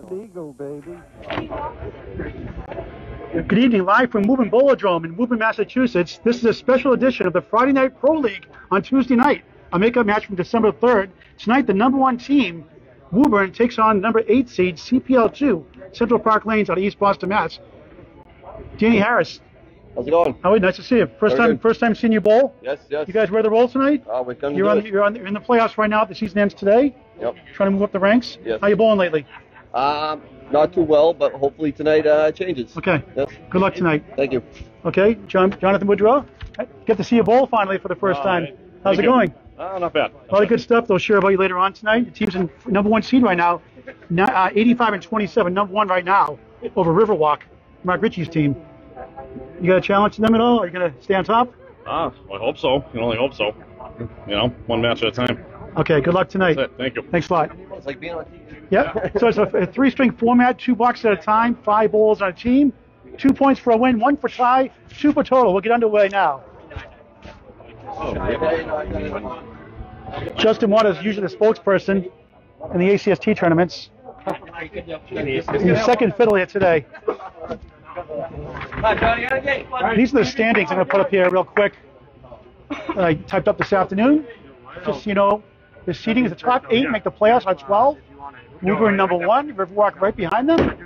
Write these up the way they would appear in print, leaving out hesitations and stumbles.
Eagle, baby. Good evening, live from Woburn Bowladrome in Woburn, Massachusetts. This is a special edition of the Friday Night Pro League on Tuesday night, a makeup match from December 3rd. Tonight, the #1 team, Woburn, takes on number 8 seed CPL2, Central Park Lanes out of East Boston, Mass. Danny Harris. How's it going? How are you? Nice to see you. First time seeing you bowl? Yes. You guys wear the roll tonight? We're going You're in the playoffs right now. The season ends today. Yep. Trying to move up the ranks. Yes. How you bowling lately? Not too well, but hopefully tonight changes. Okay. Yes. Good luck tonight. Thank you. Okay, Jonathan Boudreau. Get to see you bowl finally for the first time. Right. How's it going? Not bad. A lot of good stuff they'll share about you later on tonight. The team's in #1 seed right now, 85-27, #1 right now over Riverwalk, Mark Ritchie's team. You got a challenge to them at all? Are you going to stay on top? I hope so. You can only hope so. One match at a time. Okay, good luck tonight. That's it. Thank you. Thanks a lot. It's like being on TV. Yep. So it's a 3-string format, 2 boxes at a time, 5 bowls on a team, 2 points for a win, 1 for tie, 2 for total. We'll get underway now. Justin Waters is usually the spokesperson in the ACST tournaments. He's second fiddle here today. These are the standings I'm going to put up here real quick. I typed up this afternoon. Just so you know, the seeding is the top 8 make the playoffs on 12. Woburn #1, Riverwalk right behind them.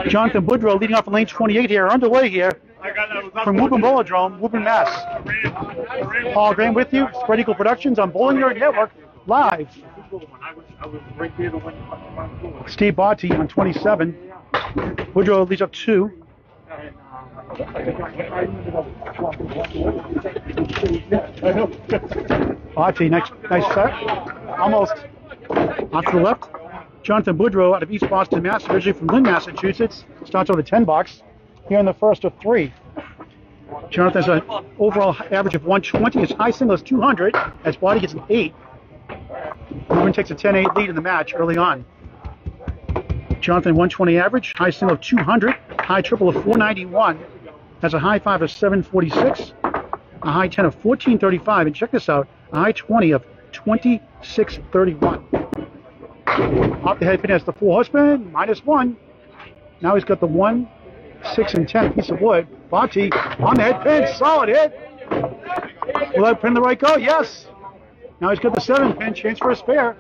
Jonathan Boudreau leading off in lane 28 here, underway here from Woburn Bowladrome, Woburn, Mass. Paul Graham with you, Spread Eagle Productions on Bowling Nerd Network, live. Steve Botte on 27. Boudreau leads up 2. Botte, nice set. Almost off to the left. Jonathan Boudreau out of East Boston, Mass, originally from Lynn, Massachusetts. Starts over 10 box. Here in the first of 3. Jonathan's an overall average of 120. His high single is 200 as Botte gets an 8. Woburn takes a 10-8 lead in the match early on. Jonathan 120 average, high single of 200, high triple of 491, has a high 5 of 746, a high 10 of 1435, and check this out, a high 20 of 2631. Off the head pin has the 4 horsemen, -1. Now he's got the 1, 6, and 10 piece of wood. Botte on the head pin, solid hit. Will that pin the right go? Yes. Now he's got the 7 pin, chance for a spare.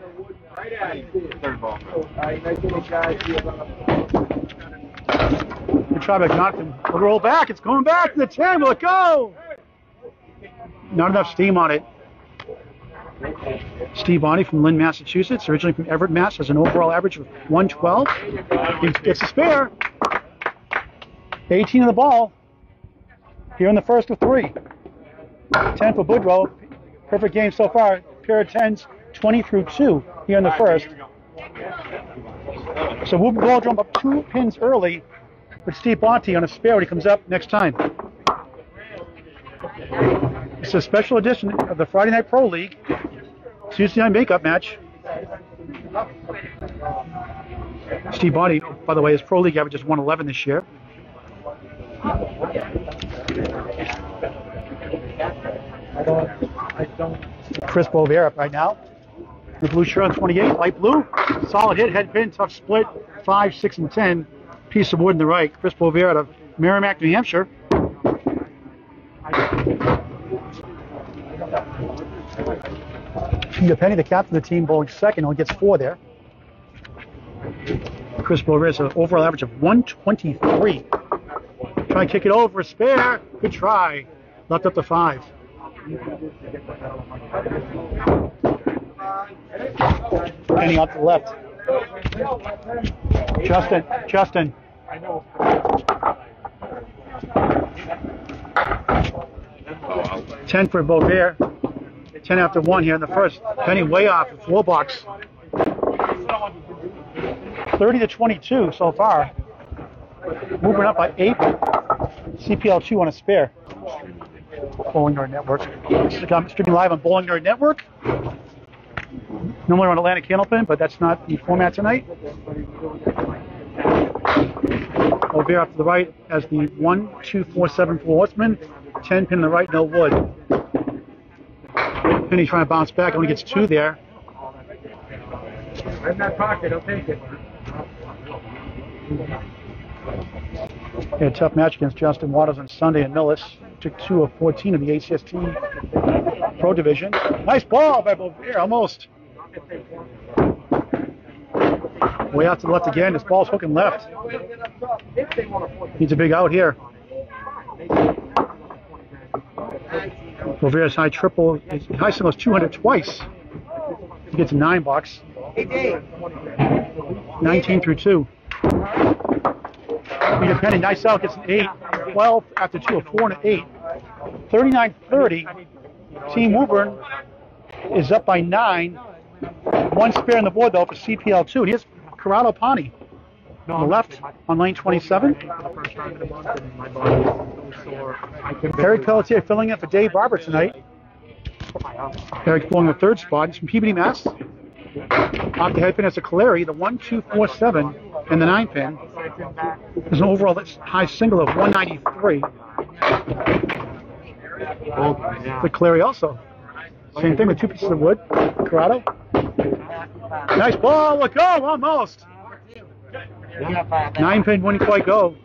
Good try by Jonathan. The roll back, it's going back to the 10, will it go? Not enough steam on it. Steve Botte from Lynn, Massachusetts, originally from Everett, Mass, has an overall average of 112. He gets a spare. 18 in the ball. Here in the first of 3. 10 for Boudreau. Perfect game so far. Pair of 10s, 20 through 2 here in the first. So Woburn Bowladrome up 2 pins early with Steve Botte on a spare when he comes up next time. It's a special edition of the Friday Night Pro League Tuesday night makeup match. Steve Botte, by the way, his Pro League average is 111 this year. Chris Boisvert up right now. The blue shirt on 28, light blue. Solid hit, head pin, tough split. 5, 6, and 10. Piece of wood in the right. Chris Boisvert out of Merrimack, New Hampshire. Penney, the captain of the team, bowling second, only gets 4 there. Chris Boisvert has an overall average of 123. Try and kick it over, spare. Good try. Left up to 5. Penney out to the left. Justin. 10 for Boisvert. 10 after 1 here in the first. Penney way off the 4 box. 30-22 so far. Moving up by 8. CPL2 on a spare. Bowling Nerd Network. Streaming live on Bowling Nerd Network. Normally on Atlantic Candlepin, but that's not the format tonight. Boisvert off to the right as the 1, 2, 4, 7 for horseman. 10 pin in the right, no wood. Penney trying to bounce back, only gets 2 there. In that pocket, I'll take it. Yeah, tough match against Justin Waters on Sunday in Millis. Took 2 of 14 of the ACST Pro Division. Nice ball by Boudreau, almost. Way out to the left again. This ball's hooking left. Needs a big out here. Boudreau's high triple, high single is 200 twice. He gets a 9 box. 19 through 2. Penney, nice out, gets an 8. 12 after 2, a 4 and an 8. 39-30. Team Woburn is up by 9. 1 spare on the board though for CPL2. And here's Corrado Pani on the left on lane 27. Eric Pelletier filling in for Dave Barber tonight. Eric's blowing the 3rd spot. He's from Peabody, Mass. Off the head pin has a Caleri, the 1, 2, 4, 7, and the 9 pin. There's an overall high single of 193. The Caleri also. Same thing with 2 pieces of wood. Corrado. Nice ball, let go, almost. 9 pin wouldn't quite go.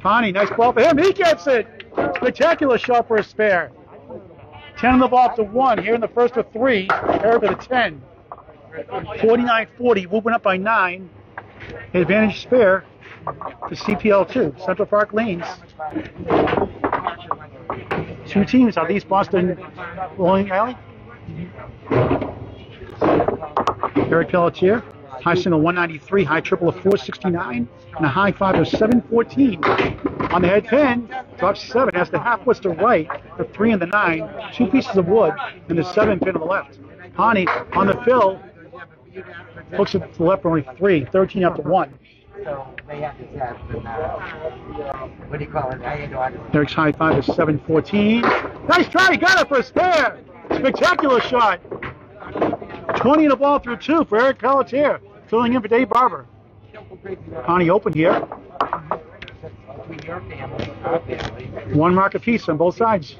Pani, nice ball for him, he gets it. Spectacular shot for a spare. 10 on the ball up to 1, here in the first of 3, Eric with a 10. 49-40, Woburn up by 9. Advantage spare to CPL2, Central Park Lanes. 2 teams out of East Boston Bowling Alley. Eric Pelletier, high single 193, high triple of 469, and a high 5 of 714. On the head pin, drops 7, has the half woods to right, the 3 and the 9, 2 pieces of wood, and the 7 pin on the left. Pani on the fill, hooks it to the left for only 3, 13 up to 1. So they have to test what do you call it? Eric's high 5 is 714. Nice try, he got it for a spare. Spectacular shot. 20 in the ball through 2 for Eric Pelletier, filling in for Dave Barber. Pani open here. 1 mark apiece on both sides.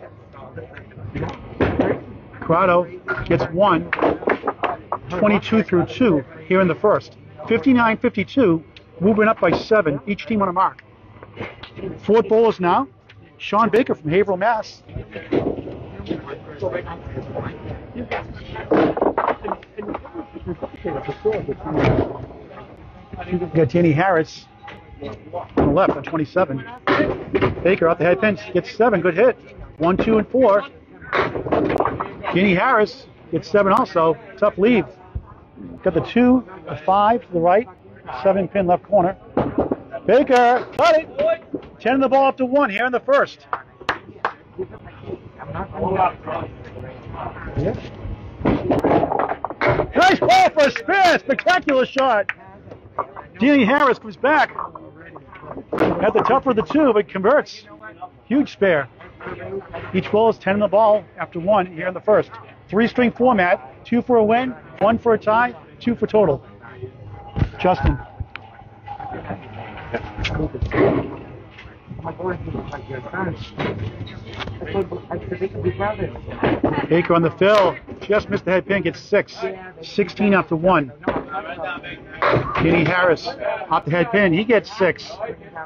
Corrado gets 1. 22 through 2 here in the first. 59-52, Woburn up by 7, each team on a mark. 4th bowlers now. Shawn Baker from Haverhill, Mass. Got Danny Harris on the left on 27. Baker out the head pin, gets 7, good hit. 1, 2, and 4. Danny Harris gets 7 also, tough lead. Got the 2, the 5 to the right, 7 pin left corner. Baker, got it! 10 in the ball up to 1 here in the first. Nice ball for a spare, spectacular shot. Danny Harris comes back. Had the tougher of the 2, but converts. Huge spare. Each ball is 10 in the ball after 1 here in the first. 3-string format, 2 for a win, 1 for a tie, 2 for total. Justin. Baker on the fill, just missed the head pin, gets 6. 16 after 1. Danny Harris off the head pin, he gets 6.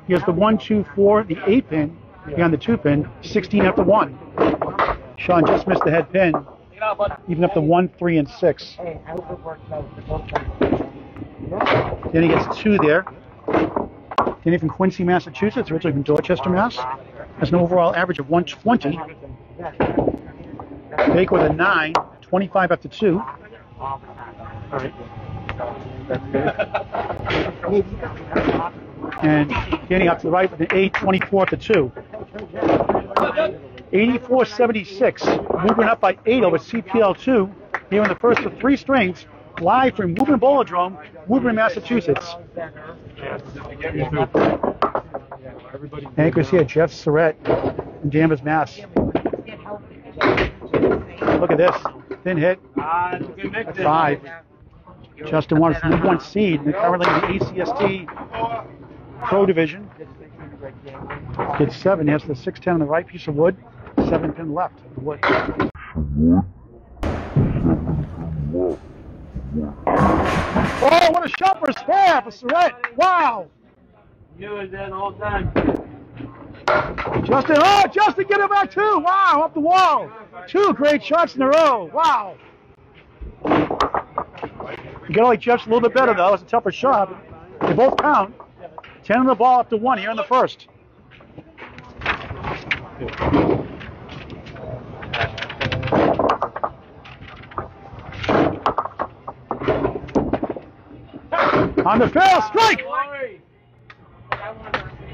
He has the 1, 2, 4, the 8 pin, behind the 2 pin, 16 after 1. Shawn just missed the head pin, even up to 1, 3, and 6. Then he gets 2 there. Danny from Quincy, Massachusetts, originally from Dorchester, Mass. Has an overall average of 120. Baker with a 9, 25 after 2. And Danny up to the right with an 8, 24 after 2. 84-76. Woburn up by 8 over CPL2 here in the first of 3 strings, live from Woburn Bowladrome, Woburn, Massachusetts. Anchors here, Jeff Surette in Danvers, Mass. Look at this. Thin hit. 5. Justin Waters, the number 1 seed, and currently in the ACST Pro Division. Gets 7. He has the 6-10 on the right piece of wood, 7 pin left of the wood. Oh, what a shot for a spare for Surette. Wow. Knew it then all the time. Justin, get it back too. Wow, up the wall. 2 great shots in a row. Wow. You gotta like Jeff's a little bit better though. It's a tougher shot. They both count. 10 on the ball up to 1 here in the first. On the field, strike!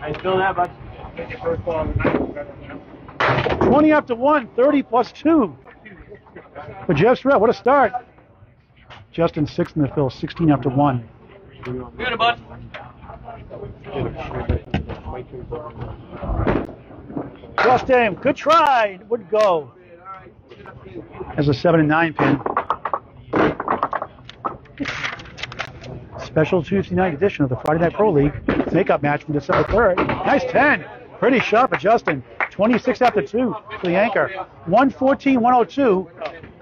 I still have a 20 after 1, 30 plus 2. For Jeff Surette, what a start. Justin 6th in the field, 16 after 1. Good, bud. Justin, good try. Would go. As a 7 and 9 pin. Special Tuesday night edition of the Friday Night Pro League makeup match from December 3rd. Nice 10. Pretty sharp for Justin. 26 after 2 for the anchor. 114-102.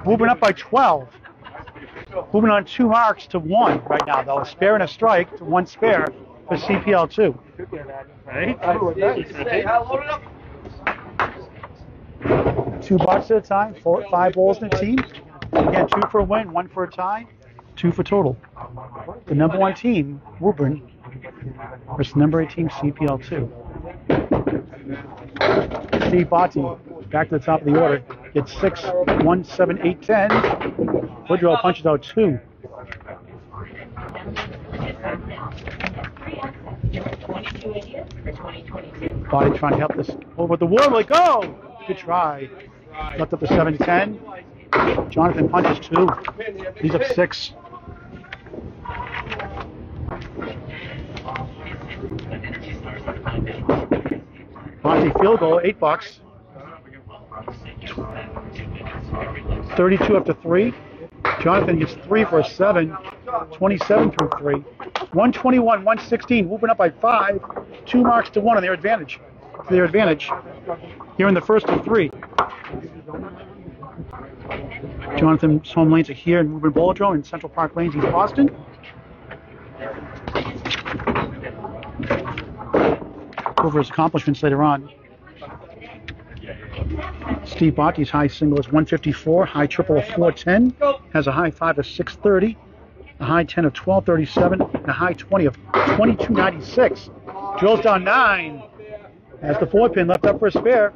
Moving up by 12. Moving on 2 marks to 1 right now, though. A spare and a strike to 1 spare for CPL2. Right? 2 bucks at a time, 5 balls in a team. Again, 2 for a win, 1 for a tie, 2 for total. The number 1 team, Woburn, versus number 8 team, CPL2. Steve Botte, back to the top of the order, gets 6, 1, 7, 8, 10. Boudreau punches out 2. Botte trying to help this over the wall. Like, oh, good try. Left up to 7-10. Jonathan punches 2. He's up 6. Botte field goal, $8. 32 up to 3. Jonathan gets 3 for a 7. 27 through 3. 121, 116. Moving up by 5. 2 marks to 1 on their advantage. Here in the first of 3. Jonathan's home lanes are here in Woburn Bowladrome in Central Park Lanes, East Boston. Over his accomplishments later on. Steve Botte's high single is 154, high triple of 410, has a high 5 of 630, a high 10 of 1237, and a high 20 of 2296. Drills down 9. Has the 4 pin left up for a spare.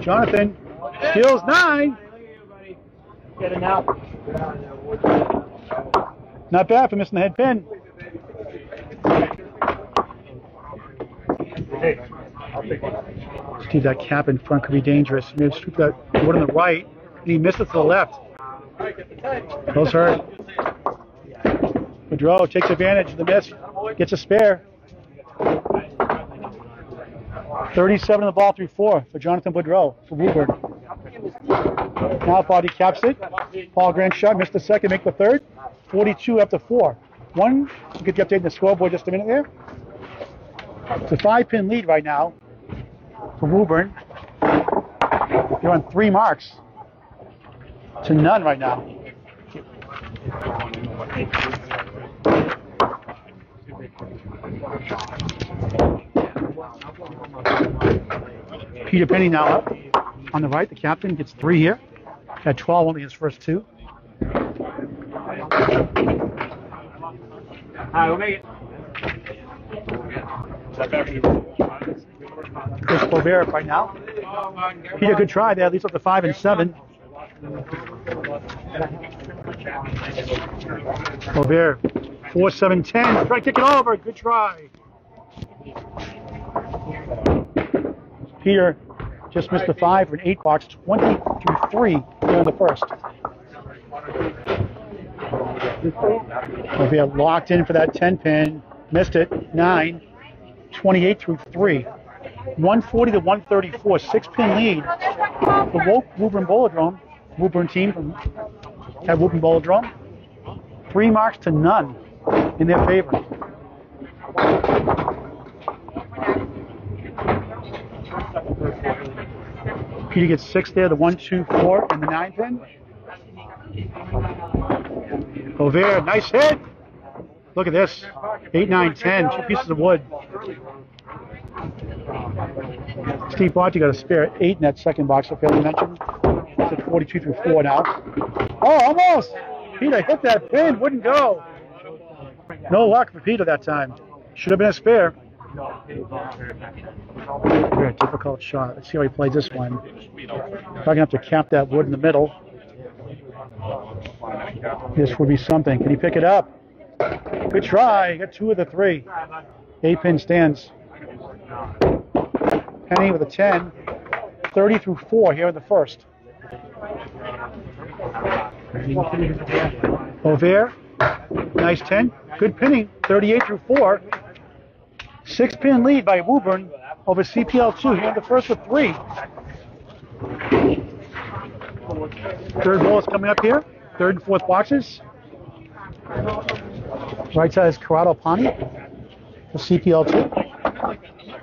Jonathan steals 9. Get it now. Not bad for missing the head pin. Steve, that cap in front could be dangerous. He may have swooped that one on the right, and he missed it to the left. Those hurt. Boudreau takes advantage of the miss, gets a spare. 37 on the ball through 4 for Jonathan Boudreau for Woburn. Now Botte caps it. Paul Grant shot, missed the second, make the third. 42 after 4. We'll get the update in the scoreboard just a minute there. It's a 5-pin lead right now for Woburn. They're on 3 marks to none right now. Peter Penney now up on the right. The captain gets 3 here. Had 12 only his first 2. Alright, we'll make it. Chris Boisvert right now. Peter, good try there. Leads up to 5 and 7. Boisvert, 4, 7, 10. Try to kick it over. Good try. Peter just missed the 5 for an 8 box. 20 through 3 here in the first. Boisvert locked in for that 10 pin. Missed it. 9. 28 through 3. 140 to 134. 6-pin lead for Woburn Bowladrome. Woburn team at Woburn Bowladrome. 3 marks to none in their favor. Peter gets 6 there, the 1, 2, 4, and the 9 pin. Boisvert, nice hit. Look at this. 8, 9, 10. 2 pieces of wood. Steve Botte got a spare 8 in that second box, I failed to mention. It's at 42 through 4 now. Oh, almost! Peter hit that pin, wouldn't go. No luck for Peter that time. Should have been a spare. Very difficult shot. Let's see how he plays this one. Probably gonna have to cap that wood in the middle. This would be something. Can he pick it up? Good try. He got 2 of the 3. 8-pin stands. Penney with a 10. 30 through 4 here in the first. Boisvert, nice 10. Good pinning. 38 through 4. 6-pin lead by Woburn over CPL2 here in the first of 3. Third ball is coming up here. Third and fourth boxes. Right side is Corrado Pani for CPL2.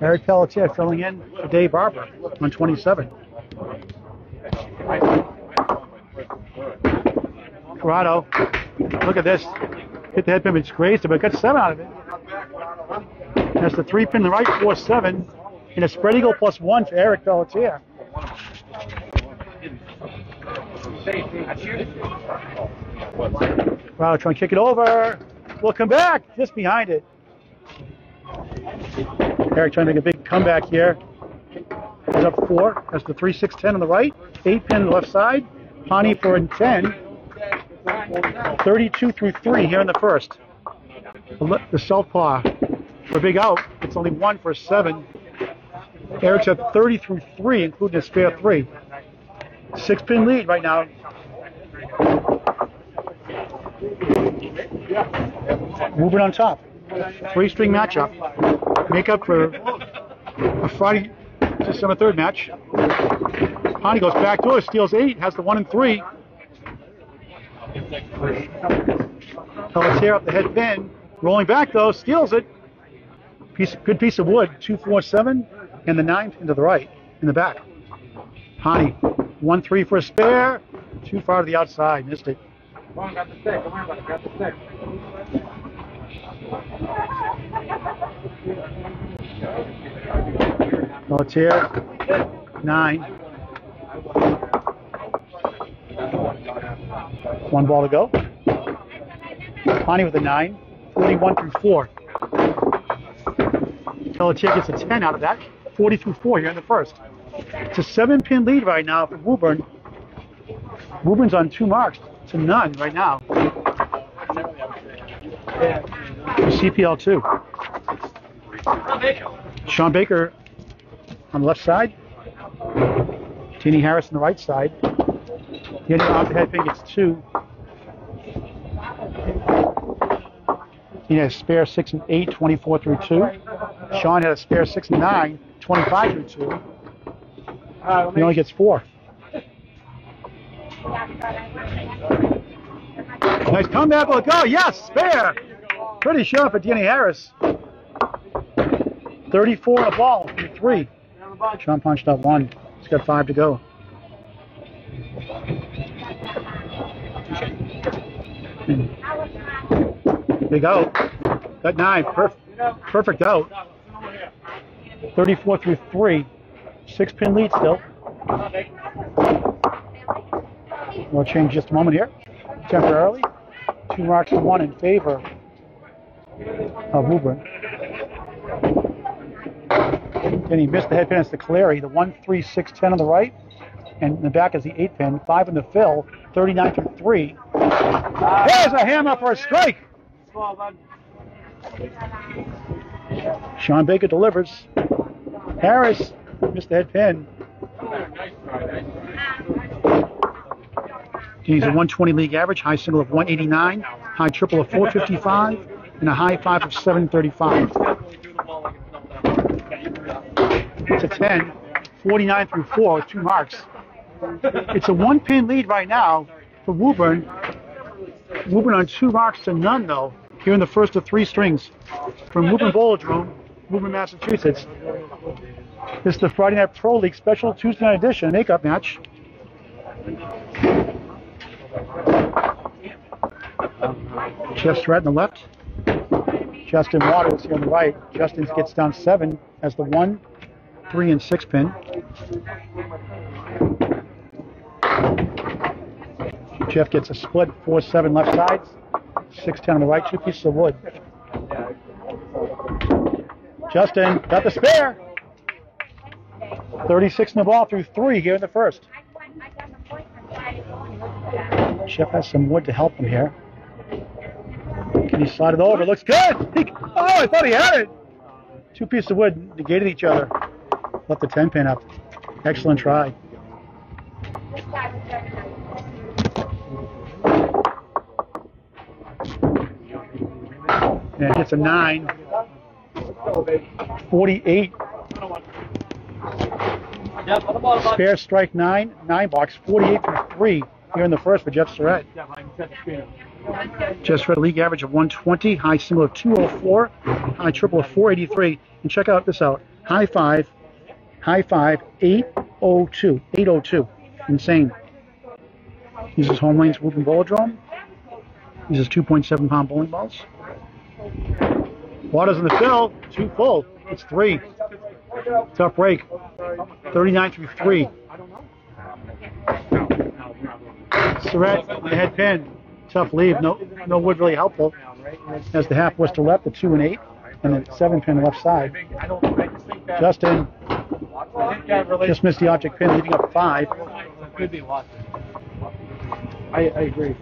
Eric Pelletier filling in for Dave Barber on 27. Corrado, look at this. Hit the head pin, it's grazed it, but got 7 out of it. That's the 3-pin in the right, 4-7, and a spread eagle +1 for Eric Pelletier. Wow, trying to kick it over. We'll come back, just behind it. Eric trying to make a big comeback here. He's up 4. That's the 3, 6, 10 on the right. 8-pin on the left side. Pani for a 10. 32 through 3 here in the first. The southpaw for a big out. It's only 1 for a 7. Eric's at 30 through 3, including a spare 3. 6-pin lead right now. Woburn on top. 3-string matchup. Make up for a Friday, December 3rd match. Pani goes back door, steals 8, has the 1 and 3. Pelletier up the head pin. Rolling back though, steals it. Good piece of wood. 2, 4, 7, and the 9 pin to the right, in the back. Pani, 1, 3 for a spare. Too far to the outside, missed it. Pelletier, 9. 1 ball to go. Pani with a 9, 41 through 4. Pelletier gets a 10 out of that, 40 through 4 here in the first. It's a 7-pin lead right now for Woburn. Woburn's on 2 marks to none right now. CPL2. Shawn Baker on the left side. Teeny Harris on the right side. Getting off the head pin gets 2. He has a spare 6 and 8, 24 through 2. Shawn had a spare 6 and 9, 25 through 2. He only gets 4. Nice comeback, will go. Yes, spare. Pretty sharp for Teeny Harris. 34 on the ball through 3. Shawn punched out 1. He's got 5 to go. Big out. Got 9. Perfect out. 34 through 3. 6-pin lead still. We'll change just a moment here. Temporarily. 2 marks to 1 in favor of Woburn. Then he missed the head pin. It's the Clary. The 1, 3, 6, 10 on the right. And in the back is the 8-pin. 5 in the fill. 39 through 3. There's a hammer for a strike. Shawn Baker delivers. Harris missed the head pin. He's a 120 league average, high single of 189, high triple of 455, and a high 5 of 735. It's a 10, 49 through 4 with 2 marks. It's a 1-pin lead right now for Woburn. Woburn on 2 marks to none though, here in the first of 3 strings. From Woburn Bowladrome, Woburn, Massachusetts. This is the Friday Night Pro League Special Tuesday Night Edition makeup match. Jeff Surette on the left. Justin Waters here on the right. Justin gets down 7 as the 1, 3, and 6 pin. Jeff gets a split 4-7 left sides, 6-10 on the right, 2 pieces of wood. Justin got the spare. 36 in the ball through 3 here in the first. Jeff has some wood to help him here. Can he slide it over? Looks good. Oh, I thought he had it. 2 pieces of wood negated each other. Left the 10 pin up. Excellent try. And gets a 9. 48. Spare strike 9. 9 box. 48 for 3 here in the first for Jeff Surette. Jeff Surette, league average of 120, high single of 204, high triple of 483. And check out this out. High five, 802. 802. Insane. Uses home lanes, Woburn Bowladrome. Uses 2.7 pound bowling balls. Waters in the fill, 2 full. It's 3. Tough break. 39 through 3. Surette on the head pin. Tough leave. No wood really helpful. As the half was to left, the 2 and 8, and the 7 pin left side. Justin just missed the object pin, leaving up 5. Could be a lot. I agree.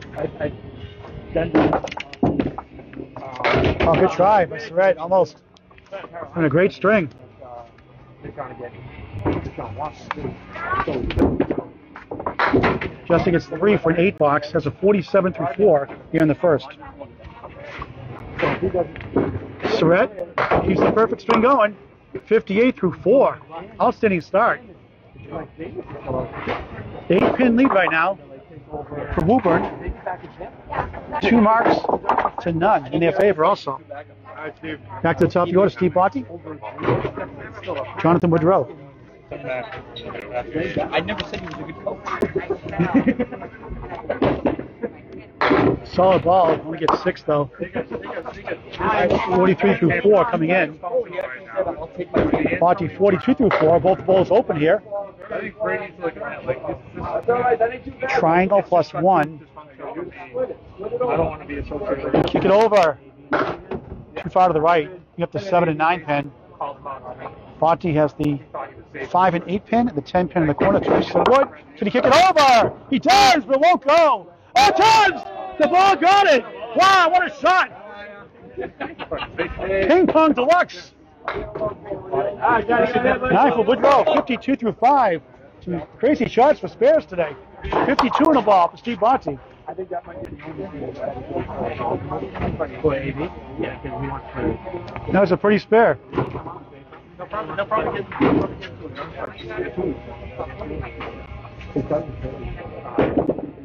Oh, good try by Surette. Almost. And a great string. Justin gets 3 for an 8 box. Has a 47 through 4 here in the first. Surette keeps the perfect string going. 58 through 4. Outstanding start. 8 pin lead right now for Woburn. 2 marks to none in their favor also. Back to the top of the order, Steve Botte. Jonathan Boudreau. I never said he was a good coach. Solid ball. Only gets 6 though. 43 through 4 coming in. Botte 42 through 4. Both balls open here. Triangle plus 1. Kick it over. Too far to the right. You have the 7 and 9 pin. Botte has the 5 and 8 pin and the 10 pin in the corner. 2 pieces of wood. Can he kick it over? He does, but it won't go. Oh, it does! The ball got it! Wow, what a shot! Ping pong deluxe. 9 for Boudreau. 52 through 5. Some crazy shots for spares today. 52 in the ball for Steve Botte. That was a pretty spare.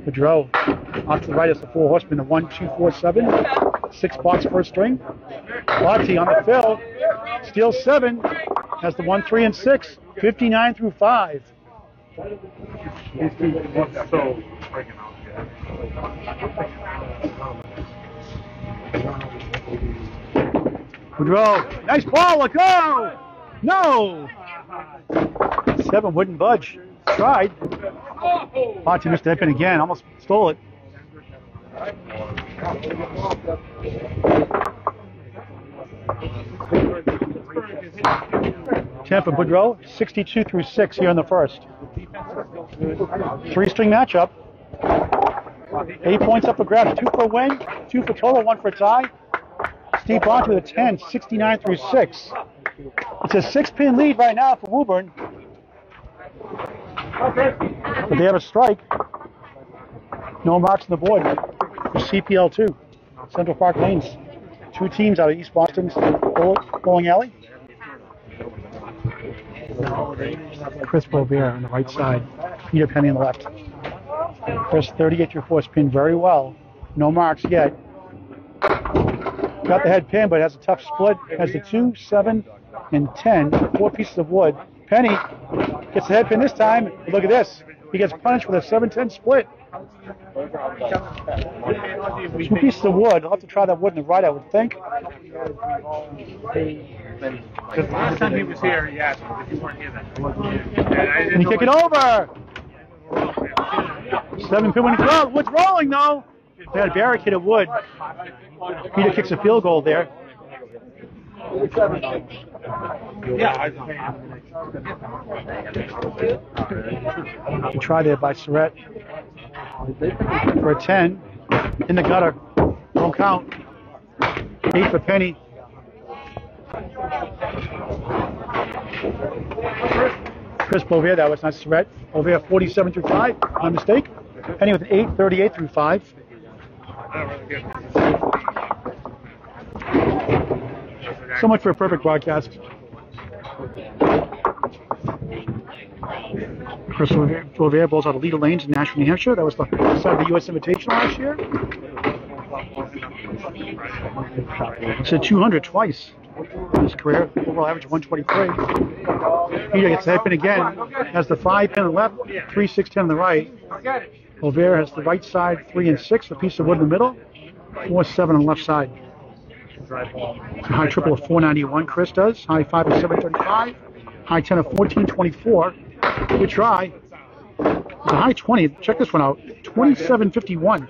Boudreau off to the right is the 4 horseman, the 1, 2, 4, 7. 6 box first string. Botte on the fill. Steals 7. Has the 1, 3, and 6. 59 through 5. Boudreau, nice ball, let go! No! 7 wouldn't budge. Tried. Botte missed that pin again, almost stole it. 10 for Boudreau, 62 through 6 here in the first. 3-string matchup. 8 points up for grabs, 2 for a win, 2 for total, 1 for a tie. Steve Botte with a 10, 69 through 6. It's a 6-pin lead right now for Woburn. But they have a strike. No marks on the board for CPL2. Central Park Lanes. 2 teams out of East Boston's bowling alley. Chris Boisvert on the right side. Peter Penney on the left. First 38 through 4 spin very well. No marks yet. Got the head pin, but has a tough split. Has the 2, 7, and 10. 4 pieces of wood. Penney gets the head pin this time. Look at this. He gets punished with a 7-10 split. 2 pieces of wood. I'll have to try that wood in the right, I would think. Because last time he was here, he asked me, but you weren't here then. And you kick it over. 7-pin winning throw. Wood's rolling though. They had a barricade of wood. Peter kicks a field goal there. Good try there by Surette for a 10 in the gutter. Don't count. 8 for Penney. Chris Boisvert, that was not Surette. Boisvert 47 through 5, my mistake. Penney with an 8, 38 through 5. So much for a perfect broadcast. Chris Boisvert bowls out of Leader Lanes in Nashville, New Hampshire. That was the side of the U.S. Invitational last year. It's a 200 twice in his career. Overall average 123. Peter gets the head pin again. Has the 5 pin on the left, 3, 6, 10 on the right. Boisvert has the right side 3 and 6, a piece of wood in the middle, 4, 7 on the left side. High triple of 491, Chris does. High 5 of 735. High 10 of 1424. Good try. It's a high 20. Check this one out. 2751.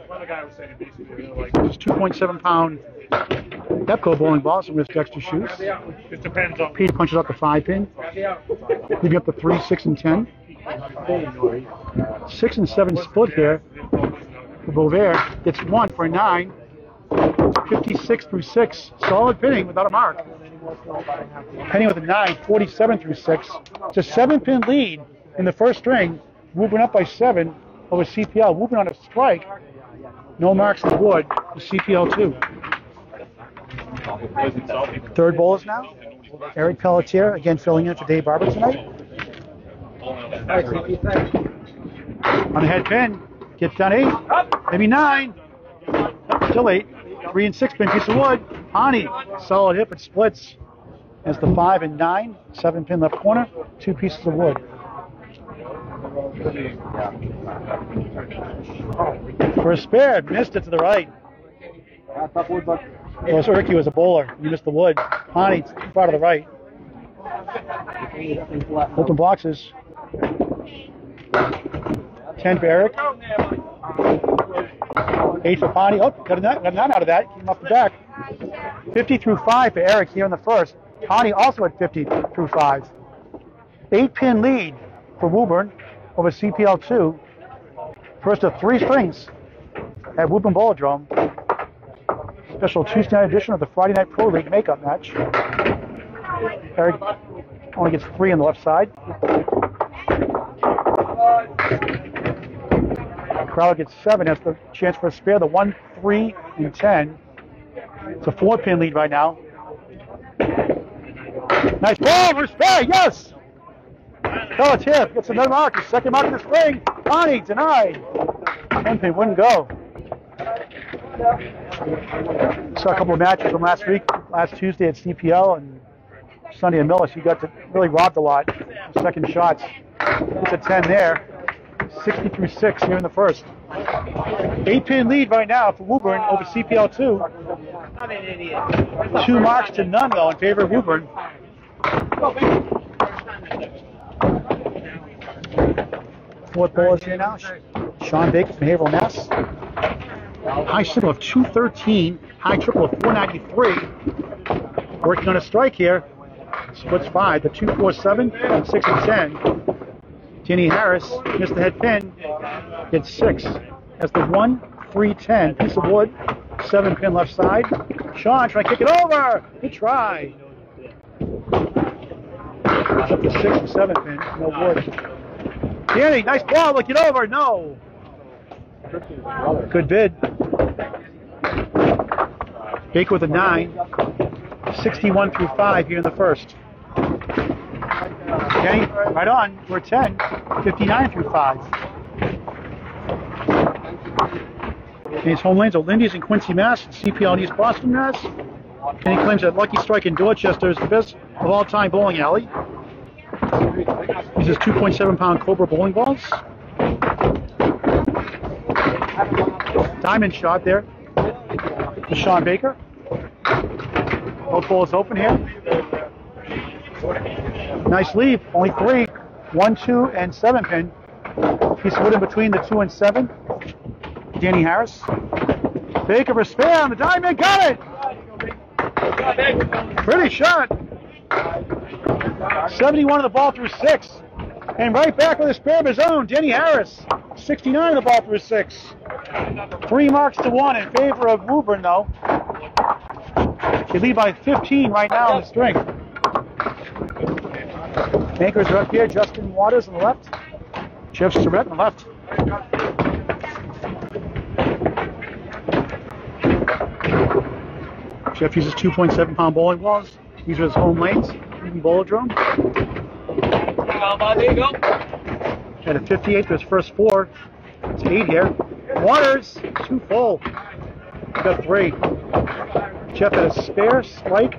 This is 2.7 pound Depco bowling balls with Dexter shoes. Peter punches out the 5 pin. Leaving up the 3, 6, and 10. 6 and 7 split here. Boisvert gets 1 for a 9. 56 through 6. Solid pinning without a mark. Penney with a 9, 47 through 6. It's a 7-pin lead in the first string. Woburn up by 7 over CPL. Woburn on a strike. No marks on the board for CPL2. Third bowlers now. Eric Pelletier, again filling in for Dave Barber tonight. On the head pin. Gets down 8. Maybe 9. Still 8. 3 and 6 pin piece of wood. Pani, solid hip, it splits. As the 5 and 9, 7 pin left corner, 2 pieces of wood. For a spare, missed it to the right. Well, Ricky was a bowler. You missed the wood. Pani, too far to the right. Open boxes. 10 for Eric. 8 for Pani. Oh, got a 9 out of that. Came off the back. 50 through 5 for Eric here in the first. Pani also at 50 through 5. 8-pin lead for Woburn over CPL2. First of 3 strings at Woburn Bowladrome. Special Tuesday night edition of the Friday Night Pro League makeup match. Eric only gets 3 on the left side. Corrado gets 7. Has the chance for a spare. The 1, 3, and 10. It's a 4-pin lead right now. Nice ball for a spare. Yes! Pelletier gets another mark. His second mark of the string. Pani denied. 10-pin wouldn't go. Saw a couple of matches from last week. Last Tuesday at CPL and Sunday at Millis. He got to really robbed a lot. Second shots. It's a 10 there. 60 through 6 here in the first. 8-pin lead right now for Woburn over CPL2. 2 marks to none, though, in favor of Woburn. Fourth bowlers here now. Shawn Baker from Haverhill, Mass. High single of 213. High triple of 493. Working on a strike here. Splits 5. The 2, 4, 7, 6, and 10. Danny Harris missed the head pin, gets 6. As the 1, 3, 10, piece of wood, 7 pin left side. Shawn trying to kick it over. Good try. It's up to 6 and 7 pin, no wood. Danny, nice ball, look it over, no. Good bid. Baker with a 9, 61 through 5 here in the first. Kenny, right on, we're 10, 59 through 5. Kenny's home lanes are Lindy's in Quincy, Mass, CPL in East Boston, Mass. Kenny claims that Lucky Strike in Dorchester is the best of all time bowling alley. Uses 2.7 pound Cobra bowling balls. Diamond shot there to Shawn Baker. Both balls open here. Nice lead, only 3. 1, 2, and 7 pin. Piece of wood in between the 2 and 7. Danny Harris. Baker for spare on the diamond, got it! Pretty shot. 71 of the ball through 6. And right back with a spare of his own, Danny Harris. 69 of the ball through 6. 3 marks to 1 in favor of Woburn, though. They lead by 15 right now on the string. Anchors are up here. Justin Waters on the left. Jeff Surette on the left. Jeff uses 2.7-pound bowling balls. These are his home lanes. Woburn Bowladrome. There you go. At a 58 to his first 4. It's 8 here. Waters, 2 full. Got 3. Jeff had a spare, strike,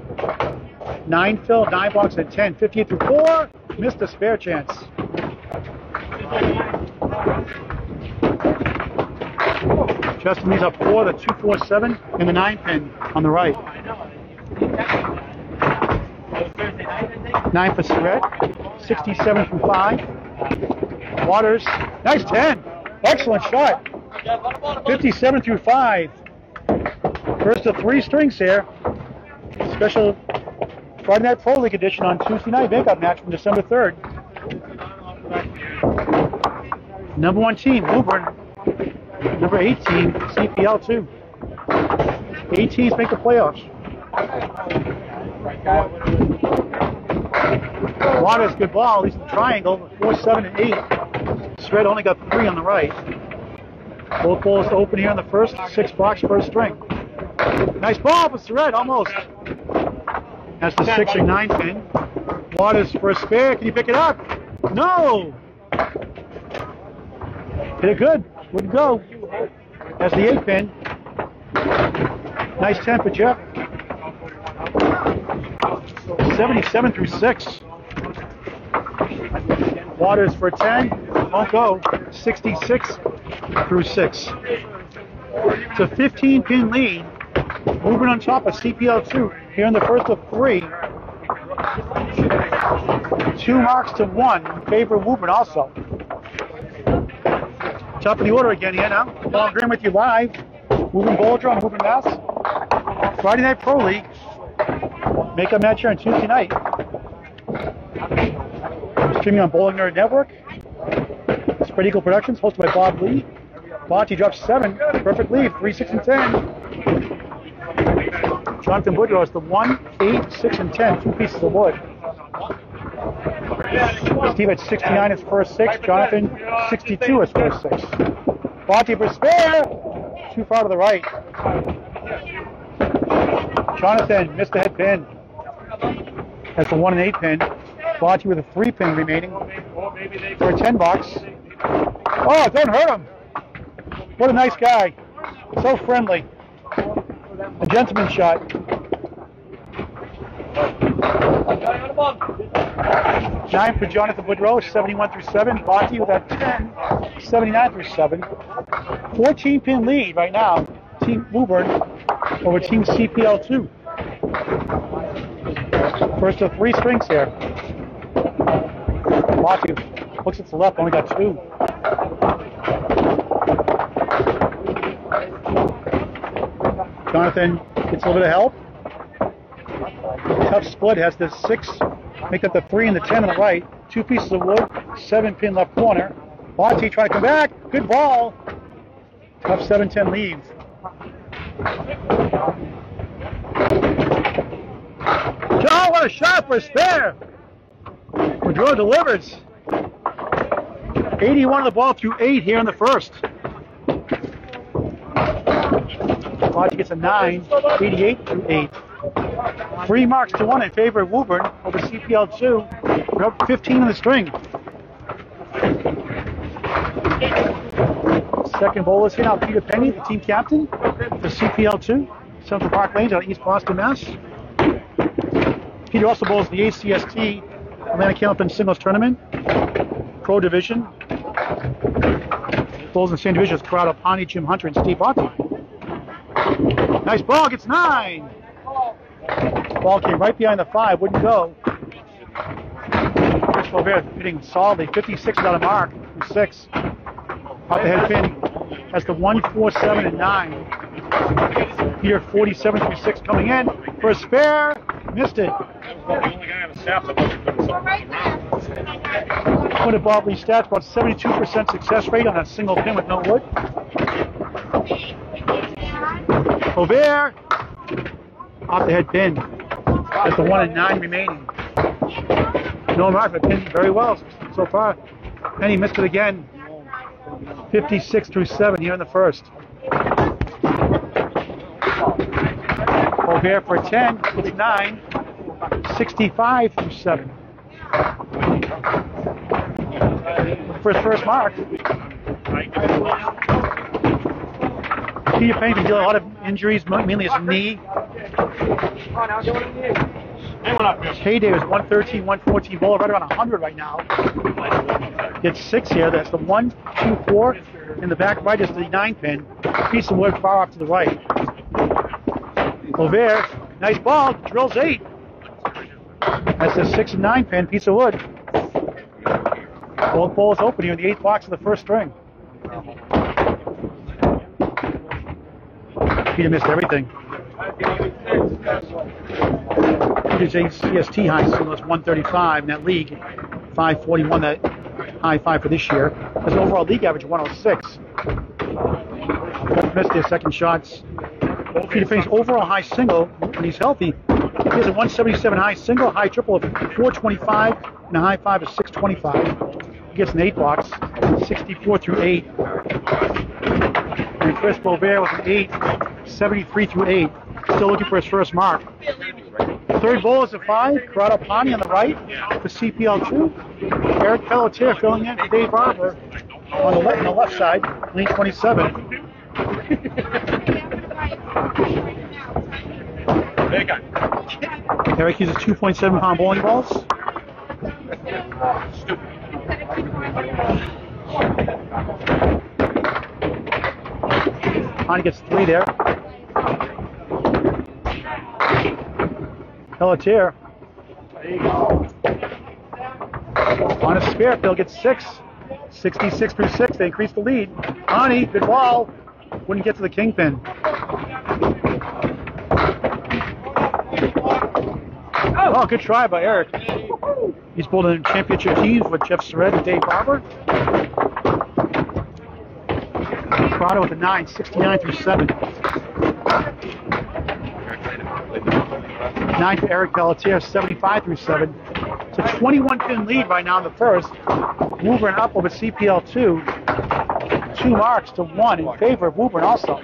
9 fill, 9 blocks, and 10. 58 through 4. Missed a spare chance. Justin leads up 4, the 2, 4, 7, and the 9 pin on the right. 9 for Surette, 67 through 5. Waters, nice 10. Excellent shot. 57 through 5. First of 3 strings here. Special Friday Night Pro League edition on Tuesday night makeup match from December 3rd. Number 1 team, Woburn. Number 8 team, CPL2. 8 teams make the playoffs. Waters, good ball, at least in the triangle, 4, 7, and 8. Surette only got 3 on the right. Both balls open here on the first, 6 blocks per string. Nice ball for Surette, almost. That's the 6 and 9 pin. Waters for a spare, can you pick it up? No! Hit it good, wouldn't go. That's the 8 pin. Nice 10 for Jeff. 77 through 6. Waters for 10, won't go. 66 through 6. It's a 15-pin lead. Woburn on top of CPL2 here in the first of 3. 2 marks to 1 in favor of Woburn also. Top of the order again here now. Paul Graham with you live. Woburn Bowladrome, Woburn, Mass. Friday Night Pro League. Makeup match here on Tuesday night. Streaming on Bowling Nerd Network. Spread Eagle Productions, hosted by Bob Lee. Botte drops 7. Perfect lead. 3, 6, and 10. Jonathan Boudreau is the 1, 8, 6, and 10. 2 pieces of wood. Steve at 69 his first 6. Jonathan 62 his first 6. Botte for spare. Too far to the right. Jonathan missed the head pin. That's a 1 and 8 pin. Botte with a 3 pin remaining for a 10 box. Oh, don't hurt him. What a nice guy. So friendly. A gentleman's shot. 9 for Jonathan Boudreau, 71 through 7. Botte with that 10, 79 through 7. 14 pin lead right now. Team Woburn over Team CPL2. First of 3 strings here. Botte looks at the left, only got 2. Jonathan gets a little bit of help. Tough split, has the 6, make up the 3 and the 10 on the right. 2 pieces of wood, 7 pin left corner. Botte trying to come back, good ball. Tough 7-10 leads. John, what a shot for a spare. Boudreau delivers. 81 of the ball through 8 here in the first. Botte gets a 9, 88 through 8. 3 marks to 1 in favor of Woburn over CPL2. We're up 15 on the string. Second bowler is here now, Peter Penney, the team captain for CPL2. Central Park Lanes out of East Boston, Mass. Peter also bowls the ACST Atlanta Candlepin Singles Tournament, Pro Division. Bulls in the same division as Corrado, Pani, Jim Hunter, and Steve Botte. Nice ball, gets 9. Ball came right behind the 5, wouldn't go. Chris Boisvert hitting solidly, 56 without a mark, 6. Off the head pin has the 1, 4, 7, and 9. Here, 47 through 6 coming in for a spare. Missed it. Put a ball stats, about 72% success rate on a single pin with no wood. Boisvert off the head pin. That's the 1 and 9 remaining. No mark, but pinned very well so far. Penney missed it again. 56 through 7 here in the first. Boisvert for 10, it's 9. 65 through 7. For his first mark. Peter Penney been dealing a lot of injuries, mainly his knee. His heyday was 113, 114 bowler, right around 100 right now. Gets 6 here. That's the 1, 2, 4. In the back right is the 9 pin. Piece of wood far off to the right. Boisvert, nice ball, drills 8. That's the 6 and 9 pin, piece of wood. Both bowls open here in the 8th box of the first string. Peter missed everything. Peter's ACST high single is 135 in that league, 541 that high 5 for this year. His overall league average 106. Both missed their second shots. Peter Penney's overall high single, when he's healthy, he has a 177 high single, high triple of 425, and a high 5 of 625. He gets an 8 box, 64 through 8. And Chris Boisvert with an 8, 73 through 8. Still looking for his first mark. Third bowl is a 5, Corrado Pani on the right for CPL2. Eric Pelletier filling in for Dave Barber on the left side, lane 27. Eric uses 2.7 pound bowling balls. Pani gets 3 there. Pelletier on a spare, Bill gets 6. 66 through 6, they increase the lead. Pani, good ball. Wouldn't get to the kingpin. Oh, good try by Eric. He's bowled in championship teams with Jeff Surette and Dave Barber. Corrado with a 9, 69 through 7. 9 for Eric Pelletier, 75 through 7. It's a 21-pin lead right now in the first. Woburn up over CPL2. 2 marks to 1 in favor of Woburn also.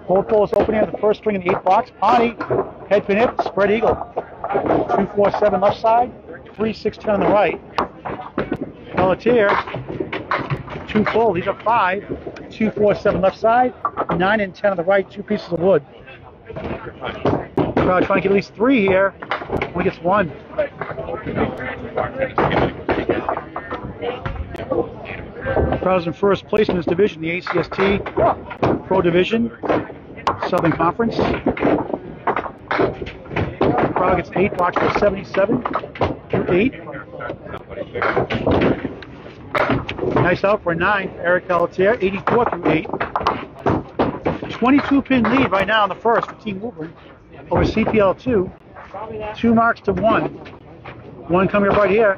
Both bowls opening on the first string in the 8th box. Pani, head pin hit, spread eagle. 2, 4, 7 left side, 3, 6, 10 on the right. Pelletier, 2 full, these are 5. 2, 4, 7 left side, 9 and 10 on the right, 2 pieces of wood. Trying to get at least 3 here. Only gets 1. Crowd's in first place in this division, the ACST Pro Division, Southern Conference. Crowd gets 8 box for 77 through 8. Nice out for a 9, Eric Pelletier, 84 through 8. 22-pin lead right now in the first for Team Woburn over CPL2. 2 marks to 1. 1 coming up right here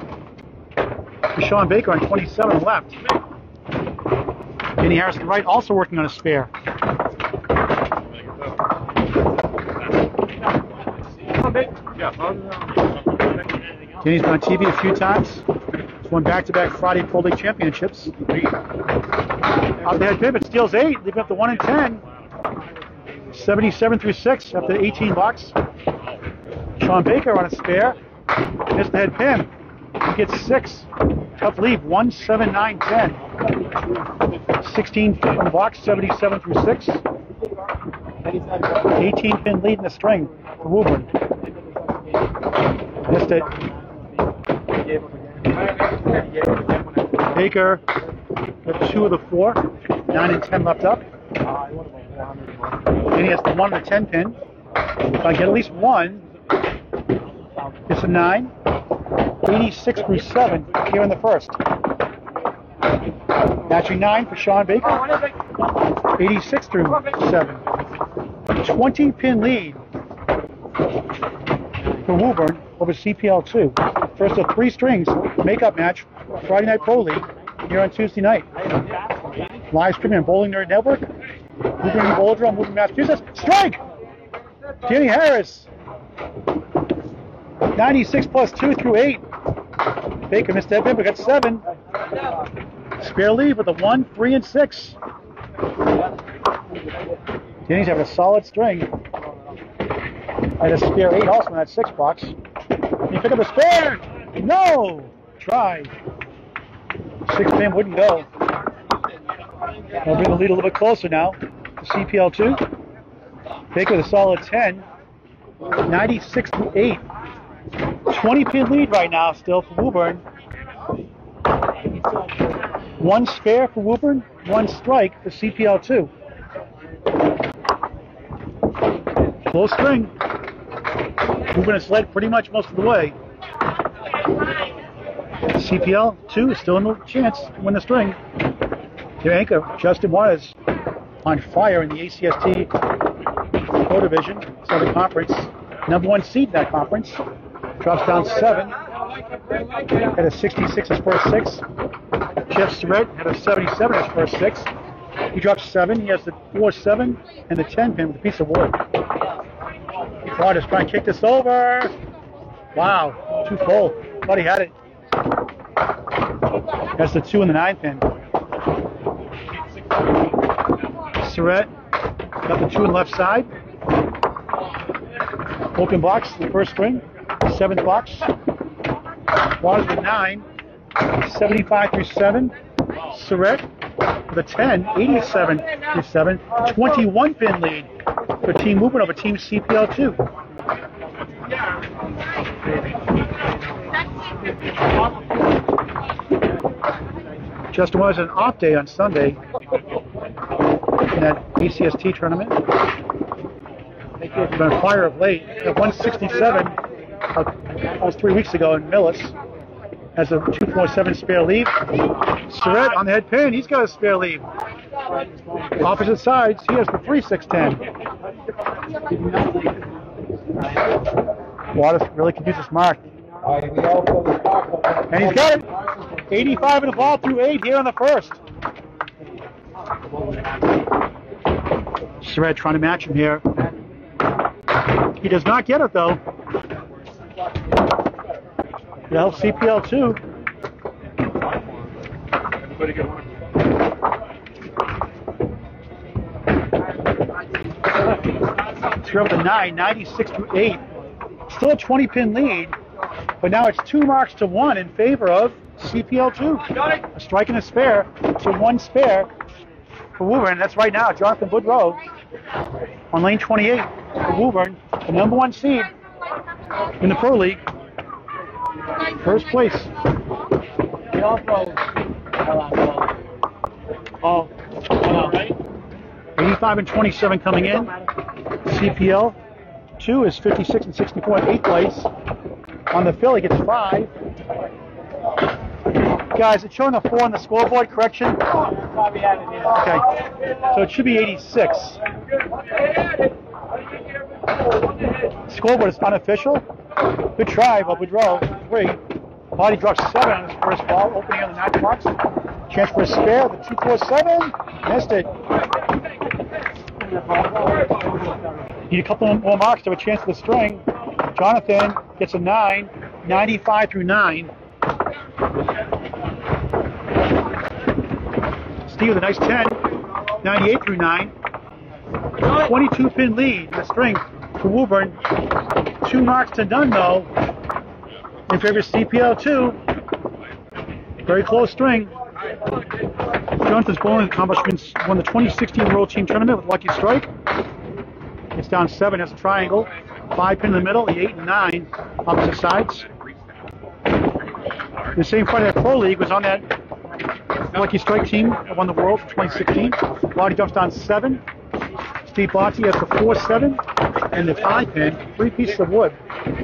for Shawn Baker on 27 left. Danny Harrison right, also working on a spare. Danny's been on TV a few times. He's won back-to-back Friday Pro League championships. Out the head pivot, steals 8, leaving up to 1 and 10. 77 through 6 after 18 blocks. Shawn Baker on a spare. Missed the head pin. He gets 6. Tough lead, 1, 7, 9, 10. 16 on the box, 77 through 6. 18 pin lead in the string for Woburn. Missed it. Baker the 2 of the 4, 9 and 10 left up. And he has the 1 and the 10 pin. If I get at least 1, it's a 9. 86 through 7 here in the first. Matching 9 for Shawn Baker. 86 through 7. 20 pin lead for Woburn over CPL2. First of 3 strings makeup match, Friday Night Pro League here on Tuesday night. Live streaming on Bowling Nerd Network. Woburn Bowladrome, Woburn, Massachusetts. Strike! Danny Harris. 96 plus 2 through 8. Baker missed that pin, but got 7. Spare lead with a 1, 3, and 6. Danny's having a solid string. I had a spare 8 also in that 6 box. Can you pick up a spare? No! Try. 6 pin wouldn't go. I'll bring the lead a little bit closer now to CPL2. Baker with a solid 10. 96 to 8. 20 pin lead right now still for Woburn. 1 spare for Woburn, 1 strike for CPL2. Close string. Woburn has led pretty much most of the way. CPL2 is still in the chance to win the string. Their anchor, Justin Waters, on fire in the ACST Pro Division, Southern Conference. Number 1 seed in that conference. Drops down 7. Had a 66 his first 6. Jeff Surette had a 77 his first 6. He drops 7. He has the 4-7 and the 10 pin with a piece of wood. Waters trying to kick this over. Wow, too full. Thought he had it. That's the 2 and the 9 pin. Surette got the 2 on the left side. Open box, the first string. 7th box. Waters with 9. 75 through 7. Surette with a 10. 87 through 7. 21 pin lead for Team Woburn over Team CPL2. Justin was an off day on Sunday in that ACST tournament. Been on fire of late. At 167, almost 3 weeks ago in Millis, has a 2.7 spare lead. Surette on the head pin, he's got a spare lead. Opposite sides, he has the 3-6-10. Waters really can use this mark. And he's got it. 85 in the ball through 8 here on the first. Surette trying to match him here. He does not get it though. It helps CPL2. Surette with a 9, 96 to 8. Still a 20 pin lead, but now it's 2 marks to 1 in favor of CPL2. A strike and a spare, so 1 spare for Woburn. That's right now Jonathan Boudreau on lane 28 for Woburn, the number 1 seed in the Pro League. First place. Oh, 85 and 27 coming in. CPL2 is 56 and 64 in 8th place. On the fill, he gets 5. Guys, it's showing a 4 on the scoreboard, correction? Okay, so it should be 86. Scoreboard is unofficial. Good try, but Boudreau, 3. Pani drops 7 on his first ball, opening on the 9th box. Chance for a spare, the 2-4-7, missed it. Need a couple more marks to have a chance for the string. Jonathan gets a 9, 95 through 9. Steve with a nice 10, 98 through 9. 22 pin lead in the string for Woburn. 2 marks to none though in favor of CPL2. Very close string. Jonathan's bowling accomplishments won the 2016 World Team Tournament with Lucky Strike. It's down 7 as a triangle. 5 pin in the middle, the 8 and 9 opposite sides. The same Friday Night Pro League was on that Lucky Strike team that won the World in 2016. Botte jumps down 7. Steve Botte has the 4-7 and the 5-pin, 3 pieces of wood,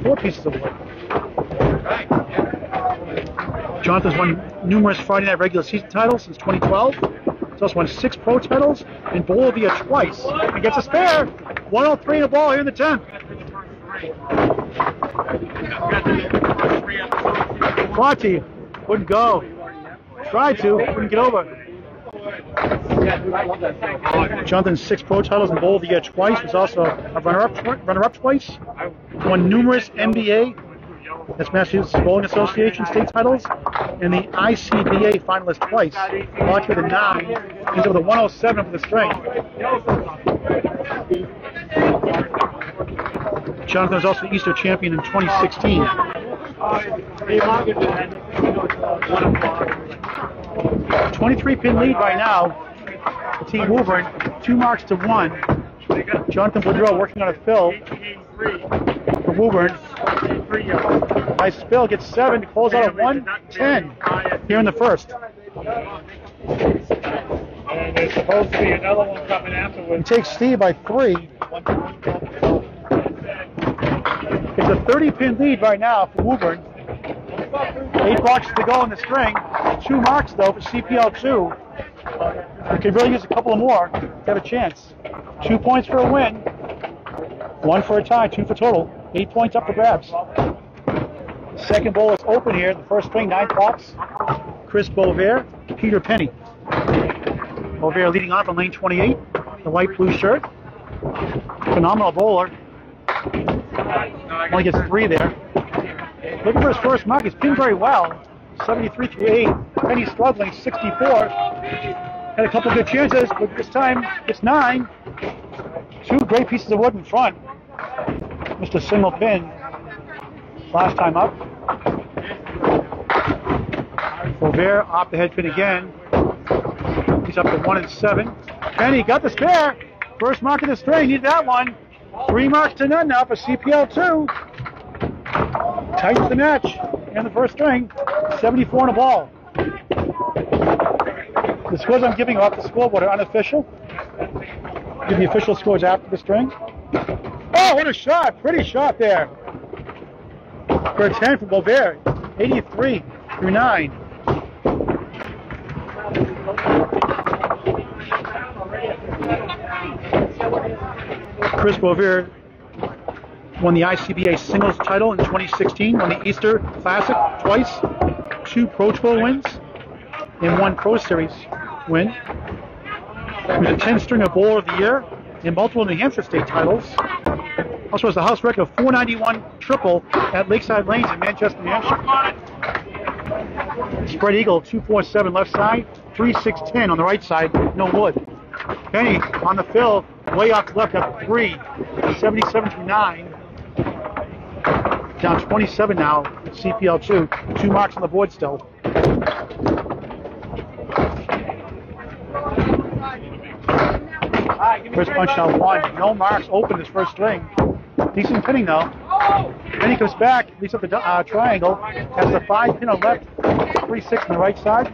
4 pieces of wood. Jonathan's won numerous Friday Night regular season titles since 2012. He's also won 6 pro titles and Boulevia twice. And gets a spare. 103 in a ball here in the 10th. Botte wouldn't go. Tried to, wouldn't get over. Jonathan's 6 pro titles in Boulevia twice. Was also a runner-up twice. Won numerous NBA, that's Massachusetts Bowling Association state titles, and the ICBA finalist twice. Botte with a 9, he's with a 107 for the string. Jonathan was also the Easter champion in 2016. 23-pin lead right now. Team Woburn, 2 marks to 1. Jonathan Boudreau working on a fill for Woburn. Nice spill, gets 7 to close out at 110 here in the first. And there's supposed to be another one coming afterwards. He takes Steve by 3. It's a 30-pin lead right now for Woburn. 8 boxes to go in the string. 2 marks though for CPL2. We could really use a couple of more to have a chance. 2 points for a win. 1 for a tie, 2 for total. 8 points up for grabs. Second bowl is open here. The first string, 9 pops. Chris Boisvert, Peter Penney. Boisvert leading off on lane 28, the light blue shirt. Phenomenal bowler. Only gets 3 there. Looking for his first mark. He's pinned very well. 73 through 8. Penney struggling, 64. Had a couple good chances, but this time it's 9. 2 great pieces of wood in front. Missed a single pin last time up. Boisvert off the head pin again. He's up to 1 and 7. Penney got the spare. First mark of the string. Needed that one. 3 marks to none now for CPL2. Tightens the match in the first string. 74 in a ball. The scores I'm giving off the scoreboard are unofficial. Give the official scores after the string. Oh, what a shot! Pretty shot there. For a 10 from Boisvert. 83 through 9. Chris Boisvert won the ICBA singles title in 2016, won the Easter Classic twice, 2 Pro Tour wins, and 1 Pro Series win. He was a 10-stringer bowler of the year and multiple New Hampshire state titles. Also has the house record of 491 triple at Lakeside Lanes in Manchester, New Hampshire. Spread eagle, 247 left side, 3610 on the right side, no wood. Penney on the fill, way off the left at 3, 77 through 9. Down 27 now at CPL2. 2 marks on the board still. First punch now 1. No marks, open this first string. Decent pinning though. Penney comes back, leads up the triangle. Has the 5 pin on left, 3-6 on the right side.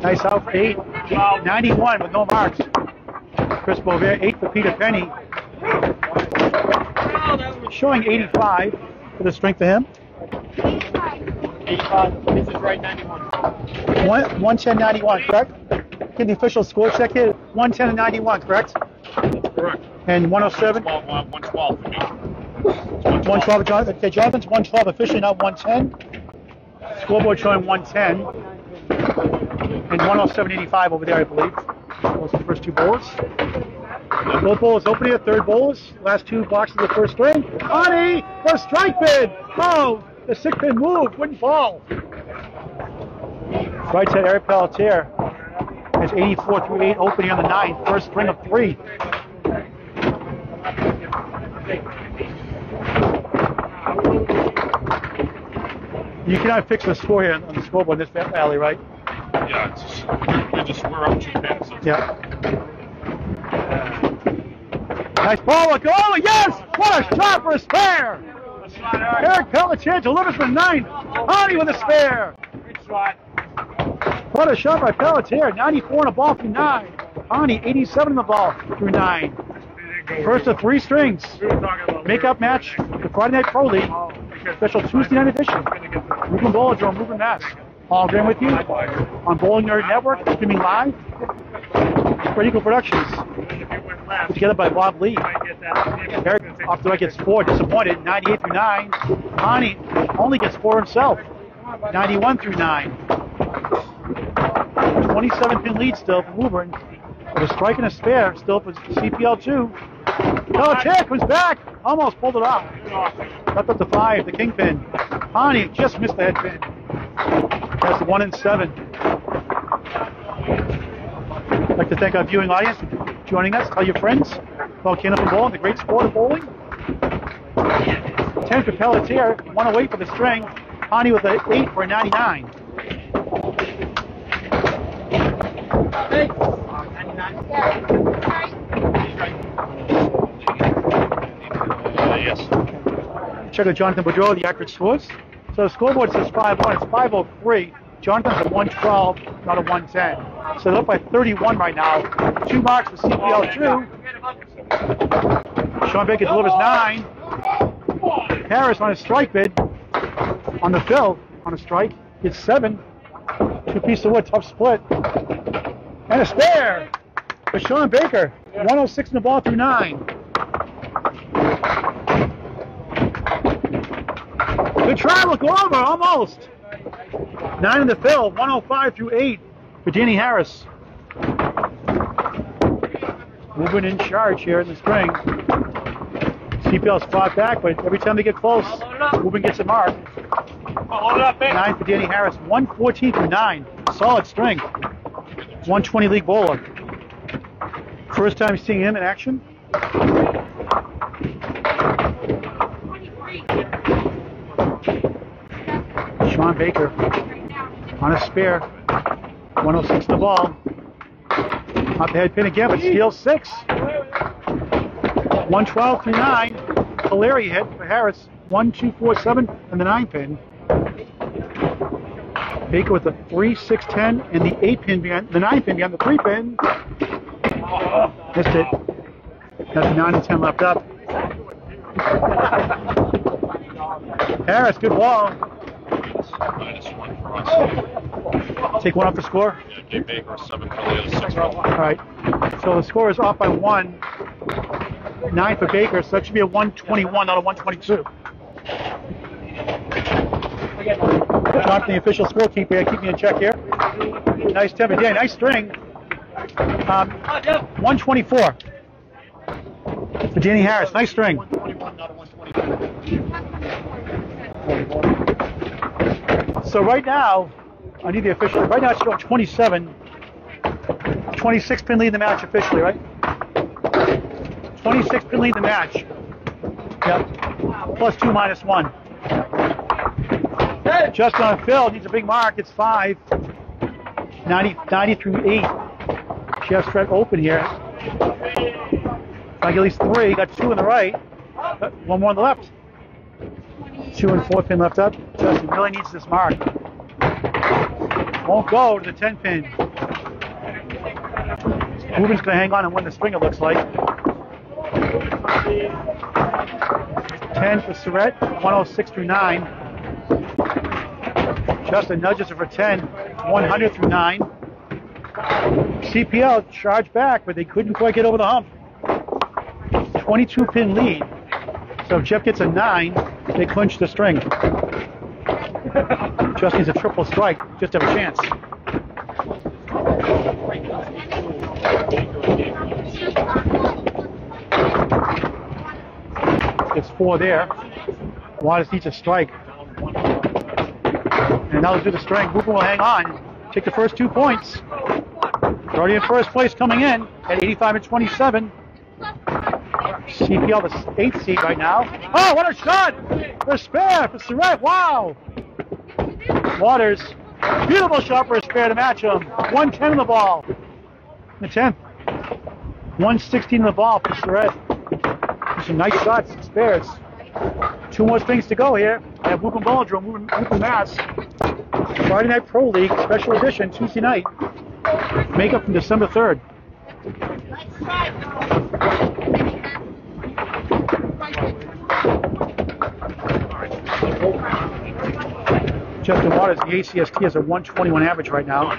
Nice out for 8. 91 with no marks. Chris Boisvert, 8 for Peter Penney. Showing 85 for the strength of him. 85. This is right, 91. 110.91, correct? Get the official score check here. 110 and 91, correct? Correct. And 107? 112 for me. 112, Jonathan. Okay, Jonathan's 112 officially, not 110. Scoreboard showing 110. And 107.85 over there, I believe. Those are the first 2 bowlers. Both bowlers open here, third bowlers. Last 2 boxes of the first string. Pani for a strike bid. Oh, the 6-pin move, wouldn't fall. Right side, Eric Pelletier has 84 through 8 open here on the 9th. First string of 3. You cannot fix the score here on the scoreboard in this alley, right? Yeah, we're up 2 pins. Yeah. Nice ball, a goal, yes! What a shot for a spare! Eric Pelletier delivers for 9. Pani with a spare. What a shot by Pelletier. 94 on the ball through 9. Pani 87 on the ball through 9. First of 3 strings. Make-up match, the Friday Night Pro League. Special Tuesday night edition. Woburn Bowladrome, Woburn, Mass. Hologram with you on Bowling Nerd Network, streaming live. Spread Eagle Productions. Put together by Bob Lee. Eric off the right gets 4, disappointed. 98 through 9. Pani only gets 4 himself. 91 through 9. 27 pin lead still for Woburn. With a strike and a spare still for CPL2. Pelletier comes back. Almost pulled it off. Left up to 5, the kingpin. Pani just missed the head pin. That's the 1 and 7. I'd like to thank our viewing audience for joining us. Tell your friends about Candlepin Bowling, the great sport of bowling. 10 for Pelletier, 1 away for the string. Pani with an 8 for a 99. Yes. Check out Jonathan Boudreau, the accurate scores. So the scoreboard says 5-1. It's 5:03. Jonathan's at 112, not a 110. So they're up by 31 right now. 2 marks for CPL2. Shawn Baker delivers 9. Harris on a strike bid. On the fill, on a strike, gets 7. 2 pieces of wood, tough split. And a spare for Shawn Baker. 106 in the ball through 9. Good try, look over, almost. 9 in the fill, 105 through 8 for Danny Harris. Woburn in charge here in the string. CPL's fought back, but every time they get close, Woburn gets a mark. 9 for Danny Harris, 114 through 9. Solid string. 120 league bowler. First time seeing him in action. Shawn Baker on a spare. 106 the ball. Off the head pin again, but steals 6. 112 through 9. Pelletier hit for Harris. 1, 2, 4, 7, and the 9 pin. Baker with the 3, 6, 10, and the 8 pin behind the 9 pin behind the 3 pin. Missed it. That's 9 and 10 left up. Harris, good ball. -1 for us. Take 1 off the score. Yeah, Jay Baker 7 for the other 6. All right. So the score is off by 1. 9 for Baker, so that should be a 121, not a 122. John, the official scorekeeper, keep me in check here. Nice 10, yeah, nice string. 124 for Danny Harris. Nice string. 121, not a 122. So right now, I need the official. Right now it's showing 27. 26 pin lead in the match officially, right? 26 pin lead in the match. Yep. +2, -1. Just on Phil, needs a big mark. It's 5. 90 through 8. Chef Surette open here. Like at least 3. Got 2 on the right. 1 more on the left. 2 and 4 pin left up. Justin really needs this mark. Won't go to the 10 pin. Woburns going to hang on and win the string, it looks like. 10 for Surette. 106 through 9. Justin nudges it for 10, 100 through 9. CPL charged back, but they couldn't quite get over the hump. 22 pin lead. So if Jeff gets a 9, they clinch the string. Just needs a triple strike, just to have a chance. It's 4 there. Waters needs a strike. And now let's do the string. Woburn will hang on. Take the first 2 points. Already in first place coming in at 85 and 27. CPL the 8th seed right now. Oh, what a shot! For a spare for Surette. Wow! Waters. Beautiful shot for a spare to match him. 110 in the ball. The 10th. 116 in the ball for Surette. some nice shots, spares. 2 more strings to go here at Woburn Bowladrome, Woburn, Mass. Friday Night Pro League Special Edition, Tuesday night. Makeup from December 3rd. Justin Waters, the ACST, has a 121 average right now.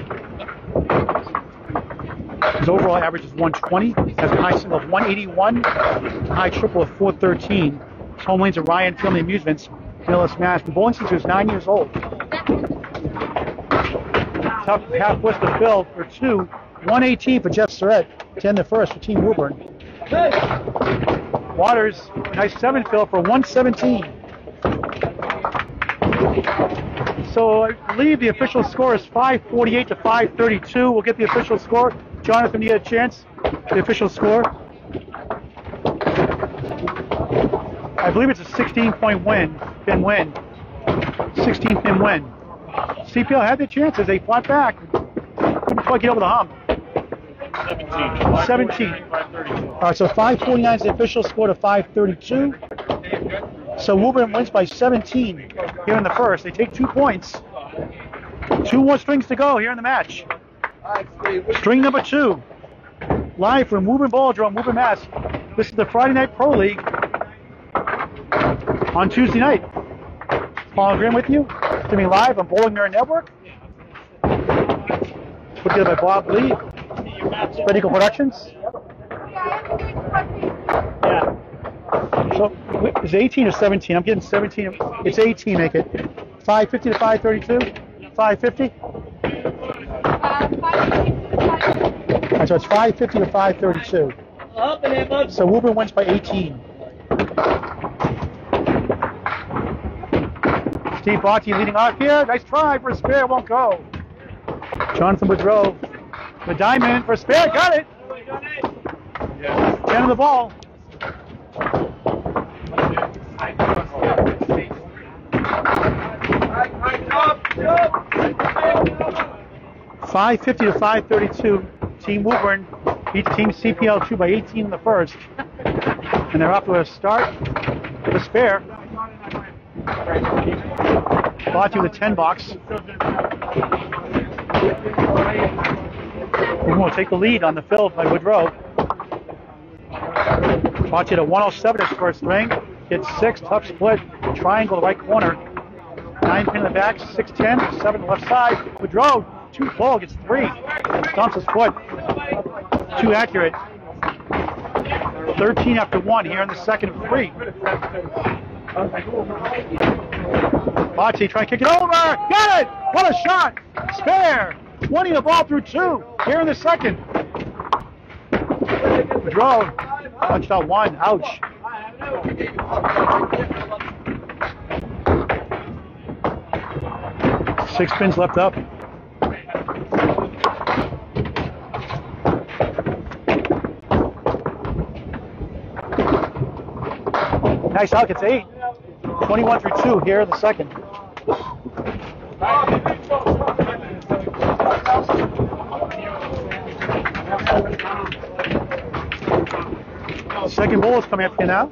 His overall average is 120. Has a high single of 181, high triple of 413. His home lanes are Ryan Family Amusements, Millis, Mass. The bowling since he was 9 years old. Tough half west of Phil for 2. 118 for Jeff Surette. 10 the first for Team Woburn. Waters, nice 7 fill for 117. So I believe the official score is 548 to 532. We'll get the official score. Jonathan, you get a chance? The official score? I believe it's a 16-point win. 16-pin win. CPL had their chances. They fought back. Couldn't quite get over the hump. 17. All right, so 549 is the official score to 532. So Woburn wins by 17 here in the first. They take 2 points. 2 more strings to go here in the match. String number 2. Live from Woburn Bowladrome, Woburn, Mass. This is the Friday Night Pro League on Tuesday night. Paul Graham with you. Streaming live on Bowling Nerd Network. Put together by Bob Lee. Spread Eagle Productions. Yeah. So, is it 18 or 17? I'm getting 17. It's 18, make it. 550 to 532? 550? Right, so it's 550 to 532. So Woburn wins by 18. Steve Botte leading off here. Nice try for a spare, won't go. Jonathan Boudreau, the diamond for a spare, got it. 10 on the ball. $550 to $532. Team Woburn beats Team CPL2 by 18 in the first. And they're off to a start with a spare. Botte with a 10 box. Woburn will take the lead on the fill by Woodrow. Botte at a 107 his first ring. Hits 6, tough split. Triangle the right corner. 9 pin in the back, 6-10, 7 left side. Boudreau, 2 full, gets 3. Stomps his foot. 2 accurate. 13 after 1 here in the second of 3. Botte trying to kick it over. Got it! What a shot! Spare! 20 the ball through 2 here in the second. Boudreau punched out 1. Ouch. Six pins left up. Nice out, gets 8. 21 through 2 here in the second. Second ball is coming up here now.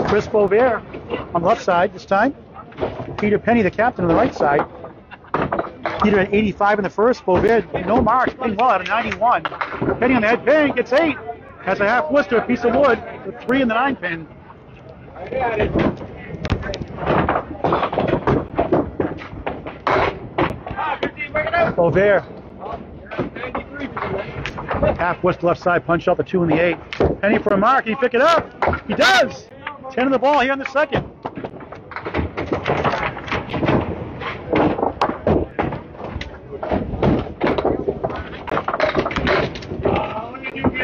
Chris Boisvert on the left side this time. Peter Penney, the captain, on the right side. Peter at 85 in the first. Boudreau, no marks, playing well out of 91. Penney on the head pin, gets 8. Has a half blister, a piece of wood, with 3 in the 9 pin. Boudreau. Half west left side, punch out the 2 and the 8. Penney for a mark, he pick it up. He does. 10 on the ball here in the second.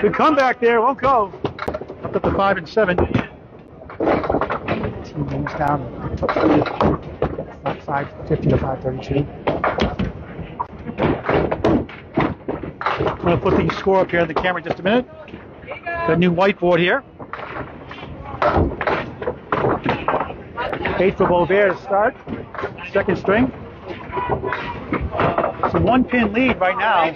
Good comeback there, won't go. Up to 5 and 7. Team games down. 550 to 532. I'm going to put the score up here on the camera in just a minute. Got a new whiteboard here. 8 for Boisvert to start. Second string. It's a 1-pin lead right now.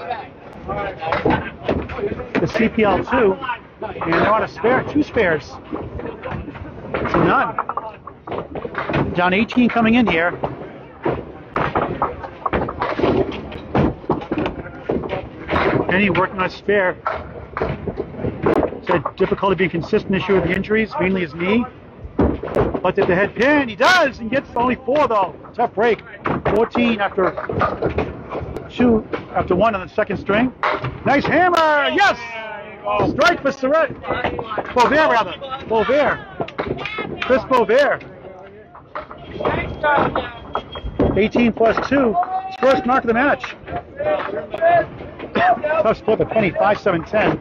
The CPL2. And they're on a spare, 2 spares. To none. Down 18 coming in here. Penney working on a spare. Said difficulty being consistent issue with the injuries, mainly his knee. But at the head pin, he does, and gets only 4 though. Tough break. 14 after 1 on the second string. Nice hammer, yes! Strike for Surette. Boisvert rather. Boisvert. Chris Boisvert. 18 plus 2. His first mark of the match. Tough split with Penney, 5-7-10.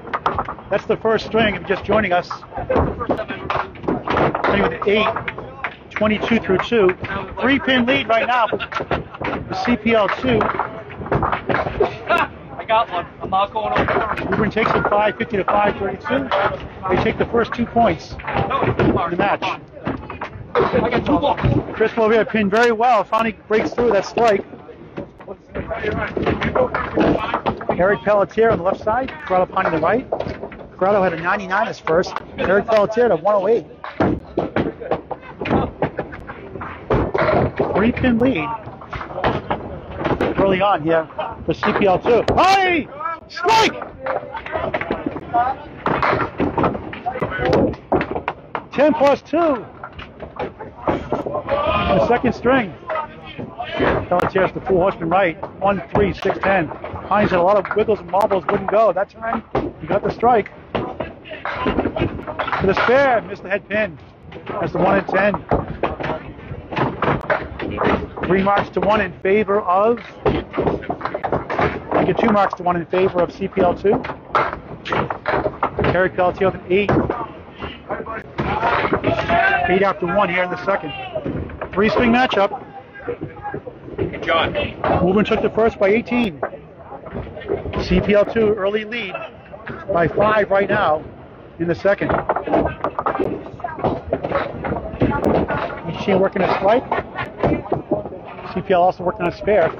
That's the first string. If you're just joining us. Penney with 8. 22 through 2. 3-pin lead right now for CPL2. I got one. I'm not going over. Woburn takes it 5-50 to 5-32. They take the first 2 points in the match. I got 2 balls. Chris Boisvert pinned very well. Finally breaks through that strike. Eric Pelletier on the left side. Corrado Pani on the right. Corrado had a 99 as first. Eric Pelletier had a 108. 3-pin lead early on here for CPL2. Hey! Strike! 10 plus 2. The second string. Pelletier has the full horseman right. 1-3, 6-10. Hines had a lot of wiggles and wobbles, wouldn't go. That time, he got the strike. For the spare, missed the head pin. That's the 1 and 10. 3 marks to 1 in favor of. You get 2 marks to 1 in favor of CPL2. Eric Pelletier with an 8. 8 after 1 here in the second. 3-string matchup. John. Woburn took the first by 18. CPL2 early lead by 5 right now in the second. Machine working a strike. CPL also working on a spare.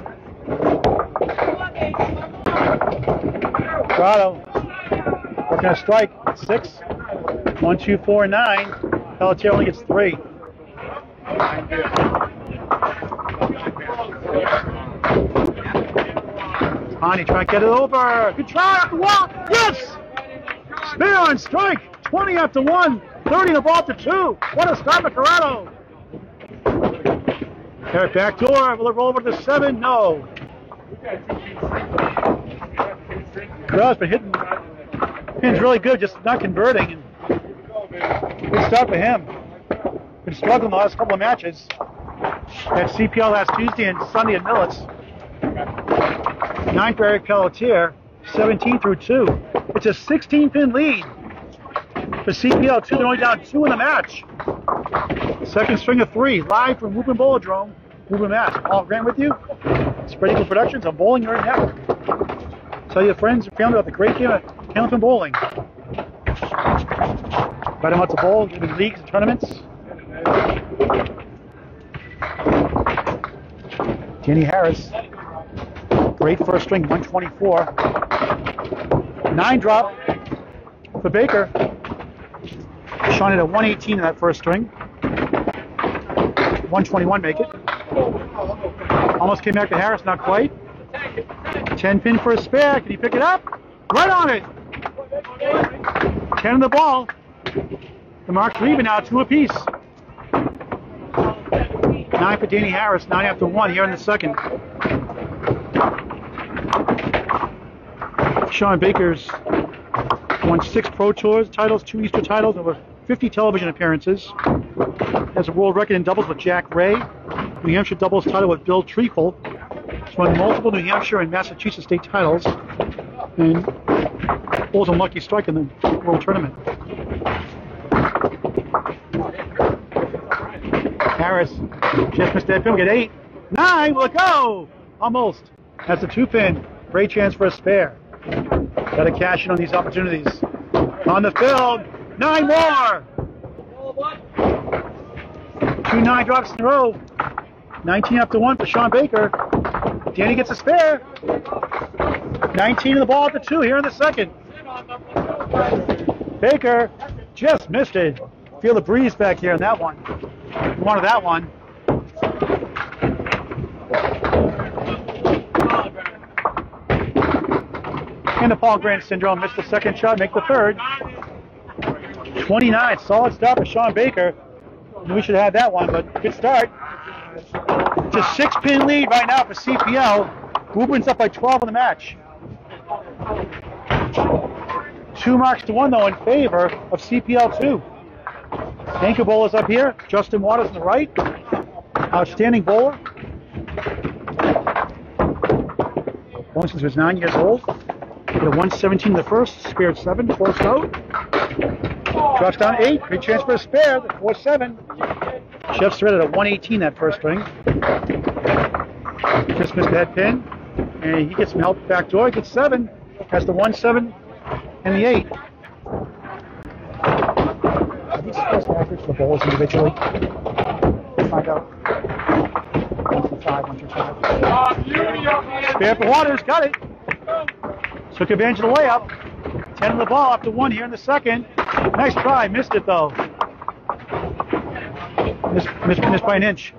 Corrado working a strike. 6. 1, 2, 4, 9. Pelletier only gets 3. Pani trying to get it over. Good try after 1. Yes! Spare on strike. 20 after 1. 30 the ball to 2. What a start for Corrado. Eric back door. Will it roll over to 7? No. Corrado's been hitting pins really good, just not converting. Good start for him. Been struggling the last couple of matches. At CPL last Tuesday and Sunday at Millet's. 9 for Eric Pelletier, 17 through 2. It's a 16-pin lead for CPL2. They're only down 2 in the match. Second string of 3, live from Woburn Bowladrome, Woburn, Mass. Paul Grant with you. Spread Eagle Productions on Bowling Area Network. Tell your friends and family about the great game of Candlepin Bowling. Invite them out to bowl, give them leagues and tournaments. Danny Harris, great first string, 124. 9 drop for Baker. Shawn had a 118 in that first string. 121 make it. Almost came back to Harris, not quite. 10 pin for a spare. Can he pick it up? Right on it. 10 on the ball. The marks are even now, 2 apiece. 9 for Danny Harris, 9 after 1 here in the second. Shawn Baker's won 6 Pro Tours titles, 2 Easter titles, over 50 television appearances. Has a world record in doubles with Jack Ray. New Hampshire doubles title with Bill Treacle. He's won multiple New Hampshire and Massachusetts state titles. And holds a lucky strike in the World Tournament. Harris just missed that pin. We get 8. 9, will it go? Almost. That's a 2-pin. Great chance for a spare. Got to cash in on these opportunities. On the field, 9 more. 2 9 drops in a row. 19 after 1 for Shawn Baker. Danny gets a spare. 19 in the ball at the 2 here in the second. Baker just missed it. Feel the breeze back here on that one. You wanted that one. And the Paul Grant syndrome, missed the second shot, make the third. 29, solid start for Shawn Baker. We should have had that one, but good start. It's a 6-pin lead right now for CPL. Woburn's up by 12 in the match. 2 marks to 1 though in favor of CPL2. Anchor bowlers up here. Justin Waters on the right. Outstanding bowler. Bowling since he was 9 years old. Hit a 117 in the first, spared 7, closed out. Drops down 8, big chance for a spare, the 4-7. Chef Surette at a 118 that first string. Just missed the head pin. And he gets some help back door, gets 7. Has the 1-7 and the 8. Are these supposed to average the bowls individually? Find out. 1 through 5, 1 through 5. Spare for Waters, got it. Took advantage of the layup. 10 on the ball after 1 here in the second. Nice try, missed it though. Missed by an inch.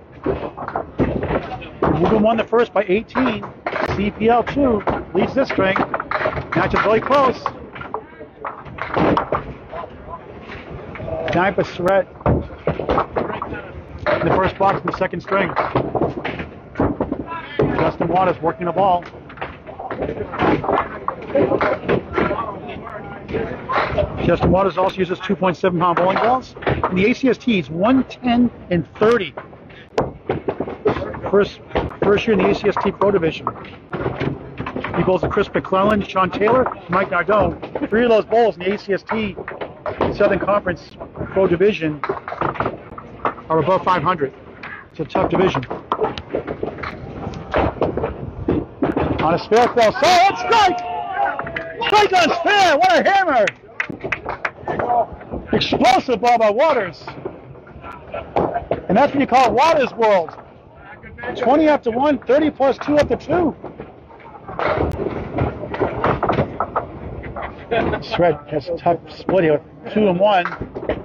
Woburn won the first by 18. CPL2 leads this string. Match is really close. 9 for Surette. In the first box in the second string. Justin Waters working the ball. Justin Waters also uses 2.7 pound bowling balls. In the ACST, it's 110 and 30. First year in the ACST Pro Division. He bowls with Chris McClellan, Sean Taylor, Mike Nardone. 3 of those bowls in the ACST Southern Conference Pro Division are above 500. It's a tough division. On a spare fell, solid strike! Strike on spare, what a hammer! Explosive ball by Waters. And that's what you call Waters World. 20 after 1, 30 plus 2 after 2. Surette has a tough split here. 2 and 1.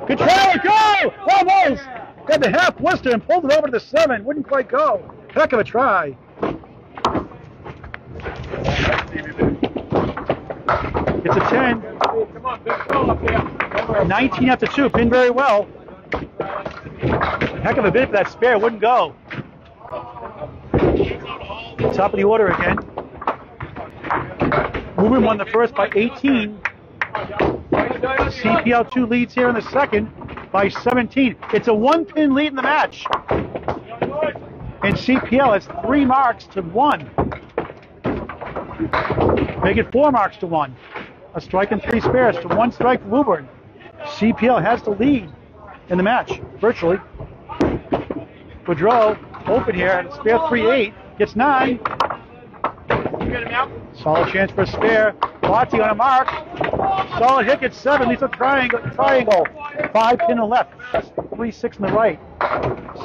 Good try, go! Almost! Got the half blister and pulled it over to the 7. Wouldn't quite go. Heck of a try. It's a 10. 19 after 2. Pinned very well. Heck of a bit for that spare. Wouldn't go. Top of the order again. Woburn won the first by 18. CPL2 leads here in the second by 17. It's a 1-pin lead in the match. And CPL has 3 marks to 1. Make it 4 marks to 1. A strike and 3 spares to 1 strike for Woburn. CPL has the lead in the match, virtually. Boudreau, open here, at a spare 3-8, gets 9. Solid chance for a spare. Botte on a mark. Solid hit, gets 7, leaves a triangle. 5 pin to the left, 3-6 in the right.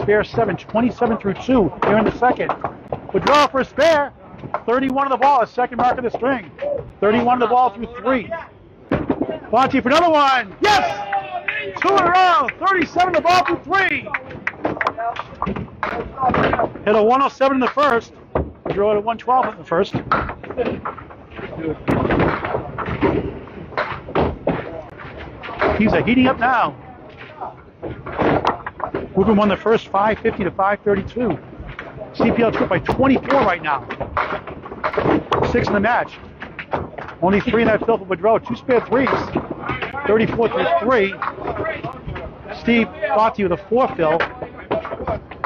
Spare 7, 27 through 2 here in the second. Boudreau for a spare. 31 on the ball, a second mark of the string. 31 on the ball through 3. Botte for another one. Yes! 2 in a row. 37 on the ball through 3. Hit a 107 in the first. Drew at a 112 in the first. He's heating up now. Woburn won the first 550 to 532. CPL2 up by 24 right now. 6 in the match. Only 3 in that fill for Boudreau. 2 spare 3s. 34 through 3. Steve Botte with a 4 fill.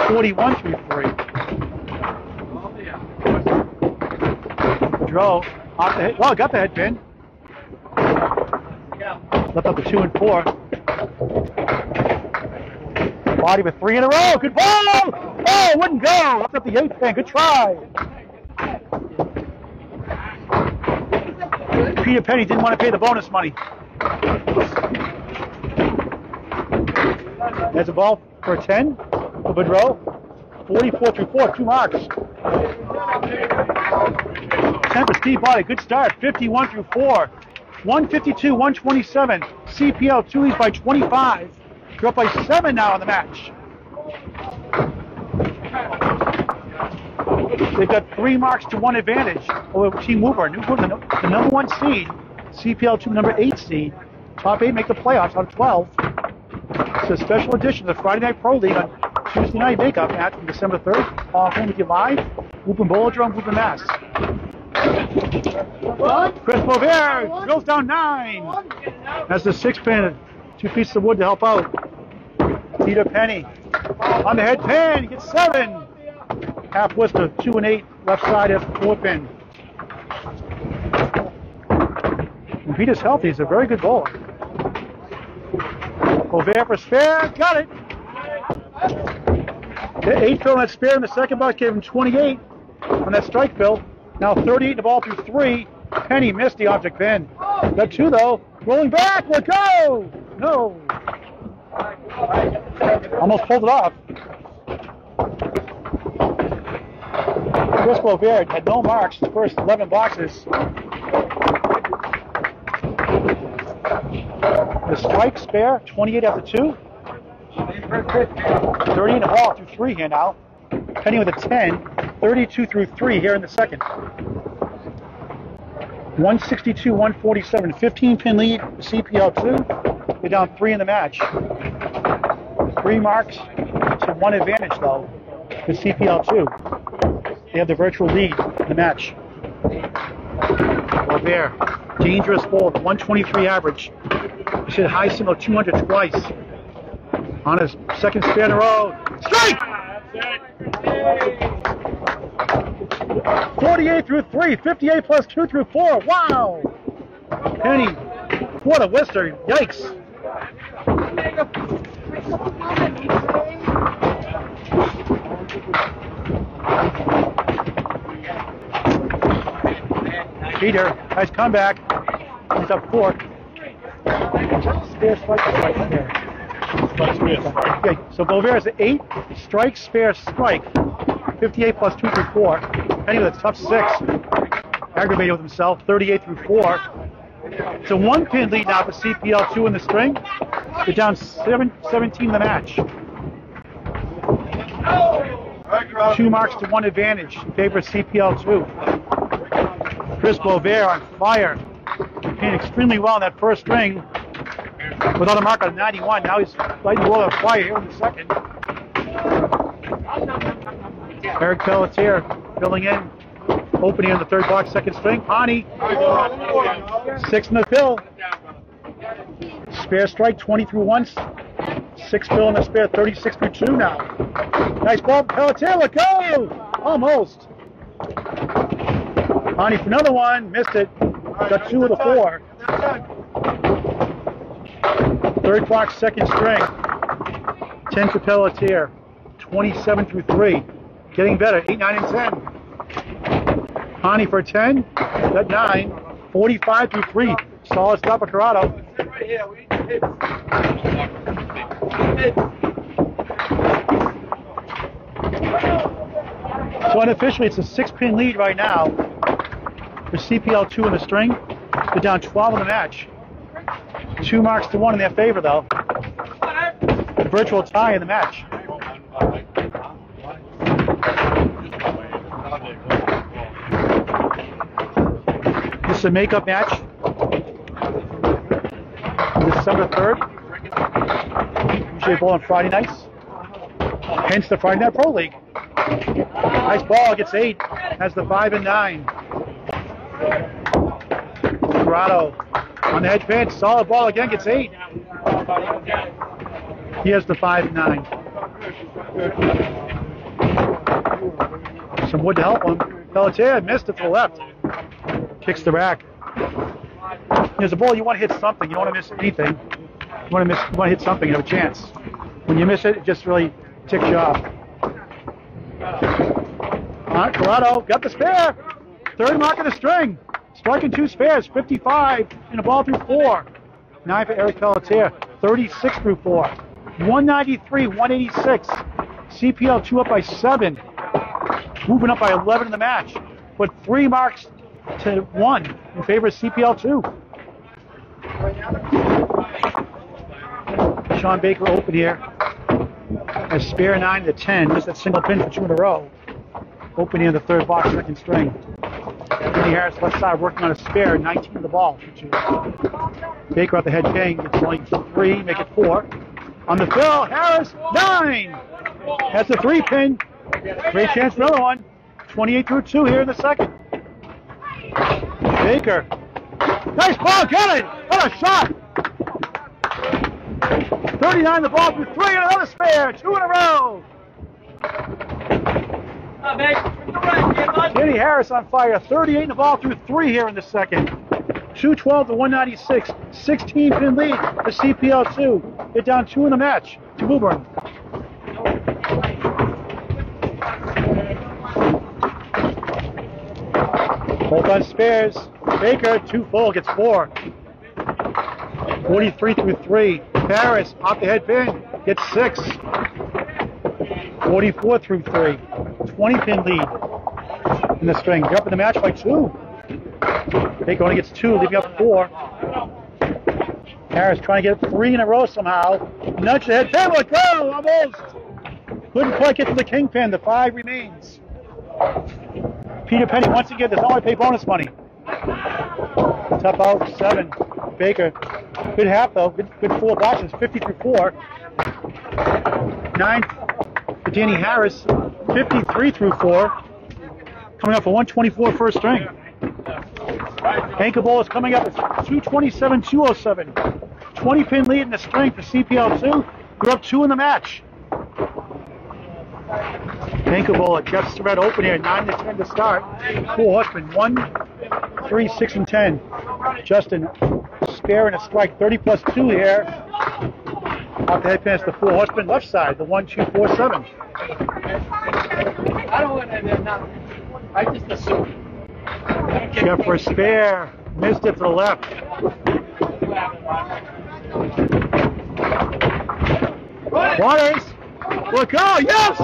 41 through 3. Boudreau off the head. Well, got the head pin. Left up the 2 and 4. Botte with 3 in a row. Good ball! Oh, wouldn't go. Left up the 8 pin. Good try. Peter Penney didn't want to pay the bonus money. There's a ball for a 10 for Boudreau. 44 through 4, 2 marks. 10 for Steve Botte. Good start. 51 through 4. 152, 127. CPL2 leads by 25. They're up by 7 now in the match. They've got 3 marks to 1 advantage over Team Woburn. Woburn, the number 1 seed. CPL2, number 8 seed. Top 8 make the playoffs out of 12. It's a special edition of the Friday Night Pro League on Tuesday night makeup match on December 3rd. All home with you live. Woburn Bowladrome, Woburn, Mass. Chris Boisvert drills down 9. Has the 6-pin, 2 pieces of wood to help out. Peter Penney on the head pin, he gets 7. Half Worcester, 2 and 8. Left side has 4-pin. And Peter's healthy, he's a very good bowler. Boisvert for spare, got it. The 8 fill on that spare in the second box gave him 28 on that strike fill. Now 38 in the ball through 3. Penney missed the object pin. Got 2 though. Rolling back, let go! No! Almost pulled it off. Chris Boisvert had no marks the first 11 boxes. The strike spare, 28 after 2. 30 in the ball through 3 here now. Penney with a 10. 32 through 3 here in the second. 162, 147. 15-pin lead for CPL2. They're down 3 in the match. 3 marks to 1 advantage, though, for CPL2. They have the virtual lead in the match. Boisvert, dangerous ball, 123 average. He hit high single 200 twice. On his second spare in a row. Strike! 48 through 3, 58 plus 2 through 4. Wow! Penney, what a Worcester, yikes. Peter, nice comeback. He's up 4. Spare, strike there. Okay, so Boisvert is an 8 strike, spare, strike. 58 plus 2 through 4. Penney with a tough 6. Aggravated with himself, 38 through 4. It's a 1-pin lead now for CPL2 in the string. They're down 17 in the match. 2 marks to 1 advantage in favor of CPL2. Chris Boisvert on fire. Playing extremely well in that first string. Without a mark on 91. Now he's lighting the world on fire here in the second. Eric Pelletier filling in. Opening in the 3rd box, 2nd string. Pani. 6 in the fill. Spare strike 20 through 1. 6 fill in the spare, 36 through 2 now. Nice ball, Pelletier, let go! Almost. Pani for another one, missed it. Got 2 of the 4. 3rd box, 2nd string. 10 for Pelletier. 27 through 3. Getting better, 8, 9, and 10. Pani for 10. Got 9. 45 through 3. Solid stop for Corrado. So unofficially, it's a 6-pin lead right now for CPL2 in the string. They're down 12 in the match. 2 marks to 1 in their favor, though. A virtual tie in the match. This is a makeup match. December 3rd. Usually a bowl on Friday nights. Hence the Friday Night Pro League. Nice ball, gets 8. Has the 5 and 9. Corrado on the head pitch. Solid ball again, gets 8. He has the 5 and 9. Some wood to help him. Pelletier missed it to the left. Kicks the rack. There's a ball, you want to hit something. You don't want to miss anything. You want to hit something, you have a chance. When you miss it, it just really ticks you off. Corrado got the spare. 3rd mark of the string. Striking 2 spares. 55 in a ball through 4. 9 for Eric Pelletier. 36 through 4. 193, 186. CPL2 up by 7. Moving up by 11 in the match. But 3 marks to 1 in favor of CPL2. Shawn Baker open here. A spare 9 to 10. Just that single pin for 2 in a row. Open here in the third box, second string. Penny Harris left side working on a spare, 19 to the ball. Baker out the head ping. It's only 3, make it 4. On the fill, Harris, 9! That's a 3 pin. Great chance for another one. 28 through 2 here in the second. Baker. Nice ball, get it! What a shot! 39 the ball through 3 and another spare, 2 in a row. Penny Harris on fire, 38 in the ball through 3 here in the second. 212 to 196, 16 pin lead for CPL2. They're down 2 in the match to Woburn. Both on spares. Baker, 2 full, gets 4. 43 through 3. Harris, off the head pin, gets 6. 44 through 3. 20 pin lead in the string. They're up in the match by 2. Baker only gets 2, leaving up 4. Harris trying to get 3 in a row somehow. Nudge the head pin, but go! Almost! Couldn't quite get to the kingpin. The 5 remains. Peter Penney once again does not want to pay bonus money. Tough out, 7. Baker. Good half though. Good 4 boxes. 50 through 4. 9 for Danny Harris. 53 through 4. Coming up for 124 first string. Ankle ball is coming up at 227, 207. 20 pin lead in the string for CPL2. We're up 2 in the match. Ankle ball at Jeff Surette open here, 9 to 10 to start. 4 horsemen, 1, 3, 6, and 10. Justin, spare and a strike, 30 plus 2 here. Off the head pin, it's the 4 horsemen left side, the 1, 2, 4, 7. I don't want to do nothing. I just assume. Jeff for a spare, missed it to the left. Waters, look, oh, yes!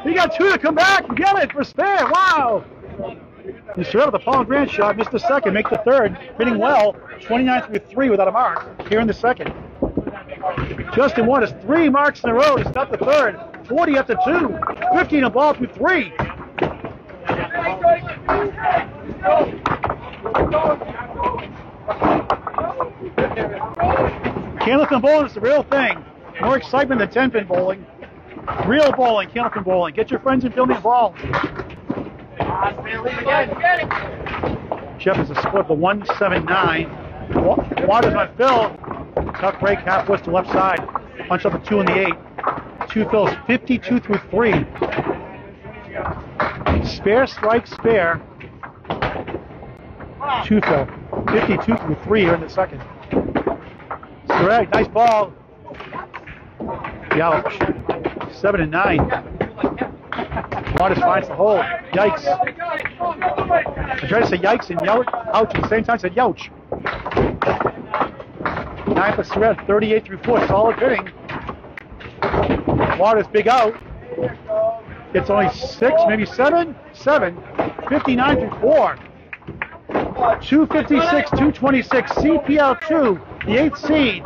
He got 2 to come back and get it for spare, wow! You Surette with a Paul Grant shot, missed the second, make the third, hitting well, 29 through 3 without a mark, here in the second. Justin Waters, 3 marks in a row to stop the third, 40 up to 2, 15 a ball through 3. Candlepin bowling is the real thing. More excitement than 10-pin bowling. Real bowling, Candlepin bowling. Get your friends and fill me a ball. Jeff is a split for 179. Waters on fill. Tough break, half twist to left side. Punch up a 2 in the 8. 2 fills, 52 through 3. Spare, strike, spare. 2 fill, 52 through 3 here in the second. Surette, nice ball. Ouch. 7 and 9. Waters finds the hole. Yikes. I tried to say yikes and ouch at the same time. I said youch. 9 for Surette, 38 through 4. Solid hitting. Waters big out. It's only 6, maybe 7. 7. 59 through 4. 256, 226. CPL2, the 8th seed,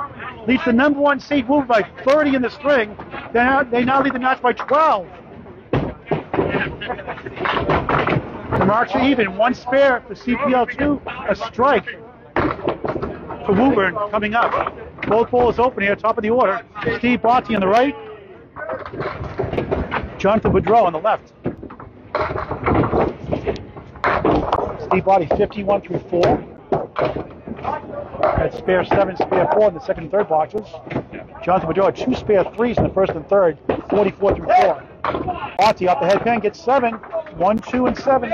leads the number 1 seed Woburn by 30 in the string. They now lead the match by 12. The marks are even. 1 spare for CPL2, a strike for Woburn coming up. Both bowlers open here, top of the order. Steve Botte on the right, Jonathan Boudreau on the left. Steve Botte 51 through 4. That's spare 7, spare 4 in the second and third boxes. Jonathan Boudreau had 2 spare 3s in the first and third, 44 through 4. Botte off the head pin gets 7, 1, 2, and 7.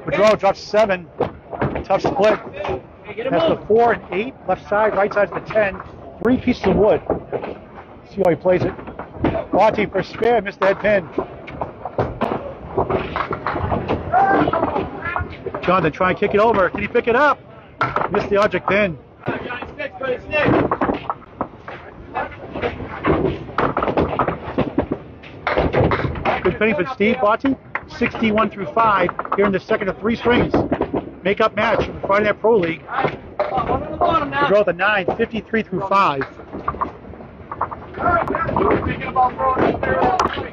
Boudreau drops 7. Tough split. That's the 4 and 8, left side, right side's the 10. 3 pieces of wood. See how he plays it. Botte for spare, missed the head pin. Jonathan trying to kick it over. Can he pick it up? Missed the object pin. Good penny for Steve Botte. 61 through 5 here in the second of 3 strings. Make-up match from the Friday Night Pro League. Boudreau at the 9, 53 through 5.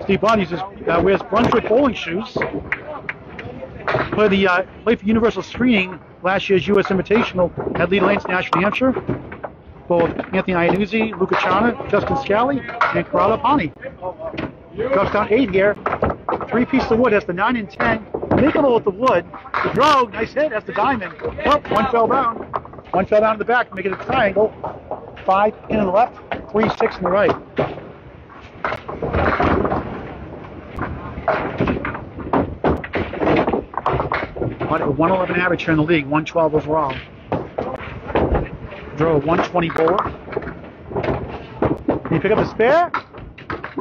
Steve Bond wears Brunswick bowling shoes. Played for Universal Screening last year's U.S. Invitational at Lead Lanes, Nashville, New Hampshire. Both Anthony Iannuzzi, Luca Chana, Justin Scali, and Corrado Pani. Drops down 8 here. 3 pieces of wood has the 9 and 10. Nicola with the wood. Boudreau, nice hit, has the diamond. Oh, one fell down. One fell down in the back, make it a triangle. 5 in on the left, 3, 6 in the right. A 111 average here in the league, 112 overall. Boudreau, 120 bowler. Can you pick up the spare?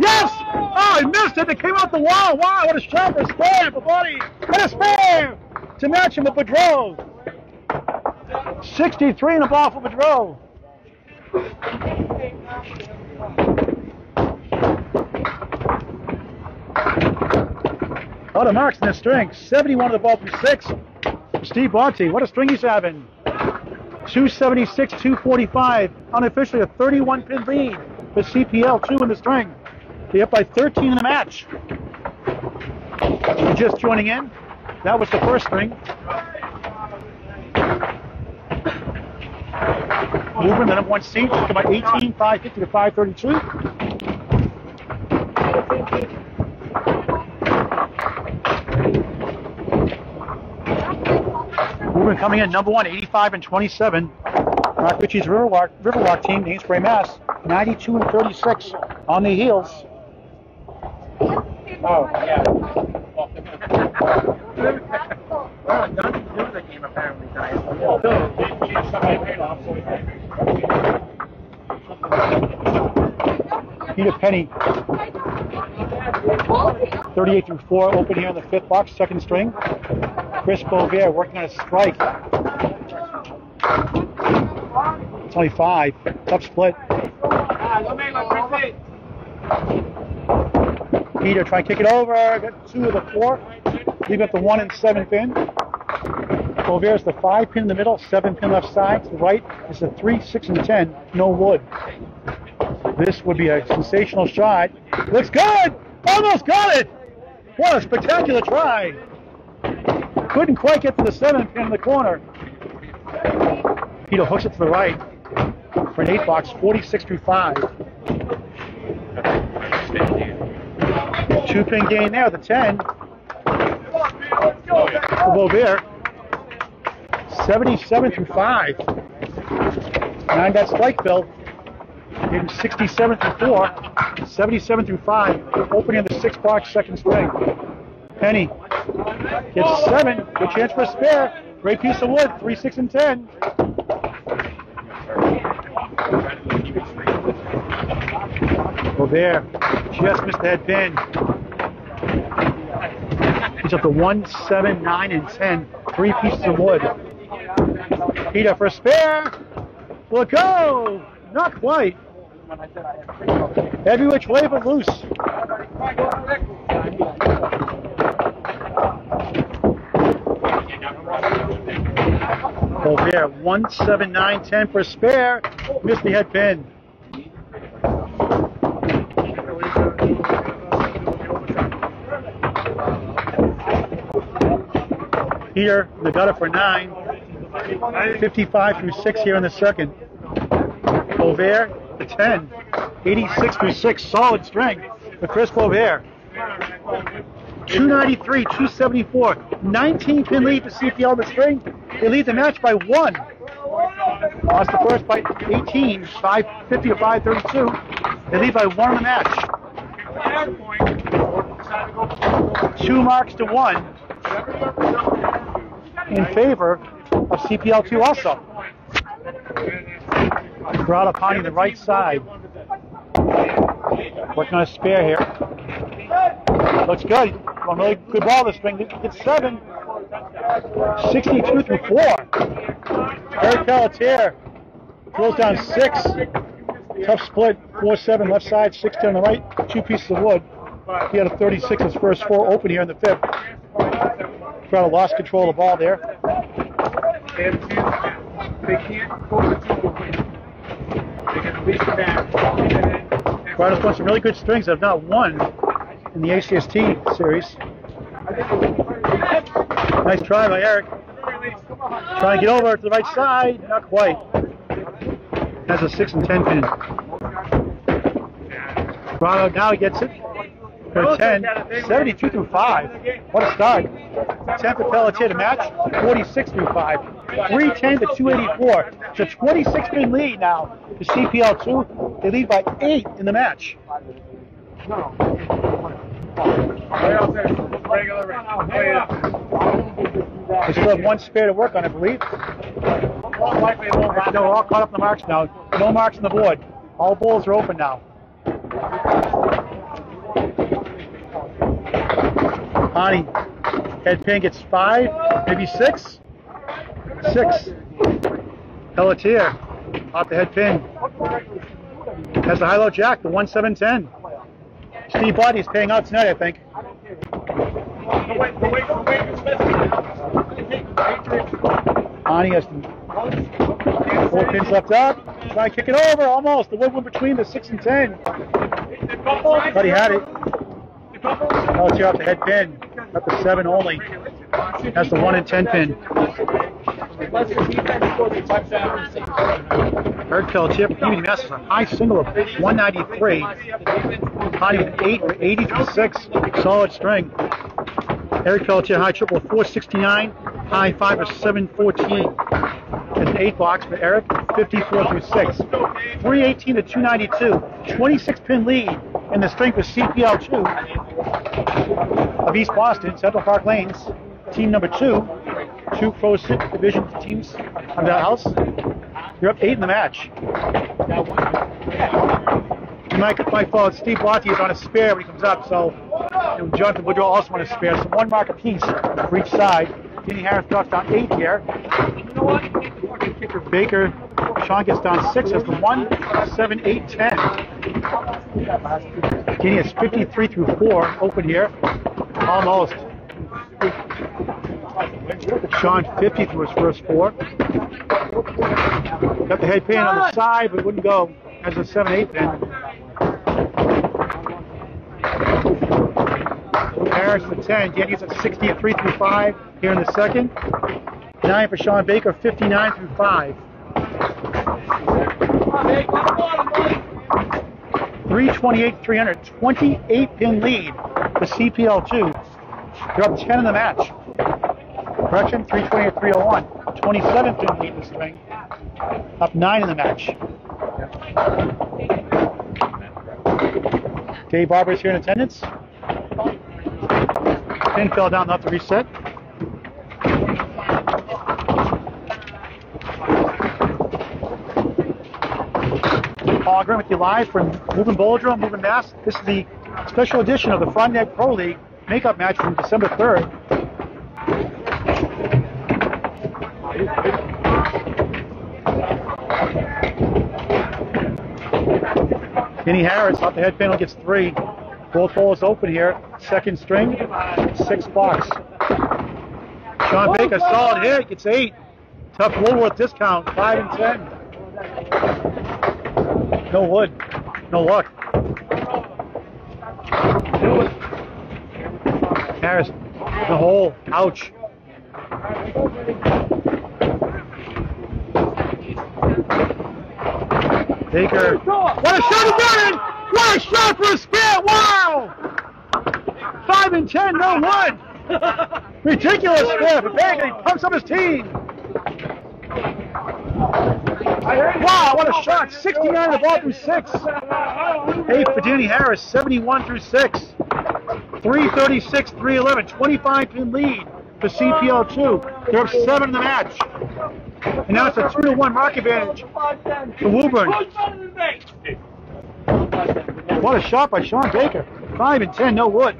Yes! Oh, he missed it. It came off the wall. Wow, what a shot for a spare for Buddy. And a spare to match him with Boudreau. 63 in the ball for Boudreau. A lot of marks in this string. 71 of the ball for 6. Steve Botte, what a string he's having. 276, 245. Unofficially a 31-pin lead for CPL2 in the string. They're up by 13 in the match. Just joining in, that was the first string. Woburn, the number 1 seed, took about 18, 550 to 532. Woburn coming in number 1, 85 and 27. Rock Ritchie's Riverwalk team, Amesbury, Mass, 92 and 36 on the heels. Oh, yeah. Well, Duncan knew the game apparently tonight. Peter Penney, 38 through 4, open here in the 5th box, 2nd string. Chris Boisvert working on a strike. It's only 5. Tough split. Peter trying to kick it over. Got 2 of the 4. Leave up the 1 and 7 pin. Boisvert is the 5 pin in the middle, 7 pin left side. To the right is the 3, 6, and 10. No wood. This would be a sensational shot. Looks good! Almost got it! What a spectacular try! Couldn't quite get to the 7 pin in the corner. Peter hooks it to the right for an 8 box, 46 through 5. 2 pin gain there, the 10. For Boisvert. 77 through 5. 9 bet strike bill. Gave him 67 through 4. 77 through 5. Opening the 6 box, 2nd string. Penney gets 7. Good chance for a spare. Great piece of wood. 3, 6, and 10. Boisvert just missed the head pin. He's up to 1, 7, 9, and 10. 3 pieces of wood. Peter for a spare. Will it go? Not quite. Every which way but loose. Boisvert, 1, 7, 9, 10 for a spare. Missed the head pin. Peter, the gutter for 9. 55 through 6 here in the 2nd. Boisvert, the 10. 86 through 6, solid strength for Chris Boisvert. 293, 274, 19 pin lead for CPL in the string. They lead the match by 1. Lost the first by 18, 550 or 532. They lead by 1 in the match. 2 marks to 1 in favor of CPL2 also. Corrado Pani the right side. Working on a spare here. Looks good. One really good ball this string. It's 7. 62 through 4. Eric Pelletier throws down 6. Tough split. 4-7 left side, 6 on the right. 2 pieces of wood. He had a 36 his first 4 open here in the 5th. Corrado lost control of the ball there. they can't go to the win, they can release the back. Corrado's won some really good strings that have not won in the ACST series. Nice try by Eric. Trying to get over to the right side, not quite. Has a 6 and 10 pin. Corrado now gets it for 10, 72 through 5. What a start. 10 for Pelletier to match, 46 through 5. 310 to 284. It's a 26 pin lead now to CPL2. They lead by 8 in the match. They still have one spare to work on, I believe. No, we're all caught up in the marks now. No marks on the board. All bowls are open now. Pani, head pin gets 5, maybe 6. 6. Pelletier, off the head pin. Has the high-low jack, the 1-7-10. Steve Botte is paying out tonight, I think. Pani has 4 pins left up. Try to kick it over, almost. The one between the 6 and 10. But he had it. Pelletier off the head pin. Up to 7 only. Has the 1 and 10 pin. Eric Pelletier for Community Masters, a high single of 193. Pani with 8 for 80 through 6. Solid string. Eric Pelletier high triple of 469. High 5 of 714. It's an 8 box for Eric, 54 through 6. 318 to 292. 26 pin lead in the string for CPL2 of East Boston, Central Park Lanes. Team number 2. 2 Pro Division teams of the house. You're up 8 in the match. You might follow Steve Botte is on a spare when he comes up, so Jonathan Boudreau also on a spare. So 1 mark apiece for each side. Denny Harris drops down 8 here. Baker, Shawn gets down 6 as the 1, 7, 8, 10. Denny is 53 through 4 open here. Almost. Shawn 50 through his first 4. Got the head pin on the side, but wouldn't go as a 7-8 pin. Harris for 10. Danny gets a 63 through 5 here in the second. 9 for Shawn Baker, 59 through 5. 328, 300, 28 pin lead for CPL2. They're up 10 in the match. Correction, 328, 301. 27 pin lead this thing. Up 9 in the match. Dave Barber's here in attendance. Pin fell down, they'll have to reset. Paul Graham with you live from Woburn Bowladrome, Woburn, Mass. This is the special edition of the Frontenac Pro League makeup match from December 3rd. Denny Harris off the head panel gets 3. Both bowls open here. Second string, 6 box. Shawn Baker, solid hit, gets 8. Tough Woolworth discount, 5 and 10. No wood, no luck. Harris, the hole, ouch. Baker, what a shot he got it! What a shot for a spit! Wow! 5 and 10, no wood. Ridiculous spit for Baker. He pumps up his team. Wow, what a shot! 69 the ball through 6. 8 for Denny Harris, 71 through 6. 336, 311, 25 pin lead for CPL2. They're up 7 in the match. And now it's a 2-1 mark advantage for Woburn. What a shot by Shawn Baker. 5 and 10, no wood.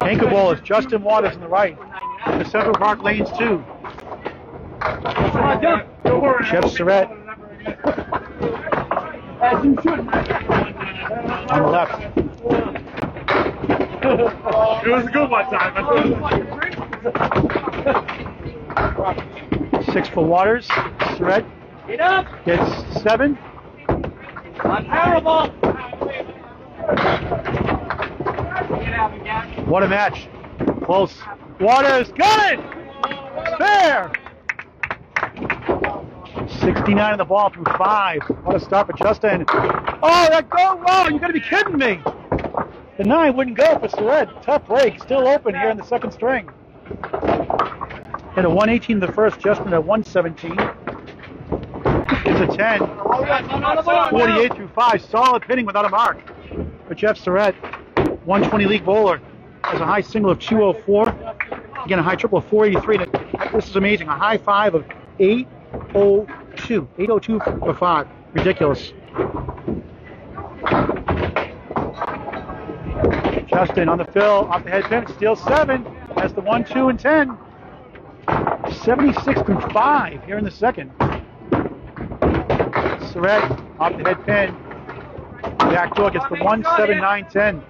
Anchor ball is Justin Waters on the right. The Central Park Lanes 2. Chef Surette on the left. It was a good one time. 6 for Waters. Surette gets 7. What a match. Close. Waters got it! Fair! 69 on the ball through 5. What a start for Justin. Oh, that go! Oh, you gotta be kidding me! The 9 wouldn't go for Surette. Tough break. Still open here in the second string. Hit a 118 in the first, Justin at 117. It's a 10. 48 through 5. Solid pinning without a mark for Jeff Surette. 120 league bowler. Has a high single of 204. Again, a high triple of 483. This is amazing. A high 5 of 802. 802 for 5. Ridiculous. Justin on the fill, off the head pin, steals 7. Has the 1, 2, and 10. 76 through 5 here in the second. Surette off the head pin. Back door gets the 1, 7, 9, 10.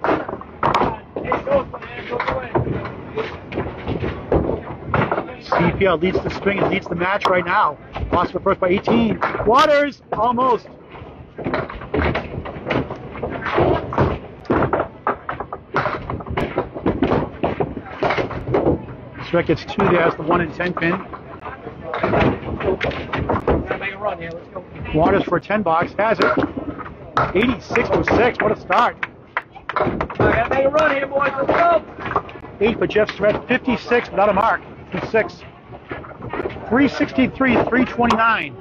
CPL leads the string and leads the match right now. Lost for first by 18. Waters, almost. Surette gets 2 there, has the 1 and 10 pin. Waters for a 10 box, has it. 86 to 6, what a start. Gotta make a run here, boys. Let's go. 8 for Jeff Surette, 56 without a mark. 6. 363, 329.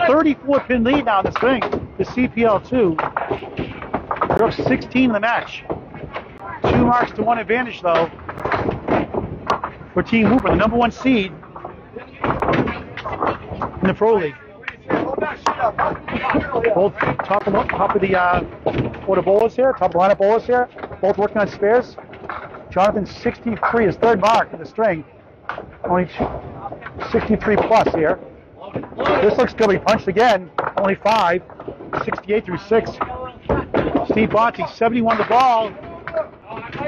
34 pin lead now in the string. The CPL2. They're up 16 in the match. 2 marks to 1 advantage though for Team Woburn, the #1 seed in the Pro League. Both top of the order bowlers here, top of the lineup bowlers here, both working on spares. Jonathan 63, his 3rd mark in the string. Only 63 plus here. This looks good. He punched again. Only 5. 68 through 6. Steve Botte, 71 the ball.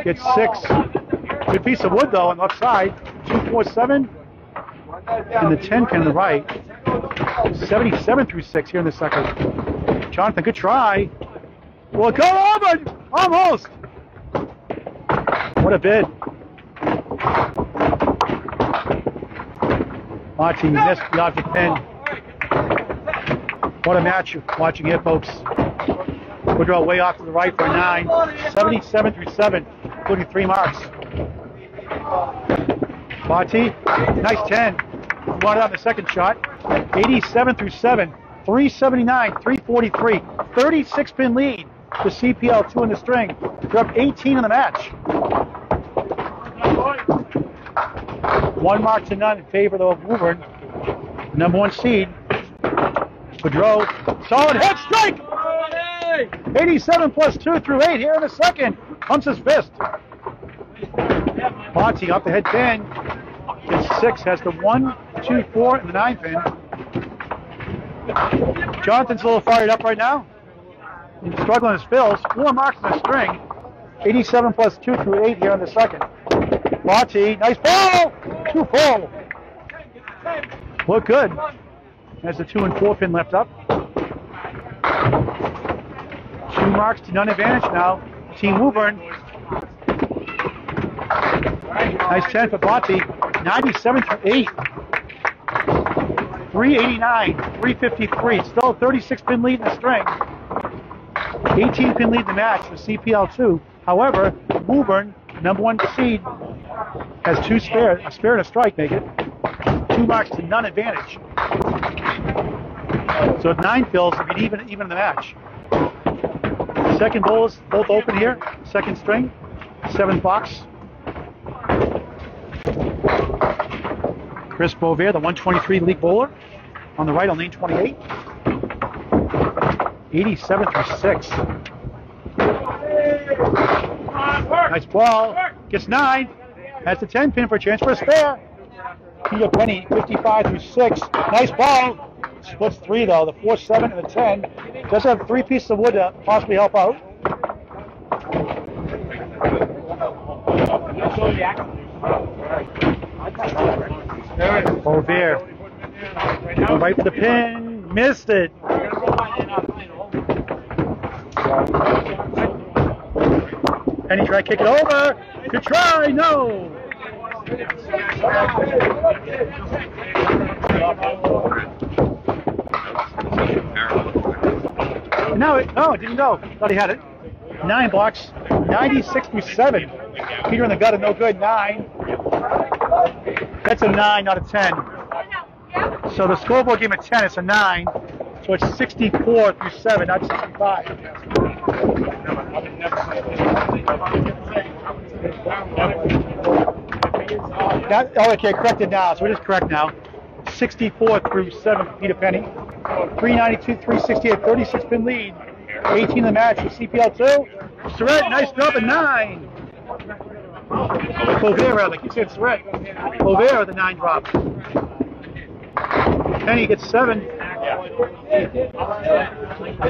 Gets 6. Good piece of wood though on the left side. 247. And the 10 pin on the right. 77 through 6 here in the second. Jonathan, good try. Well, go over! Almost! What a bid. Botte missed the object pin. What a match you're watching here, folks. Boudreau way off to the right for a 9. 77 through 7, including 3 marks. Botte, nice 10. Wanted on the second shot. 87 through 7, 379, 343. 36 pin lead. The CPL2 in the string. They're up 18 in the match. 1 mark to none in favor of Woburn. #1 seed. Boudreau, solid head strike! 87 plus 2 through 8 here in the second. Pumps his fist. Pani off the head pin. Gets 6, has the 1, 2, 4, and the 9 pin. Jonathan's a little fired up right now. He's struggling his fills. 4 marks in the string. 87 plus 2 through 8 here in the second. Botte, nice ball! 2 full. Look good. Has the 2 and 4 pin left up. 2 marks to none advantage now. Team Woburn. Nice 10 for Botte. 97 through 8. 389, 353. Still a 36 pin lead in the string. 18 pin lead in the match for CPL2. However, Woburn, #1 seed, has 2 spare, a spare and a strike make it. 2 marks to none advantage. So at 9 fills, if you even in the match. Second bowls both open here. Second string, 7th box. Chris Boisvert, the 123 league bowler. On the right on lane 28. 87 through 6. Nice ball. Gets 9. Has the 10 pin for a chance for a spare. Penney, 55 through 6. Nice ball. Splits 3 though. The 4, 7, and the 10. Does have 3 pieces of wood to possibly help out. Boisvert. Right for the pin. Missed it. Penney try to kick it over. Good try. No. No, it didn't go. Thought he had it. 9 blocks. 96-7. Peter in the gutter, no good. 9. That's a 9, not a 10. So the scoreboard gave him a 10. It's a 9. So it's 64-7, not 65. Okay, corrected now. So it is correct now. 64-7 Peter Penney. 392, 368, 36 pin lead. 18 in the match with CPL2. Surette, nice drop at 9. Boudreau, rather, you said Surette. Boudreau, the 9 drop. Penney gets 7.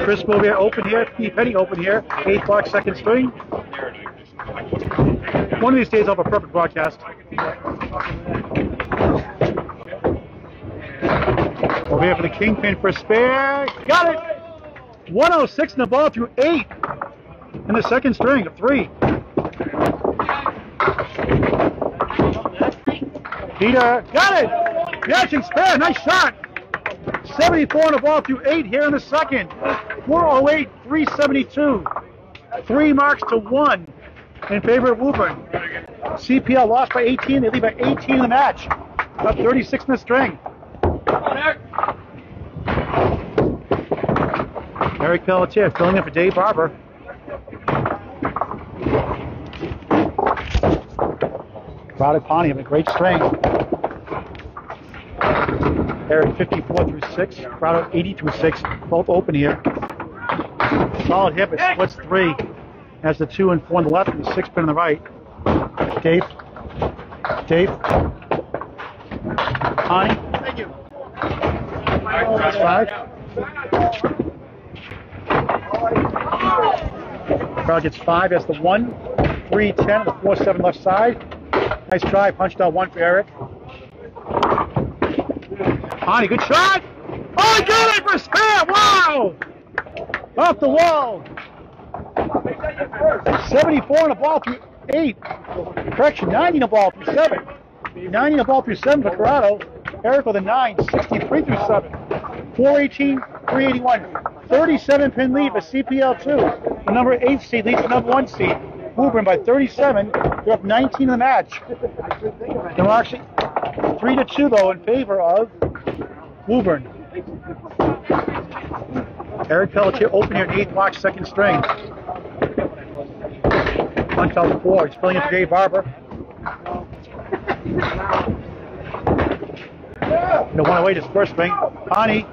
Chris Boudreau open here. Penney open here. 8 block, second string. One of these days I'll have a perfect broadcast. Over here for the kingpin for a spare. Got it! 106 in the ball through 8 in the second string of 3. Peter got it! Matching spare, nice shot! 74 in the ball through 8 here in the second. 408, 372. 3 marks to 1 in favor of Woburn. CPL lost by 18. They lead by 18 in the match. Up 36 in the string. Eric Pelletier filling in for Dave Barber. Corrado, Pani having a great string. Eric 54-6. Corrado 80-6. Both open here. Solid hit, but splits 3. Has the 2 and 4 on the left and the 6 pin on the right. Dave. Pani. Thank you. 5. Corrado gets 5. Has the 1, 3, 10, and the 4, 7 left side. Nice try. Punched out 1 for Eric. Pani, good shot. Oh, he got it for a spare. Wow! Off the wall. 74 on the ball through 8. Correction, 90 on the ball through 7. 90 on the ball through 7 for Corrado. Eric with a 9, 63 through 7. 418, 381. 37 pin lead for CPL2. The number 8 seed leads the number 1 seed. Woburn by 37. They're up 19 in the match. They're actually 3-2 though in favor of Woburn. Eric Pelletier open here in 8 block, second string. Punch out 4. He's filling in for Dave Barber. The 108 is first string. Pani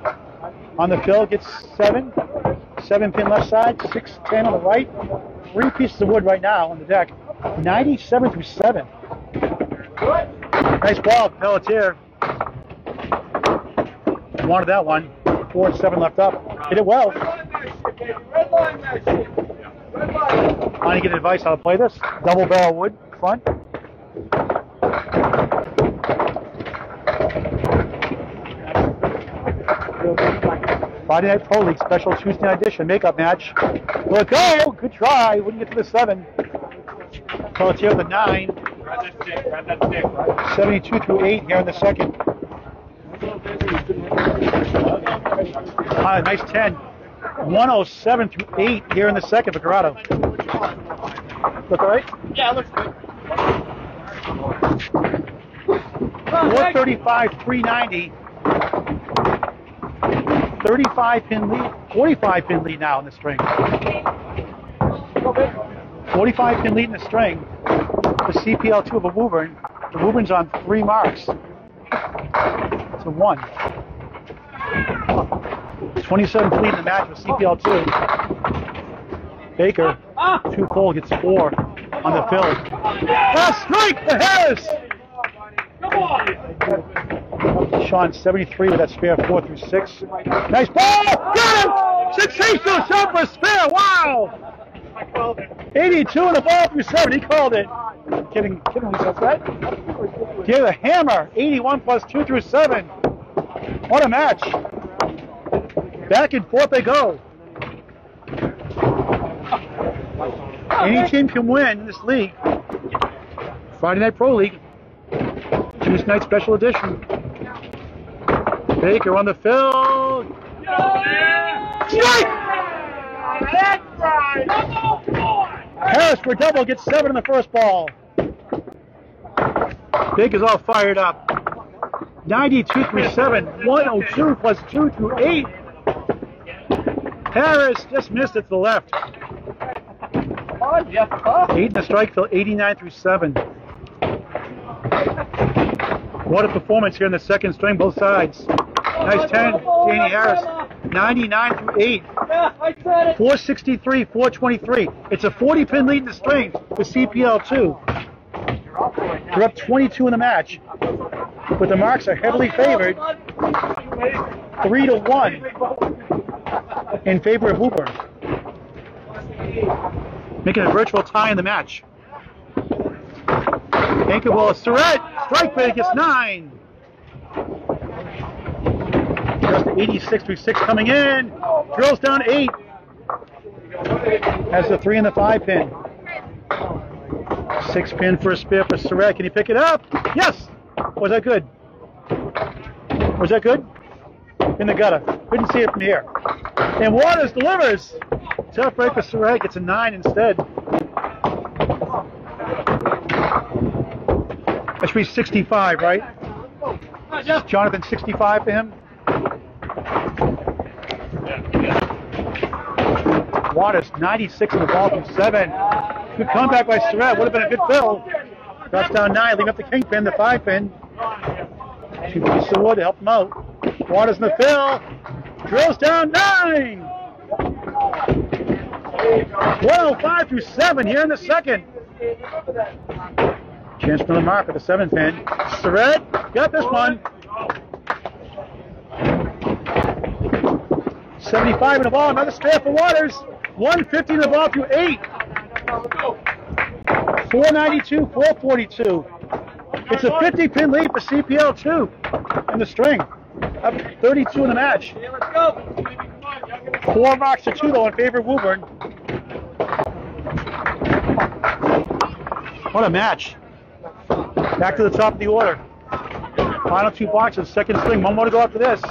on the field gets 7. 7 pin left side, 6, 10 on the right. 3 pieces of wood right now on the deck. 97-7. Nice ball, Pelletier. Wanted that one. 4 and 7 left up. Hit it well. Trying to get advice how to play this. Double barrel wood front. Friday Night Pro League special Tuesday night edition makeup match. Will it go? Good try. Wouldn't get to the 7. Pelletier with a 9. 72 through 8 here in the second. Nice 10. 107 through 8 here in the second for Corrado. Look all right? Yeah, it looks good. 435, 390. 35 pin lead, 45 pin lead now in the string. 45 pin lead in the string. The CPL2 of a Woburn. The Woburn's on 3 marks. It's a 1. 27 lead in the match with CPL2. Baker, 2 full, gets 4 on the field. Last strike for Harris! Shawn 73 with that spare 4 through 6. Nice ball! Got him! Sensational shot for a spare! Wow! 82 in the ball through 7. He called it. Kidding myself, right? Give the hammer. 81 plus 2 through 7. What a match. Back and forth they go. Any team can win in this league. Friday Night Pro League. Tuesday night special edition. Baker on the field. Strike! That's right! Harris for double gets 7 in the first ball. Big is all fired up. 92 through 7. 102 plus 2 through 8. Harris just missed it to the left. 8 in the strike field, 89 through 7. What a performance here in the second string, both sides. Nice 10, Danny Harris. 99 through 8. 463, 423. It's a 40-pin lead in the string with CPL2. They're up 22 in the match, but the Marks are heavily favored, 3-1 in favor of Woburn, making a virtual tie in the match. Anchor ball, Surette, strike bait gets 9. Just 86 through 6 coming in, drills down 8. Has the 3 and the 5 pin. 6 pin for a spare for Surette. Can he pick it up? Yes! Was that good? Was that good? In the gutter. Couldn't see it from here. And Waters delivers. Tough break for Surette. Gets a 9 instead. That should be 65, right? Jonathan, 65 for him? Waters, 96 in the ball from 7. Good comeback by Surette. Would have been a good fill. Drops down 9, leaving up the kingpin, the 5 pin. 2 pieces of wood to help him out. Waters in the fill. Drills down 9. 105 through 7 here in the second. Chance for the mark with the 7 pin. Surette got this one. 75 in the ball, another spare for Waters. 150 in the ball through 8. 492, 442. It's a 50-pin lead for CPL2 in the string. Up 32 in the match. 4 marks to 2 though in favor of Woburn. What a match. Back to the top of the order. Final 2 boxes, second string. 1 more to go after this.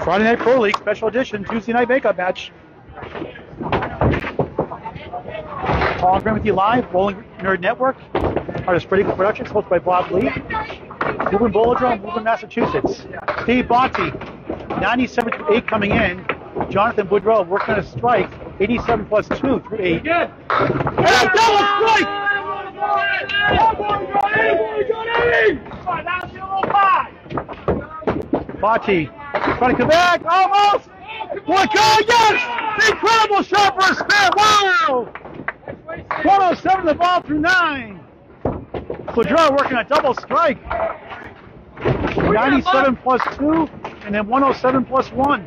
Friday Night Pro League Special Edition Tuesday night makeup match. Paul Graham with you live, Bowling Nerd Network. Artist Pretty Good Productions, hosted by Bob Lee. Woburn Bowladrome, Woburn, Massachusetts. Steve Botte, 97 through 8 coming in. Jonathan Boudreau working on a strike, 87 plus 2 through 8. And a double strike! Pani trying to come back, almost! What go, yes! Incredible shot for a spare, wow! 107 the ball through 9. Boudreau working a double strike. 97 plus 2, and then 107 plus 1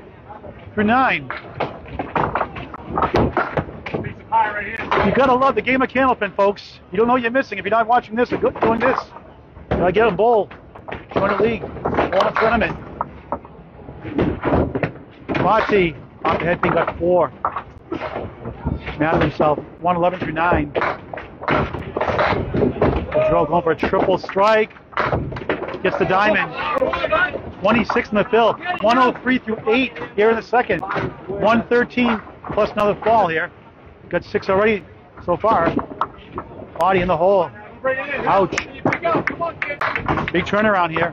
through 9. You gotta love the game of Candlepin, folks. You don't know what you're missing if you're not watching this or doing this. You gotta get a bowl, join a league, or a tournament. Botte off the head pin got 4. Mad at himself. 111 through 9. Boudreau going for a triple strike. Gets the diamond. 26 in the fill. 103 through 8 here in the second. 113 plus another fall here. Got 6 already so far. Botte in the hole. Ouch. Big turnaround here.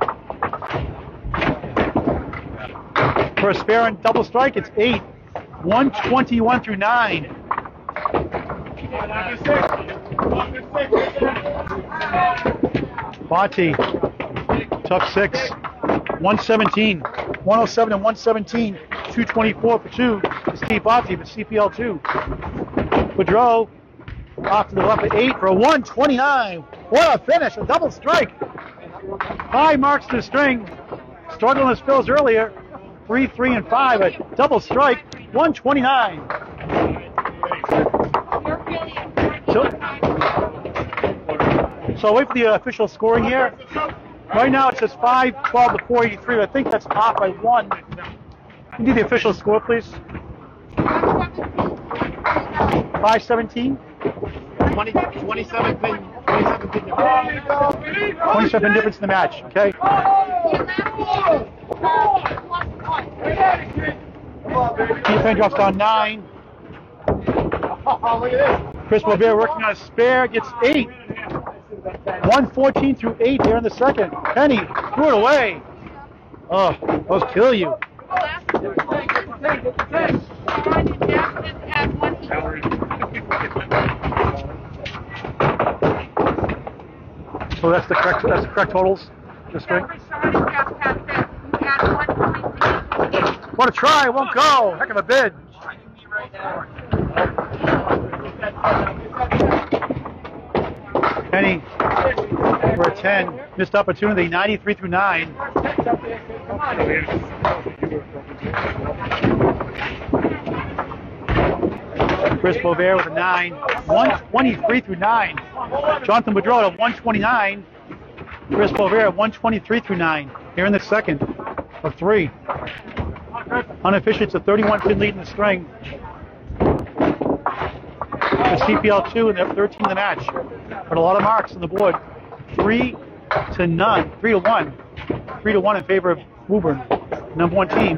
For a spare and double strike, it's 8. 121 through 9. Botte, tough 6. 117. 107 and 117. 224 for 2 to Steve Botte, but CPL2. Boudreau off to the left at 8 for a 129. What a finish, a double strike. 5 marks to the string. Struggling as fills earlier. 3, 3, and 5, a double strike, 129. So wait for the official scoring here. Right now it says 5-12 to 483. I think that's off by 1. Can you do the official score, please? 5-17. 27 pin. 27 difference in the match. Okay. Candlepin drops down 9. Chris Boudreau working on a spare, gets 8. 114 through 8 here in the second. Penney threw it away. Oh, those kill you. So that's the correct totals. Just right. What a try, won't go. Heck of a bid. Penney, we're at 10. Missed opportunity, 93 through 9. Chris Boisvert with a 9. 123 through 9. Jonathan Boudreau at 129. Chris Boisvert at 123 through 9. Here in the second of 3. Unofficially, it's a 31-pin lead in the string. The CPL2 and they're 13 in the match. But a lot of marks on the board. 3 to none. 3 to 1. 3 to 1 in favor of Woburn, number 1 team.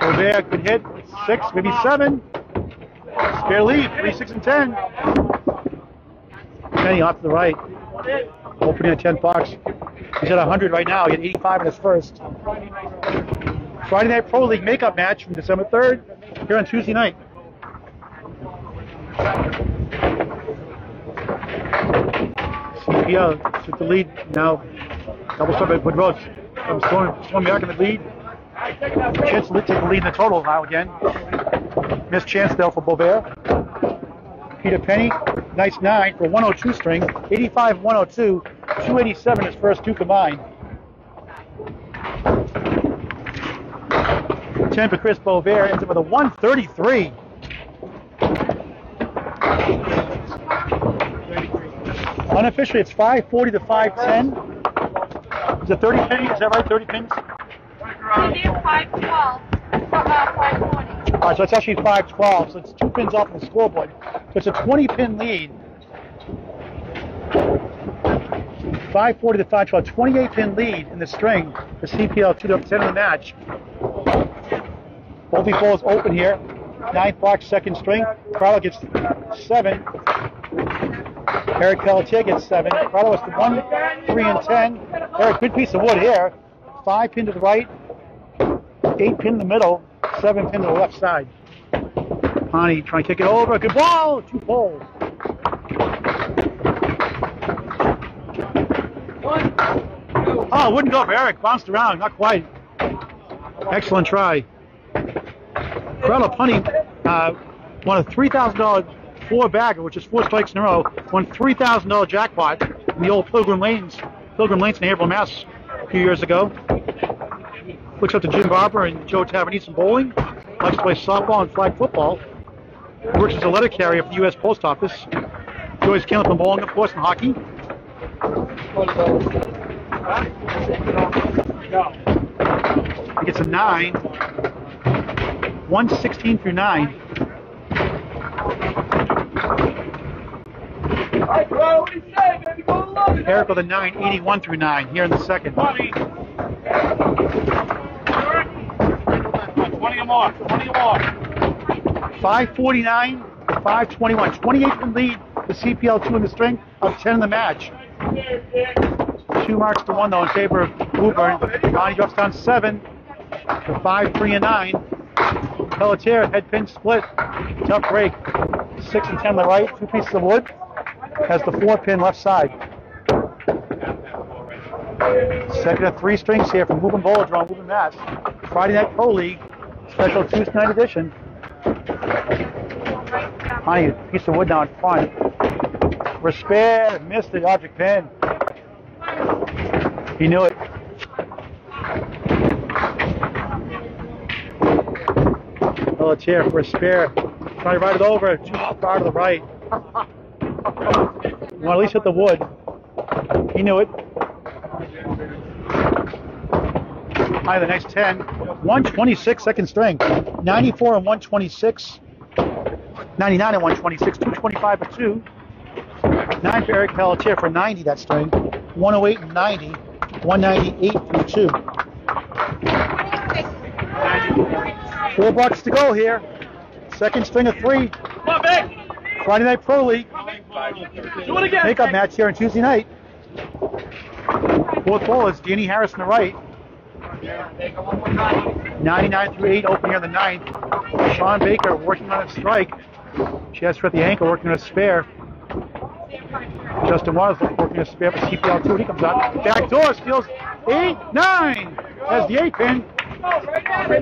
Boudreau could hit 6, maybe 7. Spare lead, 3, 6, and 10. Penney off to the right. Opening at 10 bucks. He's at 100 right now. He had 85 in his first. Friday Night Pro League makeup match from December 3rd here on Tuesday night. CPL took the lead now. Double start by Boudreau. Storm back in the lead. Chance to take the lead in the total now again. Missed chance though for Boisvert. Peter Penney, nice 9 for 102 string. 85, 102, 287 his first 2 combined. 10 for Chris Boisvert, ends up with a 133. Unofficially, it's 540 to 510. Is it 30 pins? Is that right? 30 pins? 512. 540. All right, so it's actually 512. So it's 2 pins off the scoreboard. So it's a 20-pin lead. 540 to 512. 28-pin lead in the string. The CPL 2 to 10 in the match. Both balls open here. 9th box, second string. Corrado gets 7. Eric Pelletier gets 7. Corrado is the 1, 3, and 10. Eric, good piece of wood here. 5 pin to the right. 8 pin in the middle. 7 pin to the left side. Pani trying to kick it over. Good ball. 2 poles. Oh, wouldn't go for Eric. Bounced around. Not quite. Excellent try. Corrado Pani won a $3,000 4-bagger, which is 4 strikes in a row. Won $3,000 jackpot in the old Pilgrim Lanes in Haverhill, Mass. A few years ago. Looks up to Jim Barber and Joe Tavernese in bowling. Likes to play softball and flag football. Works as a letter carrier for the U.S. Post Office. Enjoys Candlepin bowling, of course, and hockey. He gets a 9. 116 through 9. Eric with a 9, 81 through 9 here in the second. 20 or more. 549 to 521. 28 in lead. The CPL2 in the string of 10 in the match. 2 marks to 1 though in favor of Woburn. Pani drops down 7 to 5, 3, and 9. Pelletier, head pin split. Tough break. 6 and 10 on the right. 2 pieces of wood. Has the 4 pin left side. Second of 3 strings here from Woburn Bowladrome, Woburn, Mass. Friday Night Pro League, special Tuesday night edition. Pani, piece of wood now in front. Respect, missed the object pin. He knew it. Pelletier for a spare. Try to ride it over. Too far to the right. You want to at least hit the wood. He knew it. High the next 10. 126 second string. 94 and 126. 99 and 126. 225 for 2. 9 for Eric Pelletier for 90 that string. 108 and 90. 198 for 2. $4 to go here. Second string of 3. Come on, Vic. Friday Night Pro League. Do it again. Makeup match here on Tuesday night. Fourth ball is Danny Harris on the right. 99 through 8 opening on the 9th. Shawn Baker working on a strike. She has her at the ankle working on a spare. Justin Waters working a spare for CPL2. He comes out. Back door steals 8, 9. Has the 8 pin.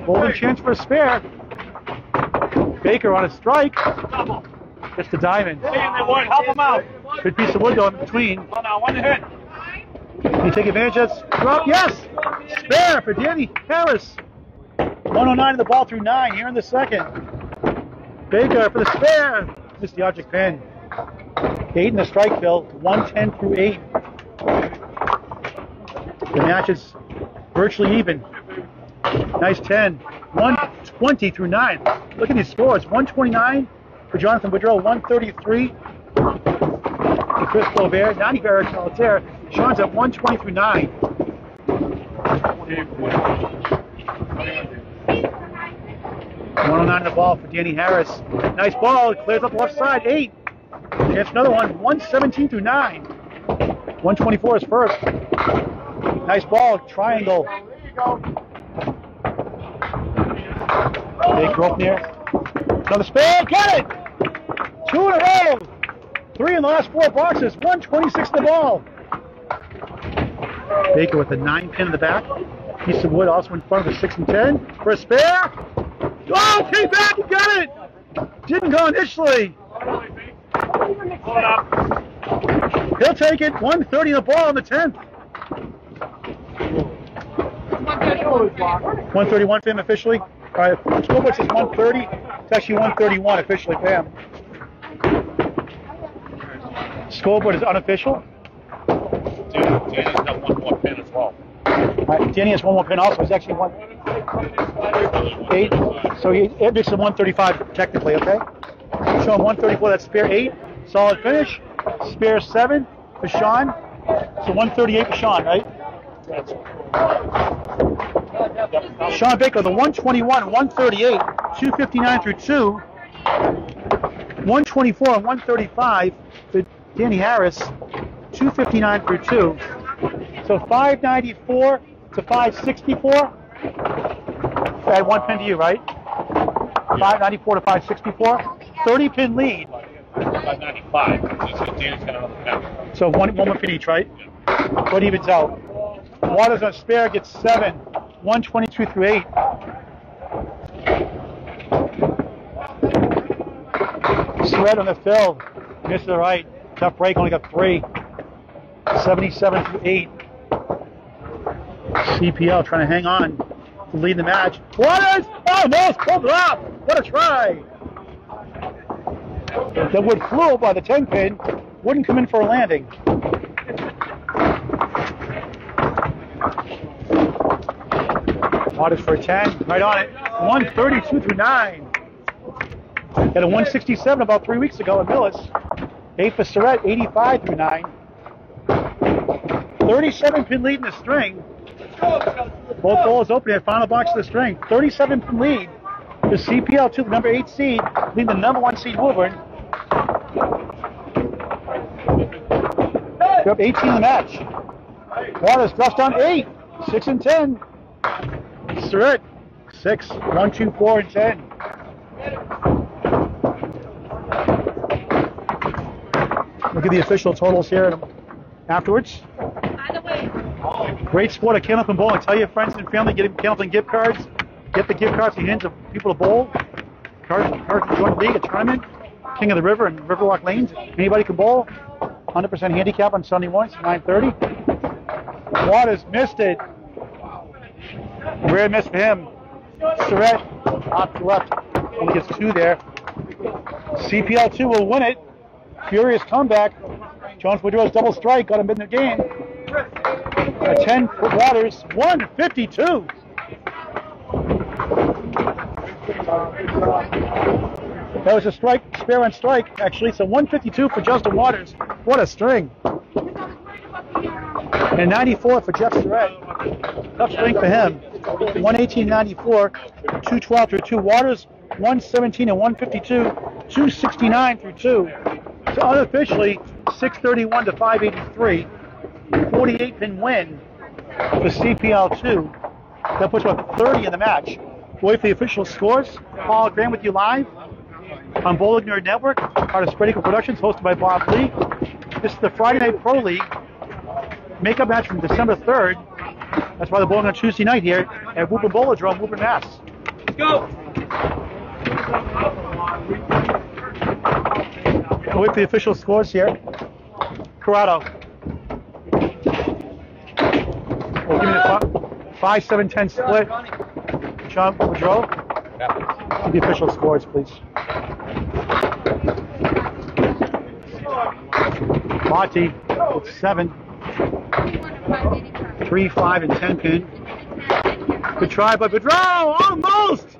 Golden chance for a spare. Baker on a strike. Gets the diamond. Help him out. Good piece of wood though in between. Oh, no, one hit. Can you take advantage of that drop? Yes! Spare for Danny Harris. 109 in the ball through 9 here in the second. Baker for the spare. Missed the object pin. 8 in the strike field. 110 through 8. The match is virtually even. Nice 10. 120 through 9. Look at these scores. 129 for Jonathan Boudreau. 133 for Chris Boisvert. 90 for Eric Pelletier. Shawn's at 120 through 9. 109 in the ball for Danny Harris. Nice ball. Clears up the left side. 8. Chance another one. 117 through 9. 124 is first. Nice ball. Triangle. Big rope near. Another spare. Got it! 2 in a row. 3 in the last 4 boxes. 126 the ball. Baker with a 9 pin in the back. Piece of wood also in front of the 6 and 10. For a spare. Oh, came back and got it! Didn't go initially. He'll take it. 130 the ball on the 10th. 131 for him officially. All right, scoreboard says 130. It's actually 131 officially for him. Scoreboard is unofficial. Danny's got one more pin as well. All right, Danny has one more pin also. He's actually 8. So it makes him 135 technically, okay? Show him 134. That's spare 8. Solid finish. Spare 7 for Shawn. So 138 for Shawn, right? Shawn Baker, the 121, 138, 259 through 2. 124 and 135 for Danny Harris. 259 through 2. So 594 to 564. Add 1 pin to you, right? 594 to 564. 30 pin lead. 595. Danny's got another pin. So one more pin each, right? What evens out? Waters on spare gets 7. 122 through 8. Surette on the fill. Missed the right. Tough break, only got 3. 77 through 8. CPL trying to hang on to lead the match. Waters almost pulled it off. What a try. The wood flew by the 10 pin. Wouldn't come in for a landing. Waters for a 10. Right on it. 132 through 9. Got a 167 about 3 weeks ago at Millis. 8 for Surette, 85 through 9. 37 pin lead in the string. Both balls open at final box of the string. 37 pin lead. The CPL2, the number 8 seed, leading the number 1 seed Woburn. They're up 18 in the match. Waters drops down 8. 6 and 10. Surette 6, 1, 2, 4, and 10. Look at the official totals here afterwards. Great sport at Candlepin Bowling. Tell your friends and family, get Candlepin gift cards. Get the gift cards in the hands of people to bowl. Cards to join the league, a tournament. King of the River and Riverwalk Lanes. Anybody can bowl. 100% handicap on Sunday mornings at 9:30. Waters missed it. Rare miss for him. Surette off to the left. Only gets 2 there. CPL2 will win it. Furious comeback. Jones Boudreau's double strike got him in the game. A 10 for Waters, 152. That was a strike, spare on strike, actually. So 152 for Justin Waters. What a string. And 94 for Jeff Surette. Tough string for him. 118.94, 212 through 2. Waters, 117 and 152, 269 through 2. So unofficially, 631 to 583. 48 pin win for CPL2. That puts about 30 in the match. Wait for the official scores. Paul Graham with you live on Bowling Nerd Network, part of Spread Eagle Productions, hosted by Bob Lee. This is the Friday Night Pro League makeup match from December 3rd. That's why they're bowling on Tuesday night here at Woburn Bowladrome, Woburn, Mass. Let's go. We'll wait for the official scores here. Corrado. We'll give me the 5-7-10 split. Shawn, Boudreau. Give the official scores, please. Botte with 7. 3, 5, and 10 pin. Good try by Boudreau. Almost!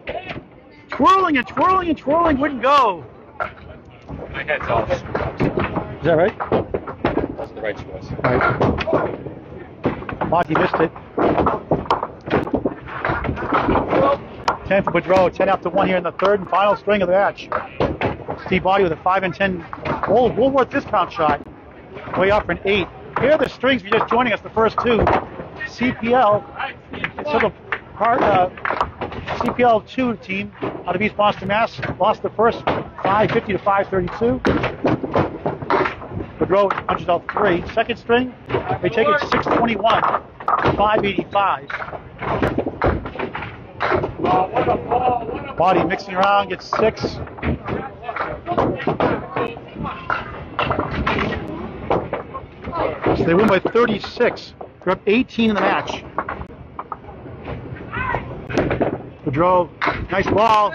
Twirling and twirling and twirling. Wouldn't go. My head's off. Is that right? That's the right choice. Right. Botte missed it. 10 for Boudreau, 10 after 1 here in the third and final string of the match. Steve Botte with a 5 and 10 old Woolworth discount shot. Way up for an 8. Here are the strings. If you're just joining us, the first two. CPL, CPL2 team out of East Boston, Mass. Lost the first 550 to 532. Boudreau punches out 3. Second string, they take it 621 to 585. Botte mixing around, gets 6. So they win by 36. They're up 18 in the match. Boudreau, nice ball.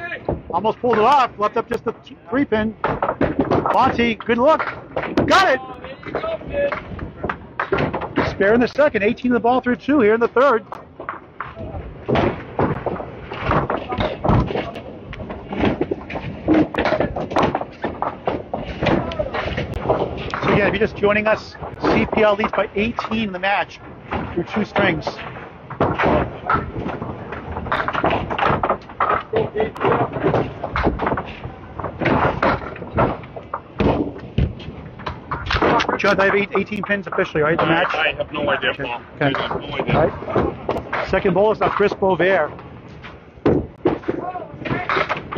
Almost pulled it off. Left up just the 3 pin. Botte, good look. Got it. Spare in the second. 18 of the ball through 2 here in the third. So again, if you're just joining us, CPL leads by 18 in the match through 2 strings. John, I have 18 pins officially, right? The match? I have no idea, Paul. Okay. I have no idea. Right. Second bowl is now Chris Boisvert.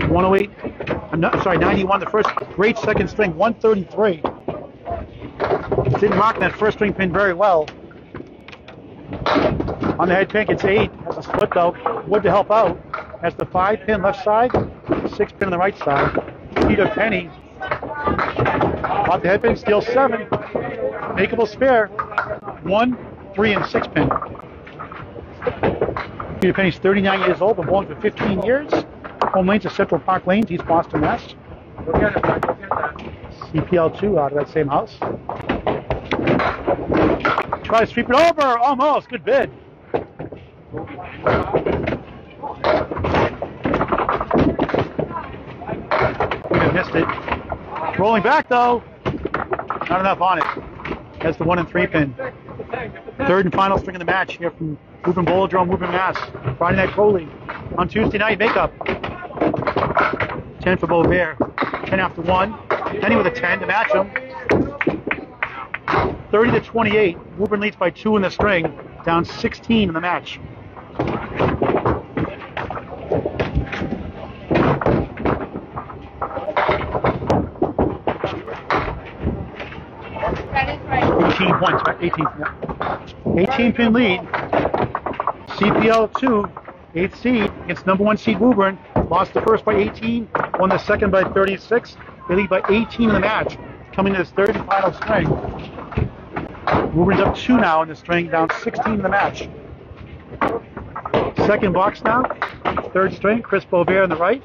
108. 91. The first great second string, 133. Didn't rock that first string pin very well. On the head pin, it's 8. Has a split though. Wood to help out. Has the 5 pin left side, 6 pin on the right side. Peter Penney. Off the head pin, steals 7. Makeable spare. 1, 3, and 6 pin. Peter Penney's 39 years old, been bowling for 15 years. Home lanes are Central Park Lanes, East Boston, Mass. CPL2 out of that same house. Try to sweep it over. Almost. Good bid. We missed it. Rolling back though. Not enough on it. That's the 1 and 3 pin. Third and final string of the match here from Woburn Bowladrome, Woburn, Mass. Friday Night Pro League. On Tuesday night, makeup. 10 for Boisvert. 10 after 1. Penney with a 10 to match him. 30 to 28. Woburn leads by 2 in the string. Down 16 in the match. That is right. 18 points, right? 18 pin lead. CPL2, 8th seed against number 1 seed Woburn. Lost the first by 18, won the second by 36. They lead by 18 in the match. Coming to this third and final string. Woburn's up 2 now in the string, down 16 in the match. Second box now. Third string, Chris Boisvert on the right.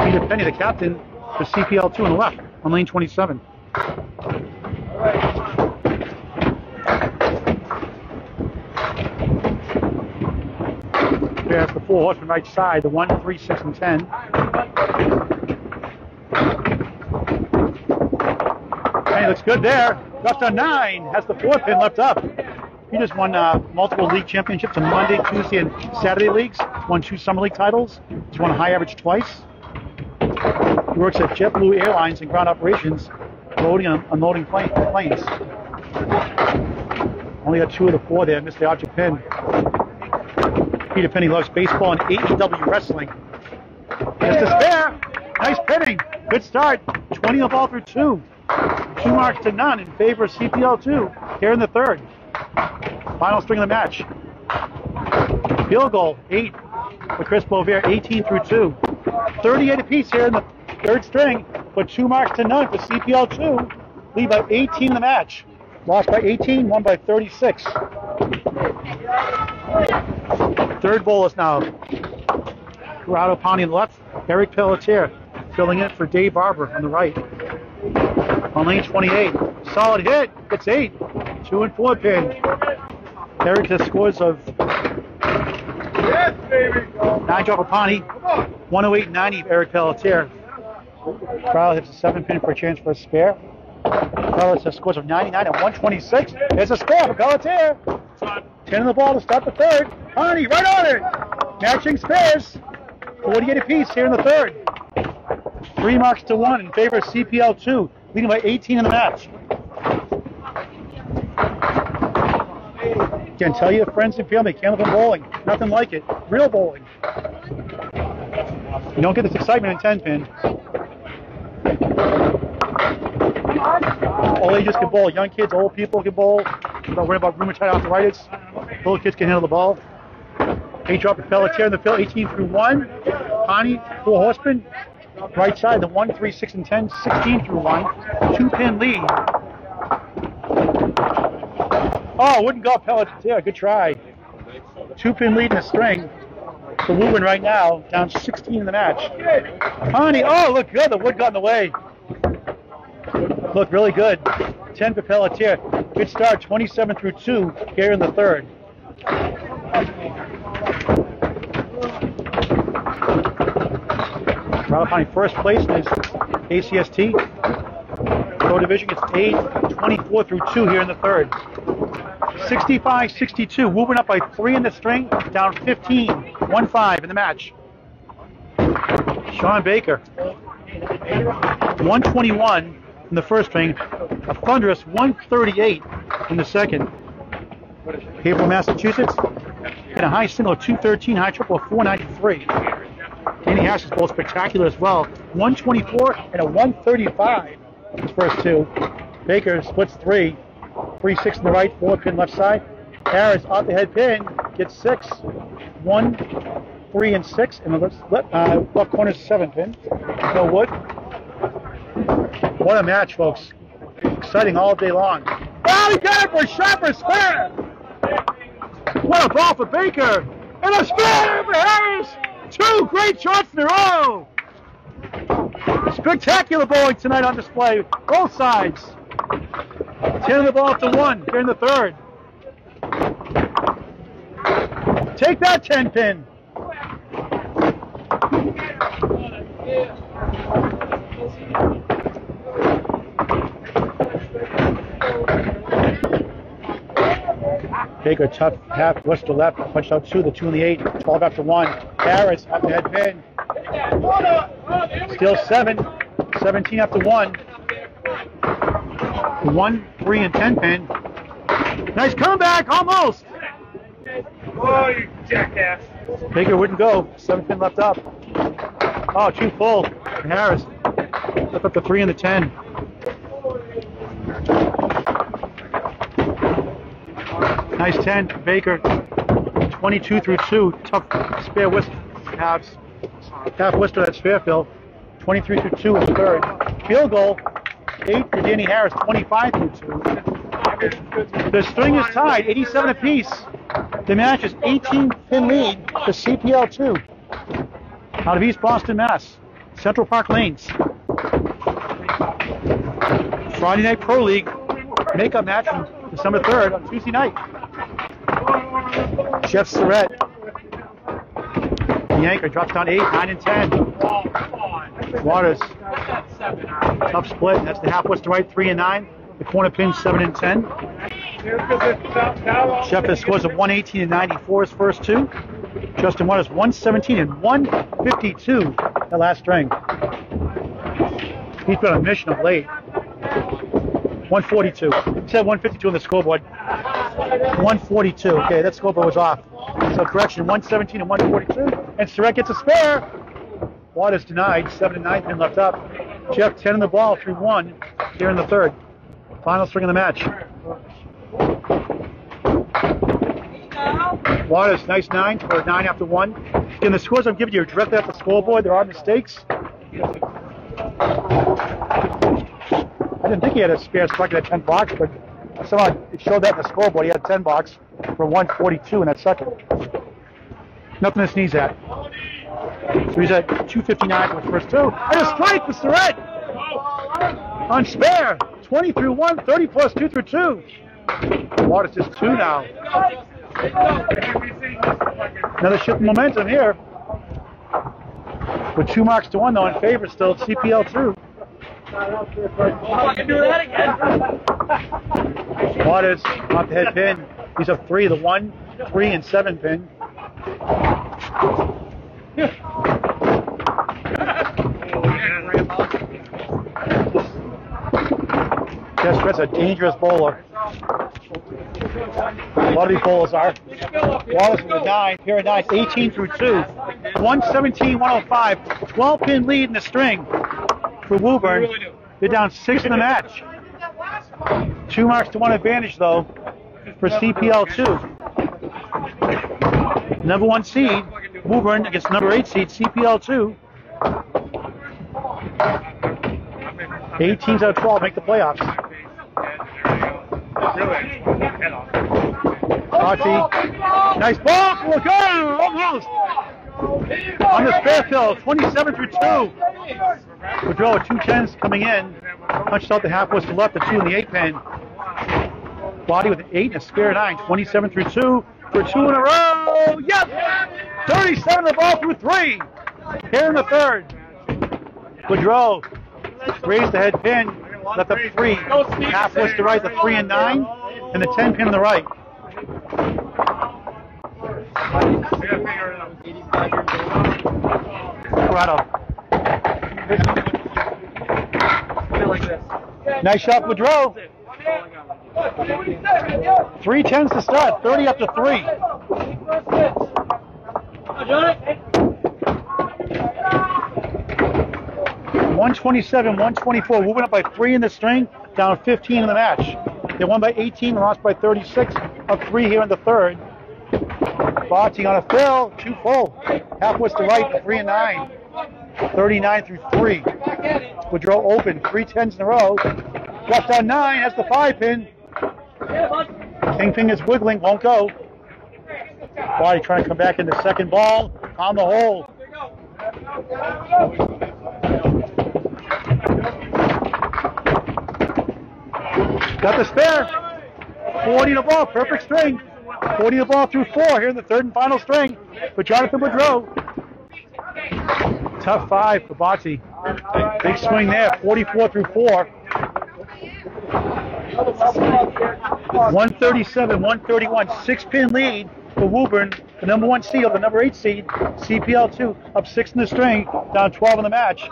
Peter Penney, the captain for CPL2 on the left on lane 27. There's the 4 horsemen right side, the 1, 3, 6, and 10. Penney looks good there. Just a 9, has the 4 pin left up. He just won multiple league championships in Monday, Tuesday, and Saturday leagues. Won 2 summer league titles. He's won a high average twice. He works at JetBlue Airlines in ground operations, loading and unloading planes. Only got 2 of the 4 there. Missed the object pin. Peter Penney loves baseball and AEW wrestling. There's the spare. Nice pinning. Good start. 20 in the ball through 2. 2 marks to none in favor of CPL2 here in the third. Final string of the match. Field goal, 8 for Chris Boisvert, 18 through 2. 38 apiece here in the third string, but 2 marks to none for CPL2. Lead by 18 in the match. Lost by 18, won by 36. Third bowl is now Corrado, Pani on the left, Eric Pelletier filling in for Dave Barber on the right. On lane 28, solid hit, it's 8, 2 and 4 pin. Eric has scores of 9 drop of Pani, 108.90 of Eric Pelletier. Corrado hits a 7 pin for a chance for a spare. Carlos has scores of 99 and 126. There's a spare for Pelletier. 10 in the ball to start the third. Pani right on it. Matching spares. 48 apiece here in the third. 3 marks to 1 in favor of CPL2, leading by 18 in the match. Again, tell your friends and family, Candlepin Bowling, nothing like it. Real bowling. You don't get this excitement in 10 pin. All ages can bowl. Young kids, old people can bowl. Don't worry about rheumatoid arthritis. Little kids can handle the ball. 8 drop of Pelletier in the field, 18 through 1. Pani, 4 horsemen. Right side, the 1, 3, 6, and 10, 16 through 1. 2 pin lead. Oh, wouldn't go Pelletier. Good try. 2 pin lead in the string. For Woburn right now, down 16 in the match. Pani, oh, look good. The wood got in the way. Look really good. 10 for Pelletier. Good start, 27 through 2 here in the third. Pani first place in his ACST. Pro Division gets 8, 24 through 2 here in the third. 65-62. Woburn up by 3 in the string, down 15, 1-5 in the match. Shawn Baker. 121 in the first string, a thunderous 138 in the second. Haverhill, Massachusetts, and a high single of 213, high triple of 493. Danny Harris's bowl spectacular as well. 124 and a 135 his first 2. Baker splits 3. 3, 6 in the right, 4 pin left side. Harris off the head pin, gets 6. 1, 3, and 6. And the left corner is 7 pin. No wood. What a match, folks. Exciting all day long. Oh, he got it for a shot for a spare. What a ball for Baker. And a spare for Harris. 2 great shots in a row. Spectacular bowling tonight on display. Both sides. 10 of the ball to 1 here in the third. Take that 10 pin. Baker tough half, West to left, punched out 2, the 2 and the 8, 12 after 1. Harris up the head pin. Still 7, 17 after 1. 1, 3, and 10 pin. Nice comeback, almost. Oh, you jackass. Baker wouldn't go, 7 pin left up. Oh, too full. Harris left up the 3 and the 10. Nice 10 for Baker. 22 through 2. Tough spare whist halves. Half whister that spare fill. 23 through 2 is third. Field goal. 8 for Danny Harris. 25 through 2. The string is tied. 87 apiece. The match is 18 pin lead to CPL2. Out of East Boston, Mass. Central Park Lanes. Friday Night Pro League makeup match from December 3rd on Tuesday night. Jeff Surette, the anchor, drops down 8, 9, and 10. Waters, tough split. That's the half west to right, 3 and 9. The corner pin, 7 and 10. Jeff has scores of 118 and 94 his first two. Justin Waters 117 and 152 that last string. He's been on a mission of late. 142. It said 152 on the scoreboard. 142. Okay, that scoreboard was off. So correction, 117 and 142. And Surette gets a spare. Waters denied. 7 and 9 pin left up. Jeff 10 in the ball through 1 here in the third. Final string of the match. Waters, nice 9 for 9 after 1. Again, the scores I'm giving you are directly off the scoreboard. There are mistakes. I didn't think he had a spare striker at 10 box, but somehow it showed that in the scoreboard. He had 10 box for 142 in that second. Nothing to sneeze at. So he's at 259 for his first two. And a strike for Surette on spare. 20 through 1, 30 plus 2 through 2. Waters just 2 now. Another shift of momentum here. With 2 marks to 1 though in favor still at CPL2. Waters off the head pin. He's up 3, the 1, 3, and 7 pin. Yes, that's a dangerous bowler. A lot of these bowlers are. Waters with a 9, pair of 9, 18 through 2. 117, 105. 12 pin lead in the string for Woburn. They're down 6 in the match. 2 marks to 1 advantage though for CPL2. Number 1 seed, Woburn against number 8 seed, CPL2. 8 teams out of 12 make the playoffs. Botte, nice ball, look out, almost. On the spare fill, 27 through 2. Boudreau with 2 10s coming in. Punched out the half was to left, the 2 in the 8 pin. Botte with an 8 and a spare 9, 27 through 2 for 2 in a row. Yep! 37 the ball through 3. Here in the third. Boudreau raised the head pin, left up 3. Half was to right, the 3 and 9, and the 10 pin on the right. Corrado. Nice shot, Boudreau. 3 10s to start, 30 up to 3. $127, 124. Moving up by 3 in the string, down 15 in the match. They won by 18 and lost by 36. Up 3 here in the third. Botte on a fill, 2 full. Half was to right, 3 and 9. 39 through 3. Boudreau open, 3 10s in a row. Drops down 9, has the 5 pin. Kingpin is wiggling, won't go. Botte trying to come back in the second ball on the hole. Got the spare. 40 the ball, perfect string. 40 the ball through 4 here in the third and final string for Jonathan Boudreau. Tough 5 for Botte. Big swing there, 44 through 4. 137, 131, 6-pin lead for Woburn, the number 1 seed of the number 8 seed, CPL2, up 6 in the string, down 12 in the match.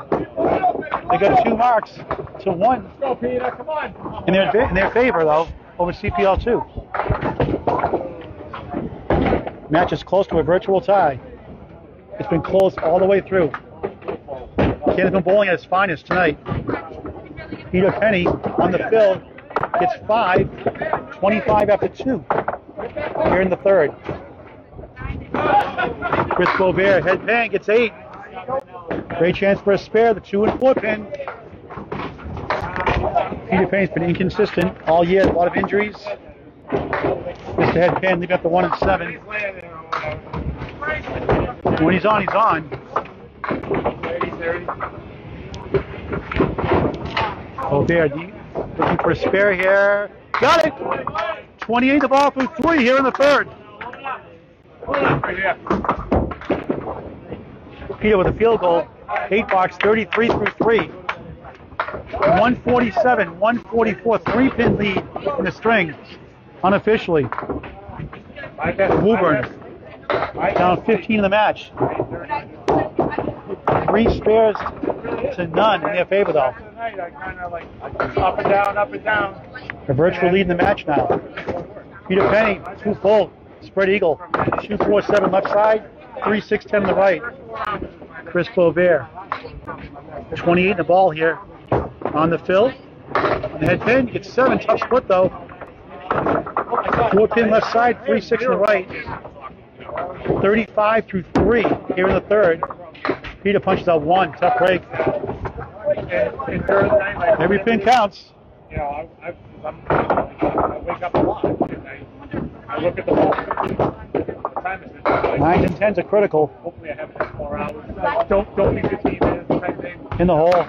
They got 2 marks to 1 in their favor, though, over CPL2. Match is close to a virtual tie. It's been close all the way through. Candlepin bowling at its finest tonight. Peter Penney on the field gets 5, 25 after 2 here in the third. Chris Boisvert, head pan, gets 8. Great chance for a spare, the 2 and 4 pin. Peter Penney's been inconsistent all year, a lot of injuries. Mr. Head pin, leaving up the 1 and 7. When he's on, he's on. Boudreau looking for a spare here. Got it! 28 the ball for 3 here in the third. Peter with a field goal. 8 box, 33 through 3. 147, 144, 3-pin lead in the string, unofficially. Woburn down 15 in the match. 3 spares to none in their favor, though. Up and down, up and down. A virtual lead in the match now. Peter Penney, 2 full, spread eagle. 2-4-7 left side, 3-6-10 on the right. Chris Boisvert, 28 in the ball here. On the fill, on the head pin, gets 7, tough split though. 4-pin left side, 3-6 on the right. 35 through 3 here in the third. Peter punches out 1, tough break. Every pin counts. You know, I wake up a lot. I look at the ball. The time is 9s and 10s are critical. Hopefully I have 4 hours. Don't think the team is type thing. In the hole.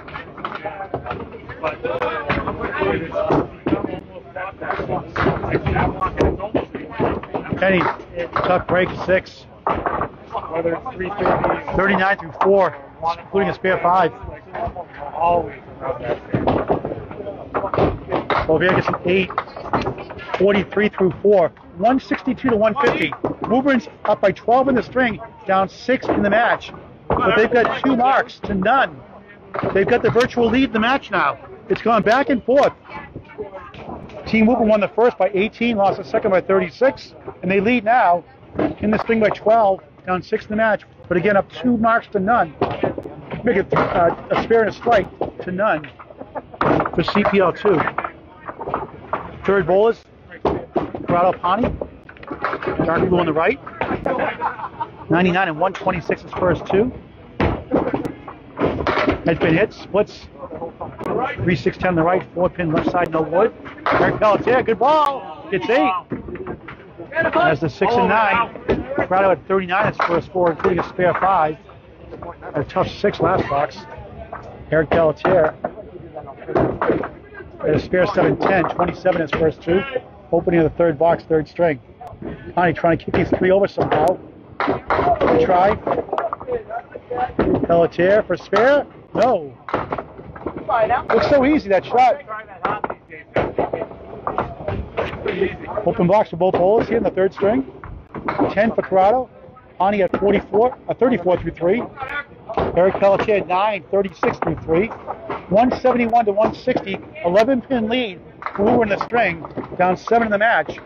Penney, tough break, 6. Whether it's 3:30, 39 through 4, including a spare 5. always around that stage. Boisvert gets an 8. 43 through 4. 162 to 150. Woburn's up by 12 in the string, down 6 in the match. But they've got 2 marks to none. They've got the virtual lead in the match now. It's gone back and forth. Team Woburn won the first by 18, lost the second by 36, and they lead now in the string by 12, down 6 in the match. But again, up 2 marks to none. Make it a spare and a strike to none for CPL2. Third bowlers, Corrado, Pani, dark blue on the right. 99 and 126 is first 2. Head pin hits, splits. 3-6-10 on the right, 4-pin left side, no wood. Eric Pelletier, good ball. Gets 8. Has the 6 and 9. Corrado at 39 is first 4, including a spare 5. A tough 6 last box. Eric Pelletier at a spare 7-10, 27 is first 2. Opening of the third box, third string. Pani trying to kick these 3 over somehow. Good try. Pelletier for spare. No. Looks so easy, that shot. Open box for both bowlers here in the third string. 10 for Corrado. Pani at 34 through 3. Eric Pelletier at 9, 36 through 3. 171 to 160, 11-pin lead. Blue in the string, down 7 in the match.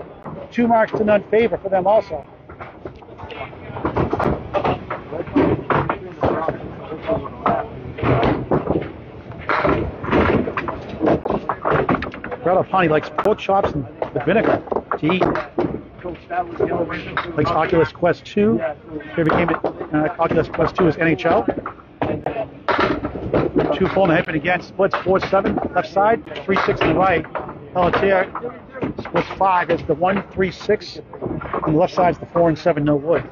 2 marks to none favor for them also. Corrado Pani likes pork chops and the vinegar to eat. Likes Oculus Quest 2. Favorite game at Oculus Quest 2 is NHL. 2 full in the hip and again, splits 4-7 left side, 3-6 on the right. Pelletier splits 5 as the 1-3-6, and the left side's the 4 and 7, no wood.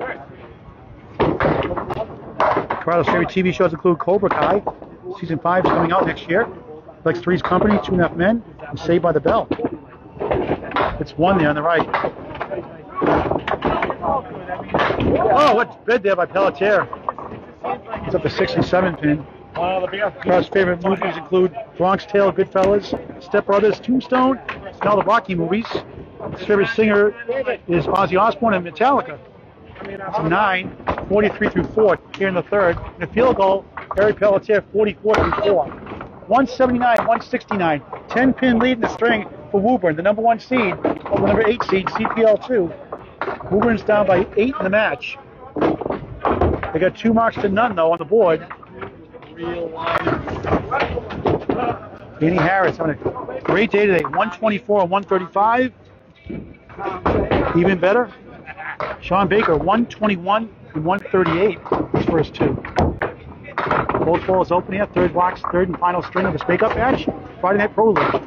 Corrado's favorite TV shows include Cobra Kai. Season 5 is coming out next year. Likes Three's Company, 2.5 Men, and Saved by the Bell. It's 1 there on the right. Oh, what's bid there by Pelletier. It's up to 6 and 7 pin. Corrado's favorite movies include Bronx Tale, Goodfellas, Step Brothers, Tombstone, and all the Rocky movies. His favorite singer is Ozzy Osbourne and Metallica. It's a 9, 43 through 4 here in the third. And a field goal, Eric Pelletier, 44 through 4. 179, 169. 10-pin lead in the string for Woburn, the number 1 seed over the number 8 seed, CPL2. Woburn's down by 8 in the match. They got 2 marks to none, though, on the board. Danny Harris having a great day today. 124 and 135. Even better. Shawn Baker, 121 and 138. His first 2. Both balls open here. Third box, third and final string of this makeup match. Friday Night Pro League.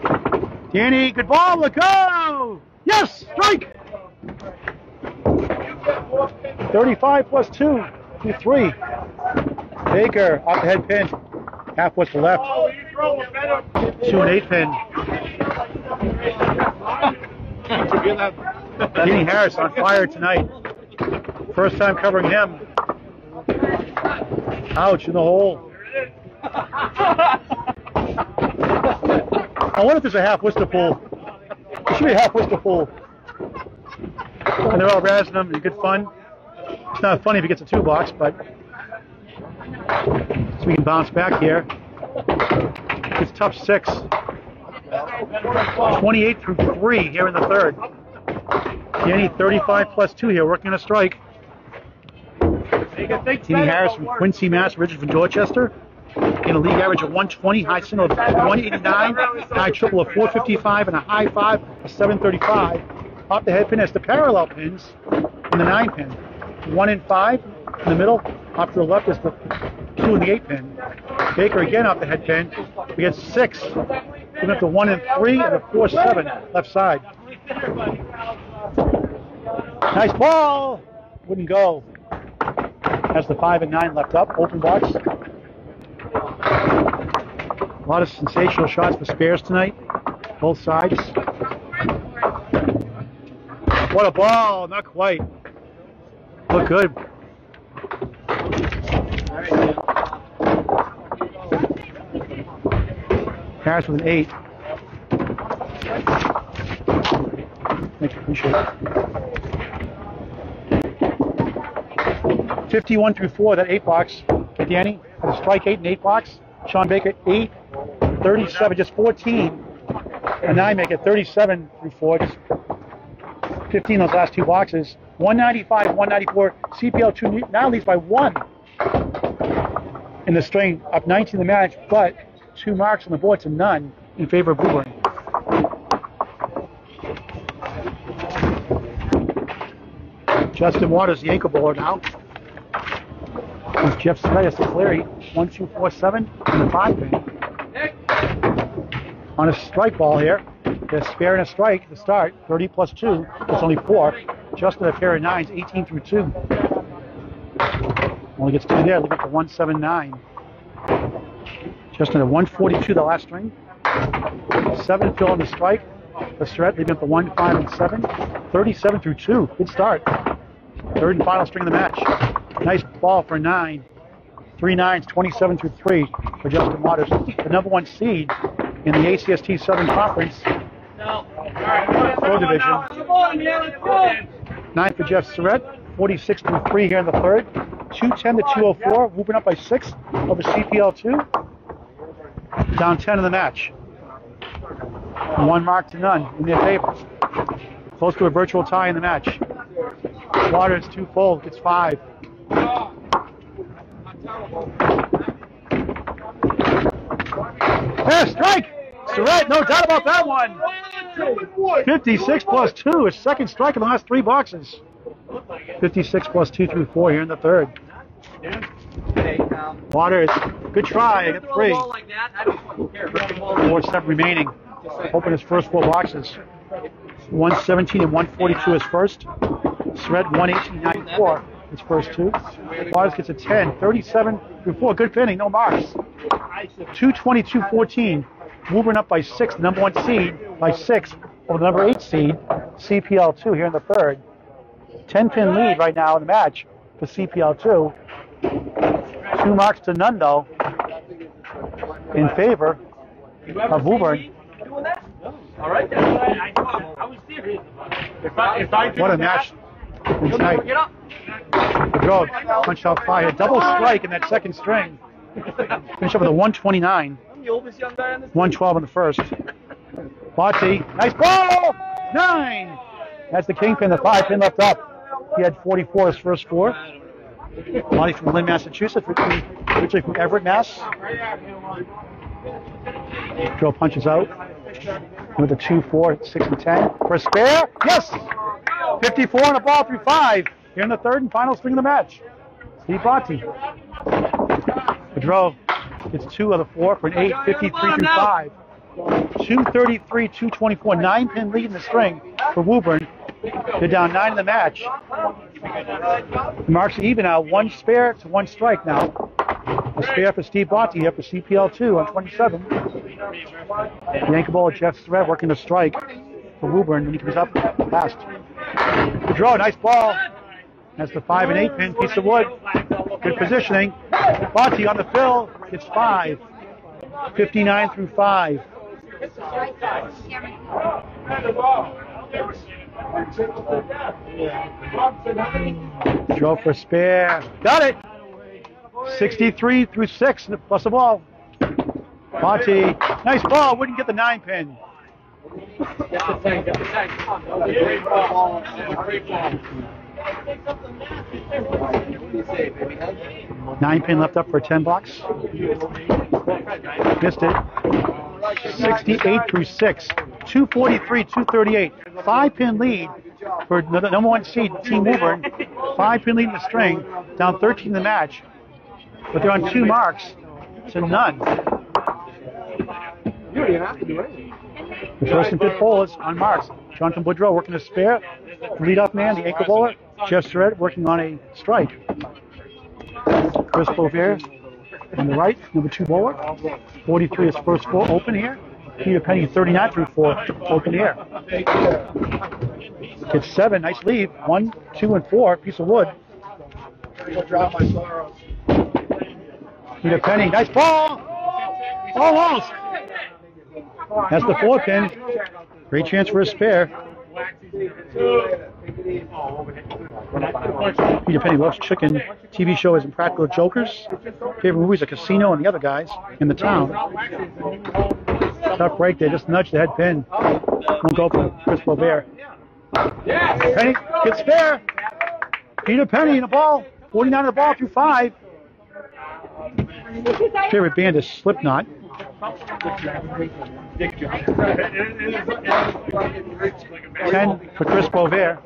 Danny, good ball. Let's go! Yes! Strike! 35 plus 2. 3. Baker off the head pin. Half was to left. 2 and 8 pin. Kenny Harris on fire tonight. First time covering him. Ouch, in the hole. I wonder if there's a half Worcester pool. There should be a half Worcester pool. And they're all razzing him. Good fun. It's not funny if he gets a 2 box, but so we can bounce back here. It's tough 6. 28 through 3 here in the third. Kenny 35 plus 2 here, working on a strike. Kenny Harris from Quincy, Mass. Richard from Dorchester. In a league average of 120, high single of 189, high triple of 455, and a high 5 of 735. Off the head pin has the parallel pins and the 9 pin. 1 and 5 in the middle. Off to the left is the 2 and the 8 pin. Baker again off the head pin. We get 6. We're up to 1 and 3 and a 4-7 left side. Nice ball. Wouldn't go. Has the 5 and 9 left up. Open box. A lot of sensational shots for spares tonight. Both sides. What a ball. Not quite. Look good. Harris with an 8. Thank you, appreciate it. 51 through 4, that 8 box. Danny had a strike 8 and 8 box. Shawn Baker 8, 37, just 14. And I make it 37 through 4, just 15 those last 2 boxes. 195, 194. CPL2 now leads by 1 in the string, up 19 in the match, but 2 marks on the board to none in favor of Woburn. Justin Waters, the ankle bowler now. Jeff Surette to Cleary, 1, 2, 4, 7, and the 5 pin. On a strike ball here, there's spare and a strike to start, 30 plus 2, it's only 4. Justin a pair of 9s, 18 through 2. Only gets 2 there, look at the 179. Justin at 142 the last string. 7 fill on the strike. The Surette leaving at the 1, 5, and 7. 37 through 2, good start. Third and final string of the match. Nice ball for 9. 3 9s, 27 through 3 for Justin Waters. The number 1 seed in the ACST Southern Conference Pro Division. 9 for Jeff Surette. 46 through 3 here in the third. 210 to 204. Woburn up by 6 over CPL2. Down 10 in the match. 1 mark to none in their favor. Close to a virtual tie in the match. Waters 2 full, gets 5. Yeah, strike! Surette, no doubt about that one. 56 plus 2, his second strike in the last 3 boxes. 56 plus 2 through 4 here in the third. Waters, good try, get 3. 4-7 remaining. Open his first 4 boxes. 117 and 142 his first. Surette 118.94 his first 2. Waters gets a 10, 37 through 4. Good pinning, no marks. 222-14. Woburn up by 6, the number 1 seed by 6 over the number 8 seed, CPL2 here in the third. 10-pin lead right now in the match for CPL2. 2 marks to none though in favor of Woburn. What a match tonight. Boudreau punched out fire. Double strike in that second string. Finish up with a 129. 112 in the first. Botte, nice ball! 9! That's the kingpin, the 5 pin left up. He had 44 his first 4. Botte from Lynn, Massachusetts, originally from Everett, Mass. Boudreau punches out with a 2, 4, 6, and 10. For a spare, yes! 54 on a ball through 5. Here in the third and final string of the match. Steve Botte. Boudreau gets 2 of the 4 for an 8, 53 through 5. 233, 224, 9-pin lead in the string for Woburn. They're down 9 in the match. The marks are even now, 1 spare to 1 strike now. A spare for Steve Botte here for CPL2 on 27. The ankle ball of Jeff Surette working the strike for Woburn when he comes up last. Boudreau, nice ball. That's the 5 and 8 pin, piece of wood. Good positioning. Botte on the fill. It's 5. 59 through 5. Boudreau for spare. Got it. 63 through 6 plus the ball. Pani, nice ball. Wouldn't get the 9 pin. 9 pin left up for 10 bucks. Missed it. 68 through 6. 243, 238. 5 pin lead for the number 1 seed, Team Woburn. 5 pin lead in the string. Down 13 in the match. But they're on 2 marks to none. The first and 5th bowlers on marks. Jonathan Boudreau working a spare. Leadoff man, the ankle bowler. Jeff Surette working on a strike. Chris Boisvert on the right, number 2 bowler. 43 is first 4 open here. Penney 39 through 4 open here. It's 7, nice lead. 1, 2, and 4, piece of wood. Penney, nice ball. Almost. That's the 4 pin. Great chance for a spare. Peter Penney loves chicken. TV show is Impractical Jokers. Favorite movies are Casino and the other guys in the town. Tough break there, just nudged the head pin. Won't go for Chris Boisvert. Penney gets spare. Peter Penney in the ball. 49 in the ball through 5. Favorite band is Slipknot. 10 for Chris Boisvert.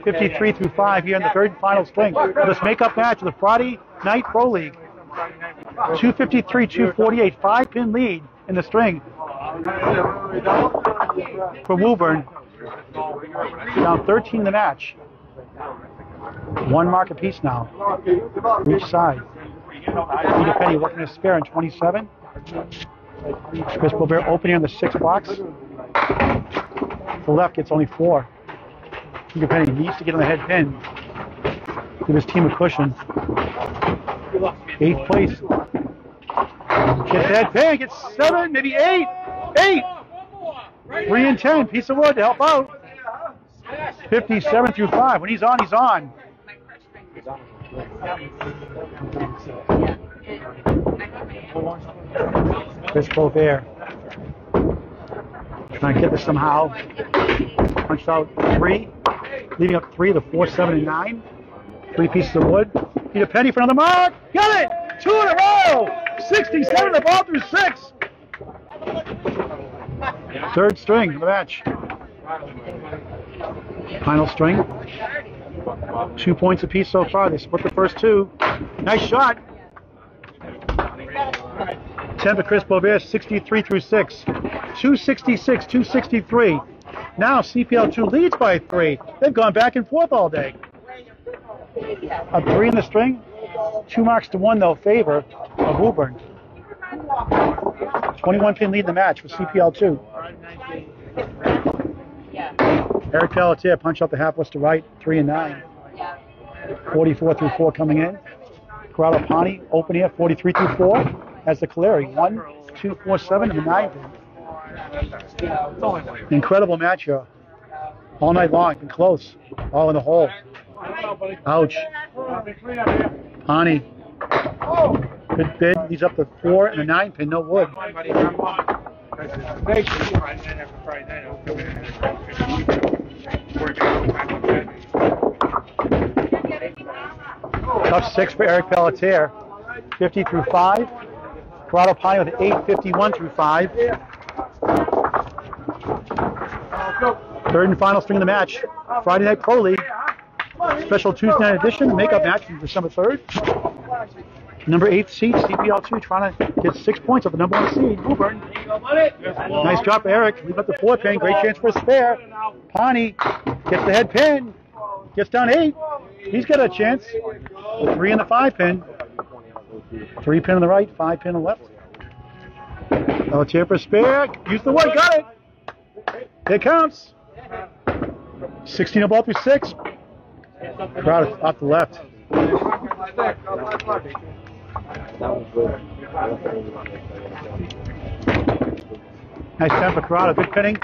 53 through 5 here in the 3rd and final swing. This makeup match of the Friday Night Pro League. 253, 248. 5 pin lead in the string for Woburn. Down 13 in the match. 1 mark apiece now. Each side. Peter Penney working a spare in 27. Chris Boisvert opening on the 6th box. The left gets only 4. Peter Penney needs to get on the head pin. Give his team a cushion. 8th place. Gets the head pin, gets 7, maybe 8. 8! 3 and 10, piece of wood to help out. 57 through 5. When he's on, he's on. Chris Boisvert trying to get this somehow. Punched out 3, leaving up 3, the 4, 7, and 9. 3 pieces of wood. Peter Penney for another mark. Got it! 2 in a row! 67 the ball through 6. 3rd string of the match. Final string. 2 points apiece so far. They split the first 2. Nice shot. 10 for Chris Boisvert, 63 through 6. 266, 263. Now CPL2 leads by 3. They've gone back and forth all day. A 3 in the string. 2 marks to 1, though, favor of Woburn. 21 pin lead in the match for CPL2. Eric Pelletier punch out the half west to right, 3 and 9. 44 through 4 coming in. Corrado Pani open here, 43 through 4. As the Caleri, 1, 2, 4, 7, and the 9 pin. Incredible match here. All night long, been close. All in the hole. Ouch. Pani. Good bid. He's up to 4 and a 9 pin, no wood. Tough 6 for Eric Pelletier. 50 through 5. Corrado Pani with 8, 51 through 5. 3rd and final string of the match. Friday Night Pro League. Special Tuesday night edition. Makeup match from December 3rd. Number 8 seed, CPL2, trying to get 6 points of the number 1 seed, Woburn. Nice drop, Eric. Leave up the 4 pin. Great chance for a spare. Pani gets the head pin. Gets down 8. He's got a chance. The 3 and the 5 pin. 3 pin on the right, 5 pin on the left. Pelletier for spare. Use the wood. Got it. It counts. 16 on ball through 6. Corrado off the left. Nice time for Corrado. Good pinning.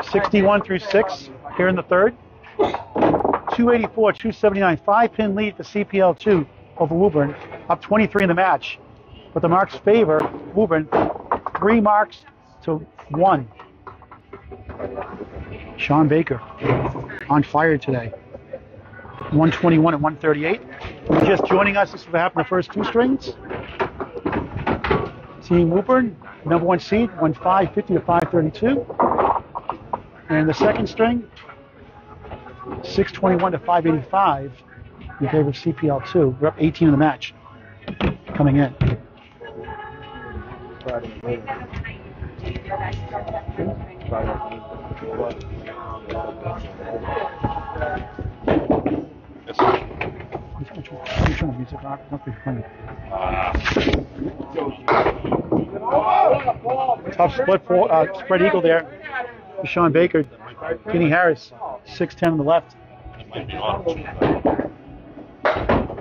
61 through 6 here in the third. 284, 279. 5 pin lead for CPL2 over Woburn. Up 23 in the match. But the marks favor Woburn. 3 marks to 1. Shawn Baker on fire today. 121 and 138. Just joining us, this is what happened the first 2 strings. Team Woburn, number 1 seed, won 550 to 532. And the second string, 621 to 585 in favor of CPL2. We're up 18 in the match coming in. Tough split for spread eagle there for Shawn Baker. Kenny Harris, 6'10 on the left.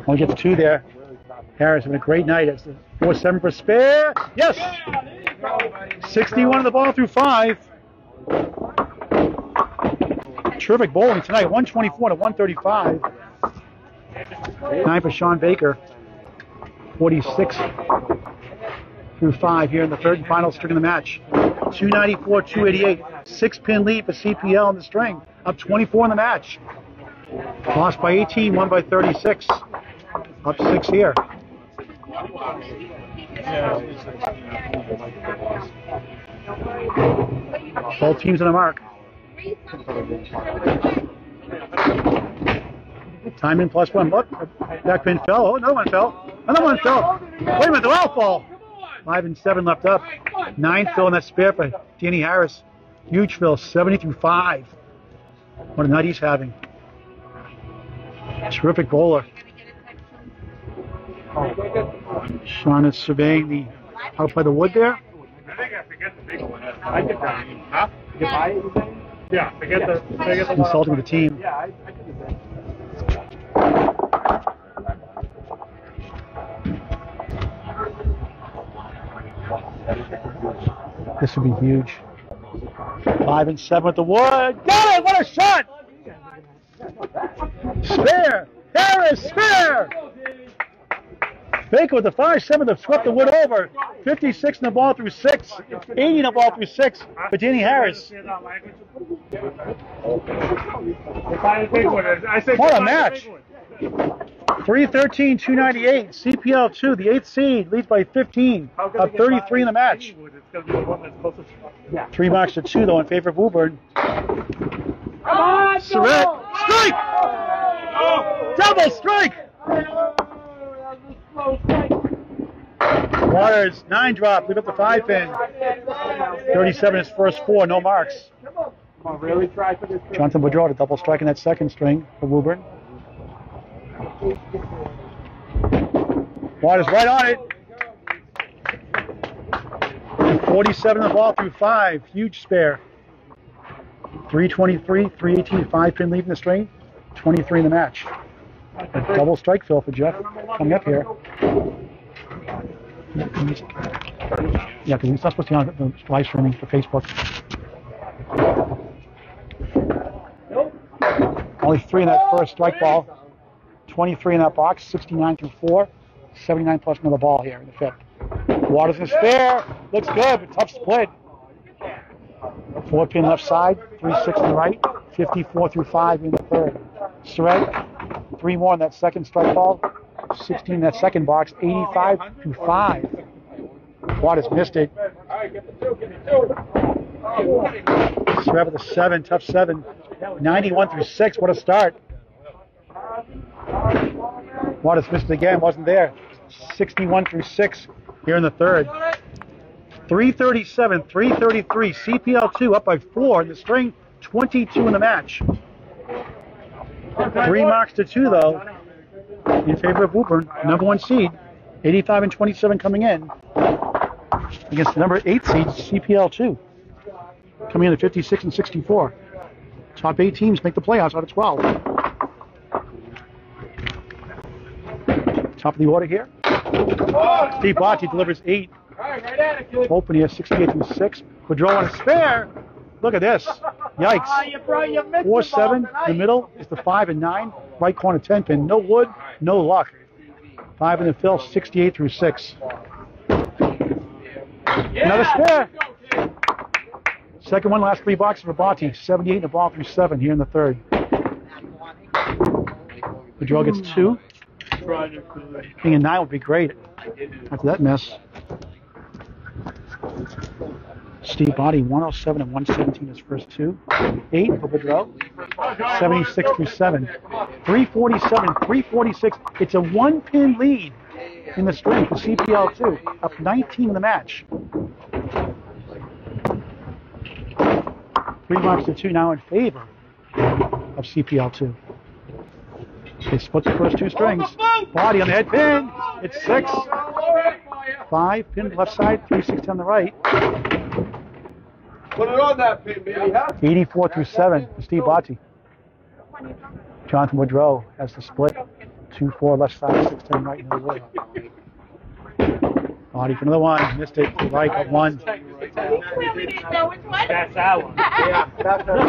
Only gets 2 there. Harris having a great night. It's the 4-7 for spare. Yes! 61 on the ball through 5. Terrific bowling tonight. 124 to 135. 9 for Shawn Baker. 46 through 5 here in the third and final string of the match. 294, 288. 6 pin lead for CPL in the string. Up 24 in the match. Lost by 18, won by 36. Up 6 here. Both teams on the mark. Time in +1. Look, back pin fell. Oh, another one fell. Another one fell. Wait a minute, they're all fall. 5 and 7 left up. 9 fill in that spare for Danny Harris. Huge fill, 70 through 5. What a night he's having. Terrific bowler. Shawn is surveying the out by the wood there. I think I forget the big one. I get that. Huh? Yeah, forget the Consulting with the team. Yeah, I can do that. This would be huge. 5 and 7 with the wood. Got it! What a shot! Spare! Harris, spare! Baker with the 5-7 that swept the wood over. 56 in the ball through 6. 80 in the ball through 6 for Danny Harris. What a match! 313, 298. CPL2, the 8th seed, leads by 15. Up 33 in the match. 3 marks to 2, though, in favor of Woburn. Surette, strike! Double strike! Waters, 9 drop, leave up the 5 pin. 37 his first 4, no marks. Jonathan Boudreau to double strike in that second string for Woburn. Waters right on it. 47 in the ball through 5. Huge spare. 323, 318, 5 pin leaving the string. 23 in the match. A double strike fill for Jeff coming up here. Yeah, because he's not supposed to be on the live streaming for Facebook. Only 3 in that first strike ball. 23 in that box, 69 through 4, 79 plus another ball here in the 5th. Waters in spare, looks good, tough split. 4 pin left side, 3-6 on the right, 54 through 5 in the third. Surette, 3 more in that second strike ball, 16 in that second box, 85 through 5. Waters missed it. Surette with a 7, tough 7, 91 through 6, what a start. Waters missed it again, wasn't there. 61 through 6 here in the third. 337, 333. CPL2 up by 4 in the string, 22 in the match. 3 marks to 2, though, in favor of Woburn, number 1 seed. 85 and 27 coming in against the number 8 seed CPL2. Coming in at 56 and 64. Top 8 teams make the playoffs out of 12. Top of the order here. Steve Botte delivers 8. Open here, 68 through 6. Boudreau on a spare. Look at this. Yikes. 4-7. In the middle is the 5 and 9. Right corner 10 pin. No wood, no luck. 5 in the fill, 68 through 6. Another spare. Second one, last 3 boxes for Botte. 78 in the ball through 7 here in the third. Boudreau gets 2. Being a 9 would be great after that mess. Steve Botte, 107 and 117 his first 2. 8 for Boudreau. 76 through 7. 347, 346. It's a 1-pin lead in the string for CPL2. Up 19 in the match. 3 marks to 2 now in favor of CPL2. They split the first 2 strings. Botte on the head pin. It's 6. 5 pin left side, 360 on the right. Put it on that pin, baby. 84 through 7 for Steve Botte. Jonathan Boudreau has the split. 2-4 left side, 6-10 right in the wood. Botte for another one. Missed it. Right at 1. That's that one. Do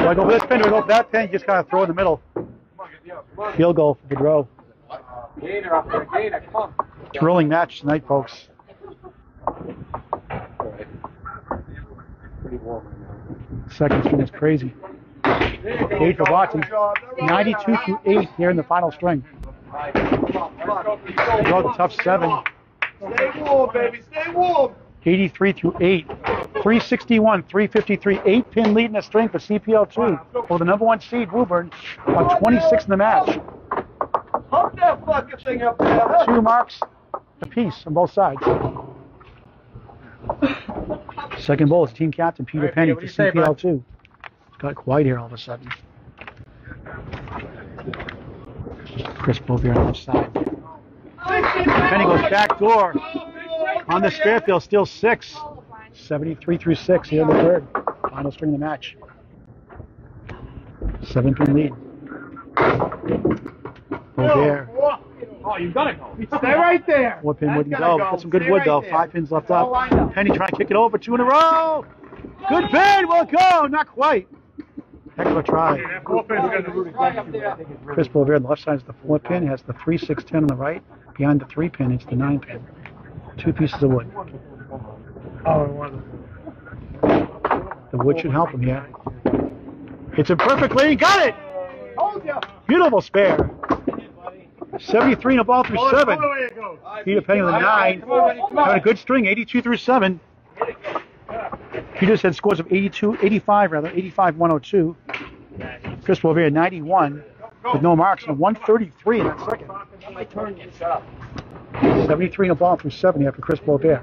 I go for this pin or go for that pin? Just kind of throw in the middle. Field goal for Boudreau. Gainer up there, Gainer, come on. Thrilling match tonight, folks. Second string is crazy. 8 for Botte. 92 through 8 here in the final string. Draw the tough 7. Stay warm, baby. Stay warm. 83 through 8. 361, 353. 8-pin lead in the string for CPL2 over the number 1 seed, Woburn, on 26 in the match. Pump that fucking thing up there. 2 marks apiece on both sides. Second bowl is team captain Peter Penney for CPL2. It's got quiet here all of a sudden. Chris Boisvert on the left side. Penney goes back door on the spare field, still 6. 73 through 6 here in the third. Final string of the match. 7-pin lead. Boisvert. Oh, you gotta go. Stay right there. 4-pin wouldn't go. Got some good wood though. 5 pins left up. Penney trying to kick it over. 2 in a row. Good pin. Will go. Not quite. Heck of a try. Chris Boisvert on the left side is the 4-pin. Has the 3, 6, 10 on the right. Behind the 3-pin, it's the 9-pin. 2 pieces of wood. The wood should help him here. Hits it perfectly. Got it. Beautiful spare. 73 in a ball through 7. Peter Penney with a 9. Having a good string, 82 through 7. Peter's had scores of 85 rather, 85, 102. Chris Boisvert 91 with no marks and 133 in that second. 73 in a ball through 7 after Chris Boisvert.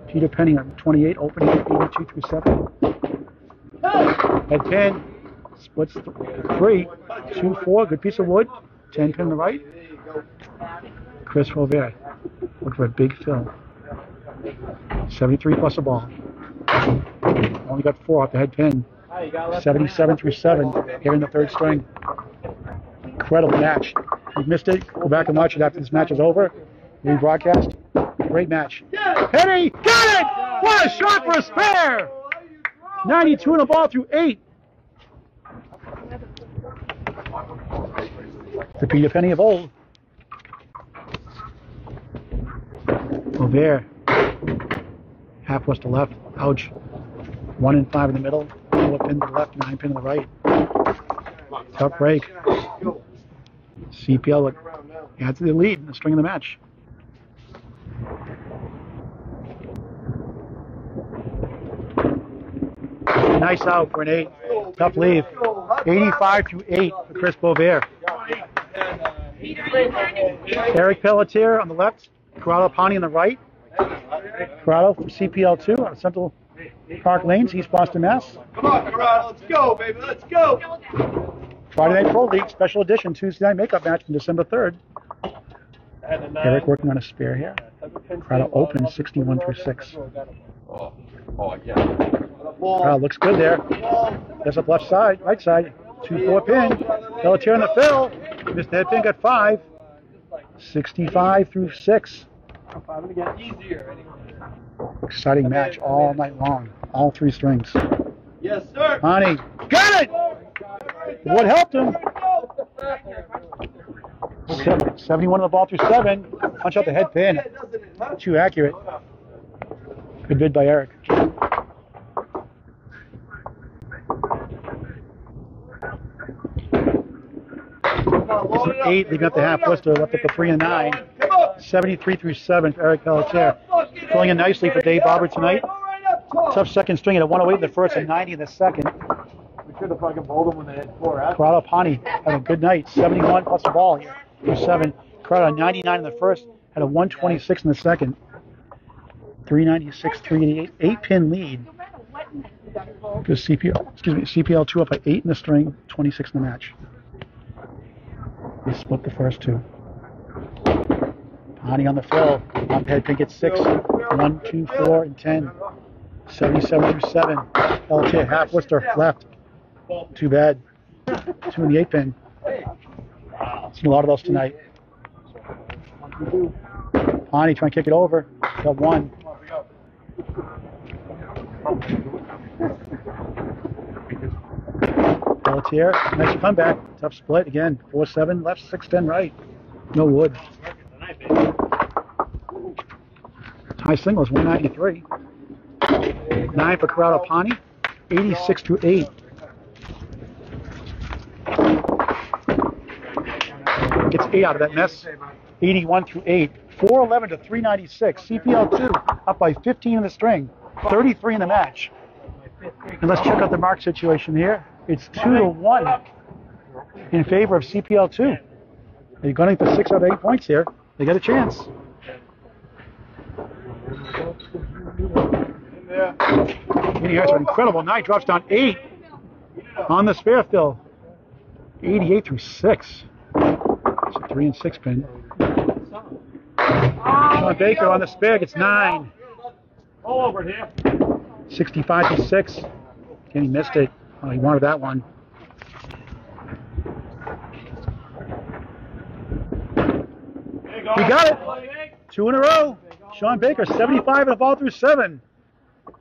Peter Penney on 28, opening at 82 through 7. Head pin, splits 3, 2, 4, good piece of wood. 10 pin on the right. Chris Boisvert, look for a big fill. 73 plus a ball. Only got 4 off the head pin. 77 through 7 here in the third string. Incredible match. If you missed it, go back and watch it after this match is over. Rebroadcast. Great match. Penney, got it! What a shot for a spare! 92 in a ball through 8. The Peter Penney of old. Boisvert. Half west to left. Ouch. 1 and 5 in the middle. 4 pin to the left, 9 pin to the right. Tough break. CPL adds to the lead in the string of the match. Nice out for an 8. Tough leave. 85 through 8 for Chris Boisvert. Eric Pelletier on the left. Corrado Pani on the right. Corrado from CPL2 on Central Park Lanes, East Boston, Mass. Come on, Corrado. Let's go, baby. Let's go. Friday Night Pro League Special Edition Tuesday night makeup match from December 3rd. Eric working on a spare here. Corrado open 61 through 6. Oh, yeah. Corrado looks good there. Gets up left side, right side. 2-4 pin. Pelletier in the fill. Missed the head pin, got 5. 65 through 6. Exciting match all night long. All 3 strings. Yes, sir. Pani, got it! What helped him? 71 on the ball through 7. Punch out the head pin. Too accurate. Good bid by Eric. 8, leaving up the half blister, left up the 3 and 9. 73 through 7 for Eric Pelletier. Filling in nicely for Dave Barber tonight. Tough second string at a 108 in the first and 90 in the second. We should have fucking bowled them when they had 4. Corrado Pani had a good night. 71 plus the ball here through 7. Corrado 99 in the first, had a 126 in the second. 396, 388, 8-pin lead. Because CPL2 up by 8 in the string, 26 in the match. They split the first 2. Pani on the fill. Up head pin gets 6. 1, 2, 4, and 10. 77 through 7. Pelletier half blister left. Too bad. 2 in the 8-pin. Seen a lot of those tonight. Pani trying to kick it over. Got 1. Pelletier, nice comeback. Tough split again. 4-7 left, 6-10 right. No wood. High singles 193. 9 for Corrado Pani. 86 through 8. Gets 8 out of that mess. 81 through 8. 411 to 396. CPL2 up by 15 in the string. 33 in the match. And let's check out the mark situation here. It's 2-1 in favor of CPL2. They're gunning for 6 out of 8 points here. They got a chance. He has an incredible night. Drops down 8 on the spare fill. 88 through 6. It's a 3 and 6 pin. Shawn Baker on the spare gets 9. All over here. 65 to 6. And he missed it. Oh, he wanted that one. He got it. 2 in a row. Shawn Baker, 75 and a ball through 7.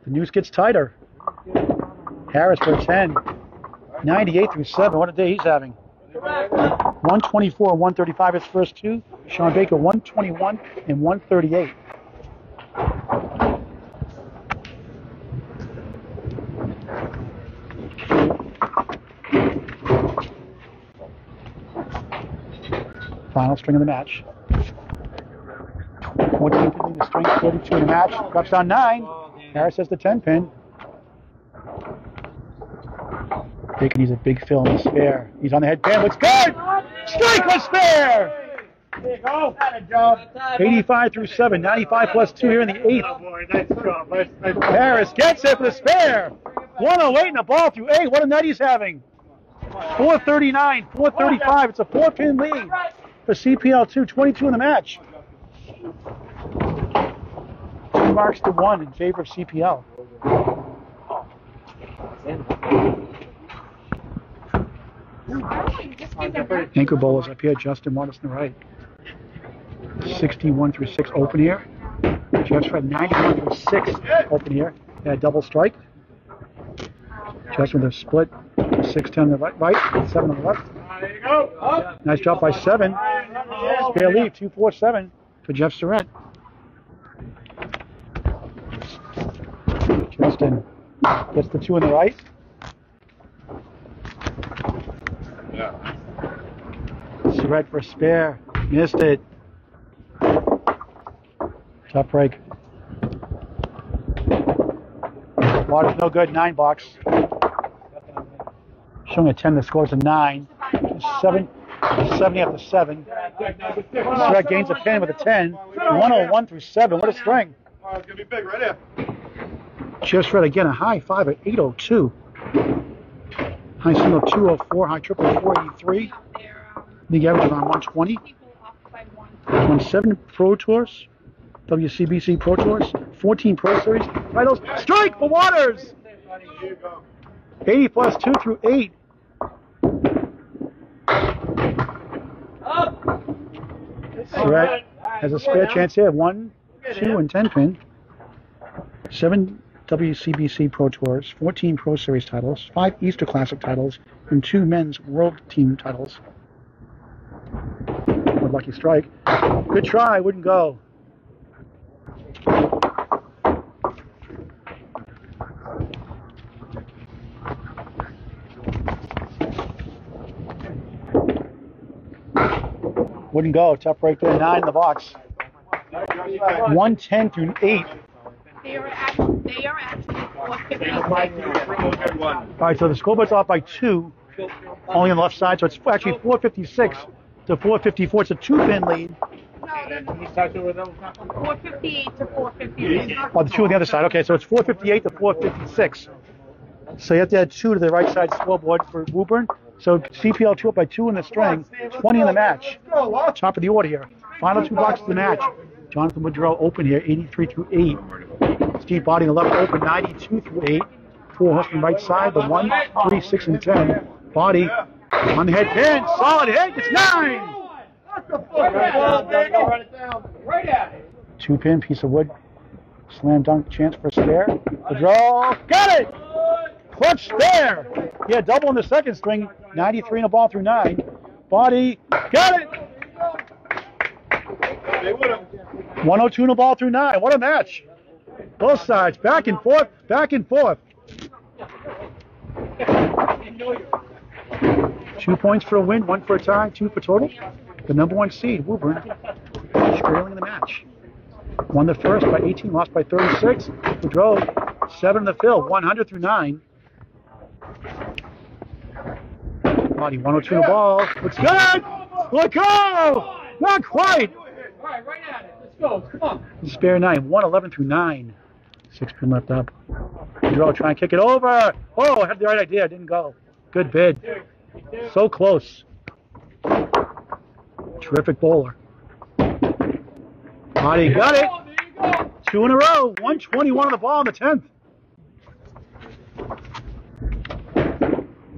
The noose gets tighter. Harris for a 10. 98 through 7. What a day he's having. 124 and 135 his first 2. Shawn Baker 121 and 138. Final string of the match. 14 pin the string, 32 in the match. Drops down 9. Harris has the 10 pin. Baker needs a big fill in the spare. He's on the head pin. Looks good! Strike with spare! There you go. 85 through 7. 95 plus 2 here in the 8th. Oh boy, nice job. Nice. Harris gets it for the spare. 108 and a ball through 8. What a night he's having. 439, 435. It's a 4-pin lead for CPL2. 22 in the match. 2 marks to 1 in favor of CPL. Anchor bowlers up here. Justin Waters on the right. 61 through 6 open here. Jeff's right 91 through 6 open here. Yeah, double strike. Justin with a split. 6-10 on the right, 7 on the left. There you go. Nice job by 7. Spare lead 2-4-7 for Jeff Surette. Justin gets the 2 on the right. Yeah. Surette for a spare. Missed it. Tough break. Water's no good. 9 box. Showing a 10. The score's a 9. 70 after 7. Surette gains a pin with a 10. 101 through 7. What a string. Oh, it's going to be big right here. Jeff Surette again a high 5 at 802. High single 204. High triple 483. League average around 120. Won 7 Pro Tours. WCBC Pro Tours, 14 Pro Series titles. Strike for Waters! 80 plus 2 through 8. Surette has a spare chance here. 1, 2, and 10 pin. 7 WCBC Pro Tours, 14 Pro Series titles, 5 Easter Classic titles, and 2 men's World Team titles. Good lucky strike. Good try, wouldn't go. Wouldn't go. Tough break there. 9 in the box. 110 through 8. They are actually 456. All right, so the scoreboard's off by 2, only on the left side. So it's actually 456 to 454. It's a 2-pin lead. No, 458 to 458. Oh, the 2 on the other side. Okay, so it's 458 to 456. So you have to add 2 to the right side scoreboard for Woburn. So CPL2 up by 2 in the string, 20 in the match. Top of the order here. Final 2 boxes of the match. Jonathan Boudreau open here, 83 through 8. Steve Botte in the left open, 92 through 8. 4 hooking right side, the 1, 3, 6, and 10. Botte on the head pin, solid hit, it's 9! 2-pin piece of wood. Slam dunk chance for a spare. Boudreau, got it! Clutch spare! Yeah, double in the second string, 93 in a ball through 9. Botte, got it! 102 in a ball through 9. What a match! Both sides, back and forth, back and forth. 2 points for a win, 1 for a tie, 2 for total. The number 1 seed, Woburn, trailing in the match. Won the first by 18, lost by 36. Boudreau, 7 in the fill, 100 through 9. Botte, 102 in the ball. Looks good! Look go! Not quite! All right, right at it. Let's go. Come on. Spare 9, 111 through 9. 6 pin left up. Boudreau trying to kick it over. Oh, I had the right idea, didn't go. Good bid. So close. Terrific bowler. Pani got it. 2 in a row. 121 on the ball in the 10th.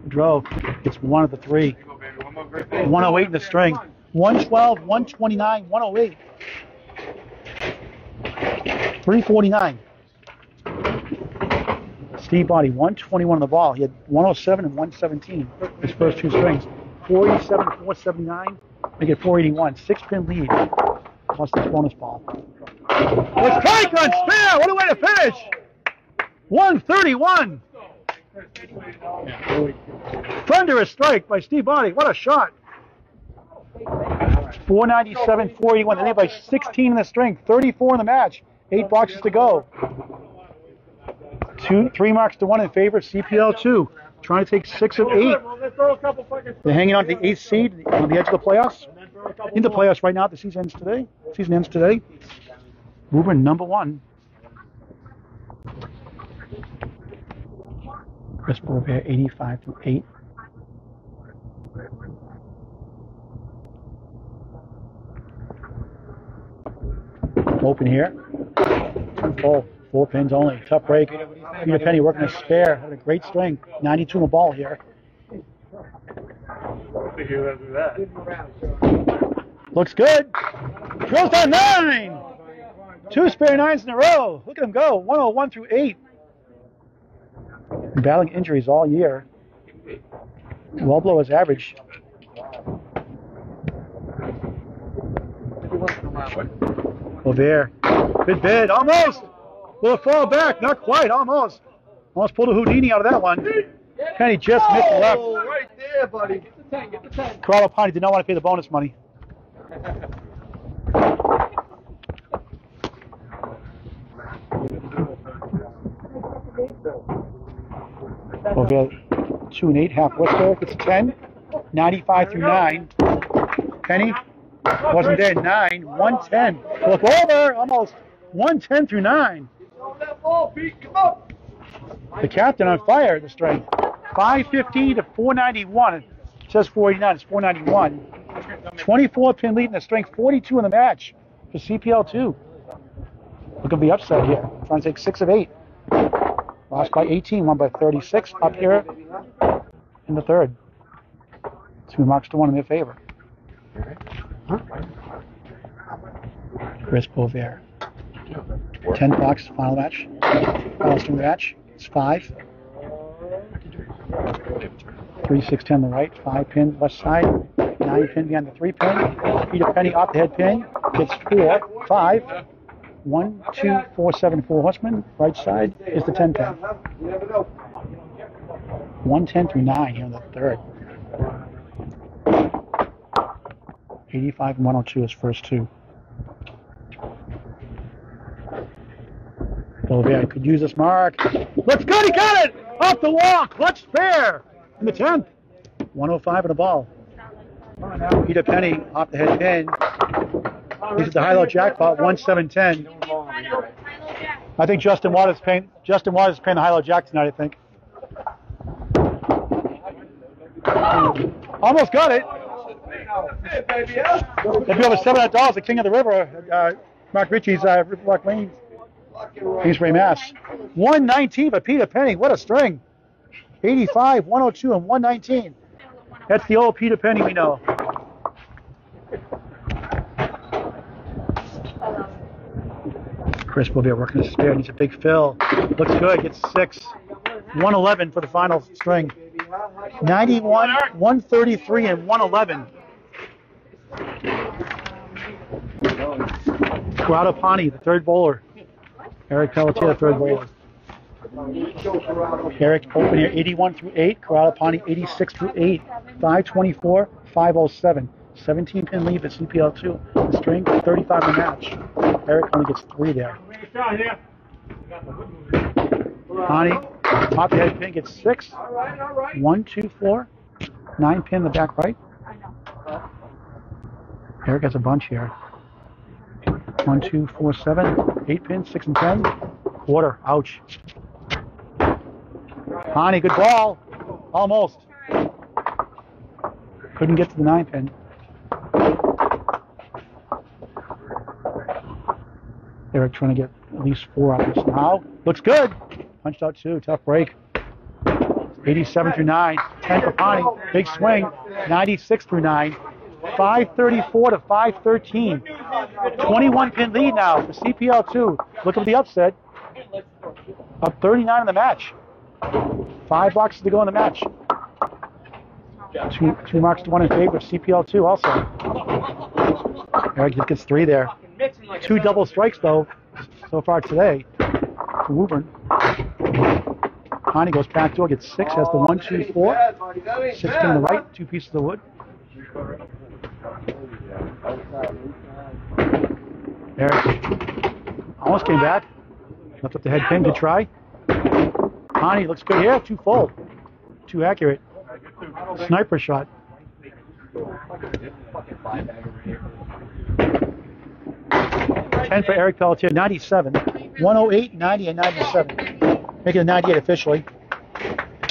Boudreau gets 1 of the 3. 108 in the string. 112, 129, 108. 349. Steve Botte, 121 on the ball. He had 107 and 117 his first 2 strings. 487, 479. They get 481. 6-pin lead. Plus this bonus ball. The strike on spare. What a way to finish. 131. Thunderous strike by Steve Botte. What a shot. 497, 481. They lead by 16 in the string. 34 in the match. 8 boxes to go. 3 marks to 1 in favor of CPL2. Trying to take 6 of 8. They're hanging on to the 8th seed on the edge of the playoffs. In the playoffs right now. The season ends today. Woburn number 1. Chris Boisvert 85 through 8. Open here. Full. 4 pins only. Tough break. Penney working a spare. Had a great string. 92 in the ball here. Looks good. Drills down 9. 2 spare 9s in a row. Look at him go. 101 through 8. Battling injuries all year. Well below his average. Boisvert. Good bid. Almost. Will it fall back? Not quite. Almost. Almost pulled a Houdini out of that one. Penney just missed the left. Right there, buddy. Corrado Pani did not want to pay the bonus money. Boisvert 2 and 8, half Worcester. It's 10. 95 through 9. Penney wasn't there. 9. 110. Look over. Almost. 110 through 9. The captain on fire at the string. 515 to 491. It says 489. It's 491. 24 pin lead in the string. 42 in the match for CPL2. Look at the upset here. Trying to take 6 of 8. Lost by 18, won by 36. Up here in the third. 2 marks to 1 in their favor. Chris Boisvert. 10 blocks, final match. Final string match. It's 5. 3, 6, 10 on the right. 5 pin left side. 9 pin behind the 3 pin. Peter Penney off the head pin. Gets 4, 5. 1, 2, 4, 7, 4 horsemen. Right side is the 10 pin. 110 through 9 here in the third. 85 and 102 is first 2. Boudreau could use this mark. Looks good, he got it! Off the wall, clutch spare in the 10th. 105 and a ball. Peter Penney off the head pin. He's at the high-low jackpot, 1-7-10. I think Justin Waters paying the high-low jack tonight, I think. Almost got it. If you have a $700, the King of the River, Mark Ritchie's Rock Lane, Kingsbury, Mass. 119 for Peter Penney. What a string. 85, 102, and 119. That's the old Peter Penney we know. Chris will be working his spare. Needs a big fill. Looks good. Gets 6. 111 for the final string. 91, 133, and 111. Corrado Pani, the third bowler. Eric Pelletier, the third bowler. Eric open here 81 through 8. Corrado Pani 86 through 8. 524, 507. 17 pin lead at CPL2. The string 35 in the match. Eric only gets 3 there. Pani, top the head pin, gets 6. 1, 2, 4. 9 pin in the back right. Eric has a bunch here. 1, 2, 4, 7. 8 pin, 6 and 10. Quarter, ouch. Pani, good ball. Almost. Couldn't get to the 9 pin. Eric trying to get at least 4 out of this somehow. Looks good. Punched out 2. Tough break. 87 through 9. 10 for Pani. Big swing. 96 through 9. 534 to 513. 21 pin lead now for CPL2. Look at the upset. Up 39 in the match. 5 boxes to go in the match. 2 marks to 1 in favor of CPL2 also. Eric just gets 3 there. 2 double strikes though so far today for Woburn. Pani goes back door, gets 6, has the 1, 2, 4. 6 pin on the right, 2 pieces of wood. Eric almost came back. Left up the head pin, good try. Pani looks good here, 2 full. 2 accurate. Sniper shot. 10 for Eric Pelletier, 97. 108, 90, and 97. Making it 98 officially.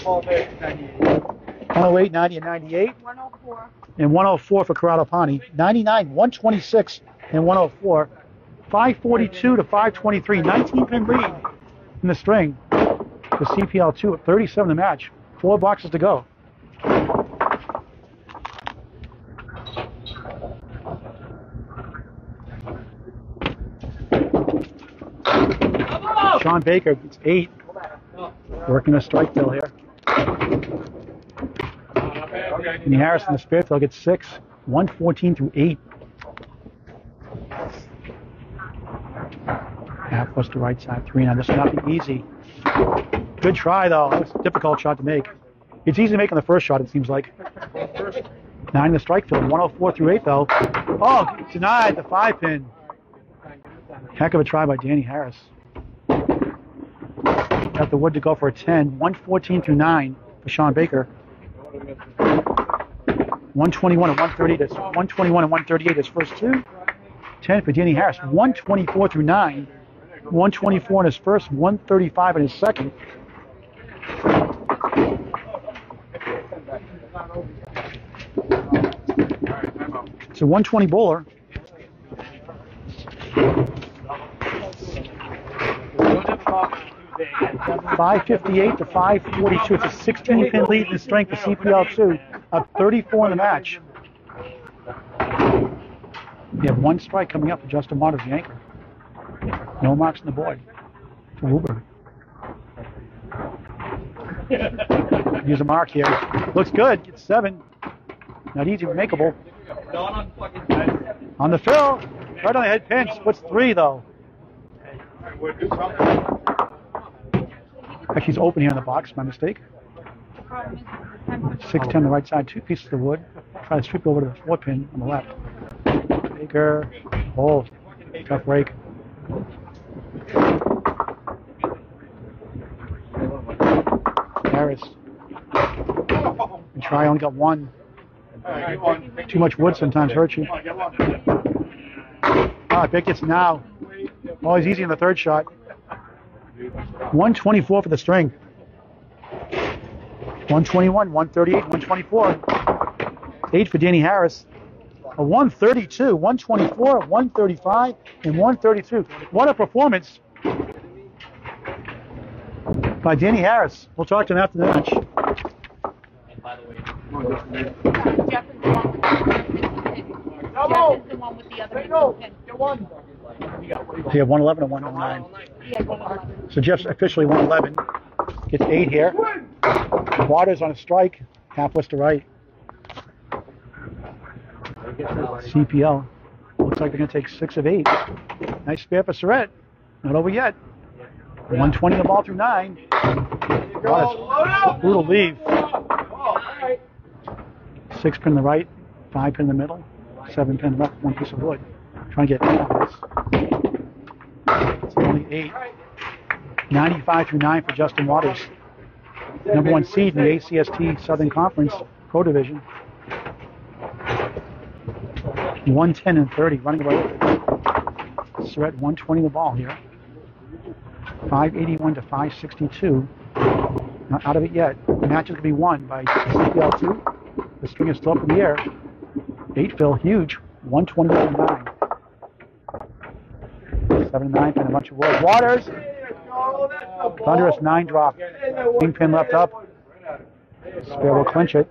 108, 90, and 98. 104. And 104 for Corrado Pani. 99, 126, and 104. 542 to 523. 19 pin lead in the string for CPL2 at 37 in the match. 4 boxes to go. Shawn Baker gets 8. Working a strike fill here. And Harris in the spare fill gets 6. 114 through 8. Half plus the right side, 3. Now this is nothing easy. Good try though. It's a difficult shot to make. It's easy to make on the first shot, it seems like. 9 in the strike field, 104 through 8 though. Oh, denied the 5 pin. Heck of a try by Danny Harris. Got the wood to go for a 10. 114 through 9 for Shawn Baker. 121 and 138. That's 121 and 138. His first 2. 10 for Danny Harris. 124 through 9. 124 in his first. 135 in his second. It's a 120 bowler. 558 to 542. It's a 16-pin lead in strength for CPL2. Up 34 in the match. You have one strike coming up for Justin Waters, the anchor. No marks on the board for Woburn. Use a mark here. Looks good. It's 7. Not easy, but makeable. On the fill. Right on the head pin. Splits 3, though. Actually, he's open here in the box. My mistake. 6'10 on the right side. 2 pieces of wood. Try to sweep over to the 4-pin on the left. Baker. Oh, tough break. Harris. And try only got 1. Too much wood sometimes hurts you. Ah, Bick gets now. Always easy in the third shot. 124 for the string. 121, 138, 124. 8 for Danny Harris. A 132, 124, 135, and 132. What a performance by Danny Harris. We'll talk to him after the match. Jeff is the one with the other pin. So you have 111 and 109. So Jeff's officially 111. Gets 8 here. Waters on a strike. Half west to right. CPL. Looks like they're going to take 6 of 8. Nice spare for Surette. Not over yet. 120 the ball through 9. Waters. Brutal leave. 6 pin the right. 5 pin the middle. 7 pin left. 1 piece of wood. Trying to get 8 on this. It's only 8. 95 through 9 for Justin Waters. Number 1 seed in the ACST Southern Conference Pro Division. 110 and 30, running away with it. Surette 120 the ball here. 581 to 562. Not out of it yet. The match is going to be won by CPL2. The string is still up in the air. 8 fill, huge. 121 9. 7 and 9 pin, a bunch of wood. Waters. Thunderous 9 drop. King pin left up. Spare will clinch it.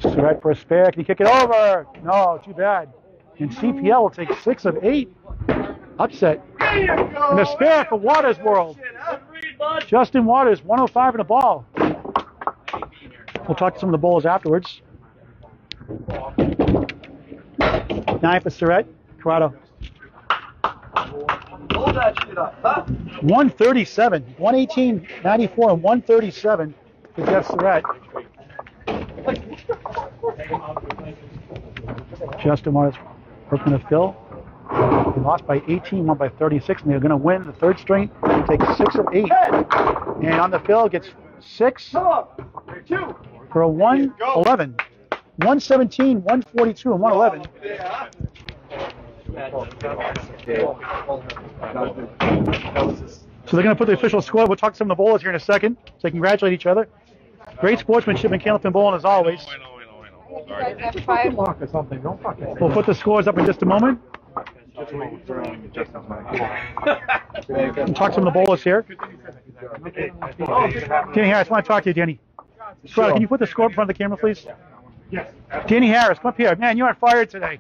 Surette for a spare. Can he kick it over? No, too bad. And CPL will take 6 of 8. Upset. And a spare for Waters World. Justin Waters, 105 in the ball. We'll talk to some of the bowlers afterwards. 9 for Surette. Corrado. 137. 118, 94, and 137 for Jeff Surette. Justin Waters working to fill. They lost by 18, won by 36, and they're going to win the third string. They take 6 of 8. And on the fill gets 6 for a 111. 117, 142, and 111. So they're going to put the official score. We'll talk to some of the bowlers here in a second. So they congratulate each other. Great sportsmanship in Candlepin bowling as always. We'll put the scores up in just a moment. We'll talk to some of the bowlers here. Danny Harris, I want to talk to you, Danny. Sure. Can you put the score up in front of the camera, please? Yes. Danny Harris, come up here. Man, you aren't fired today.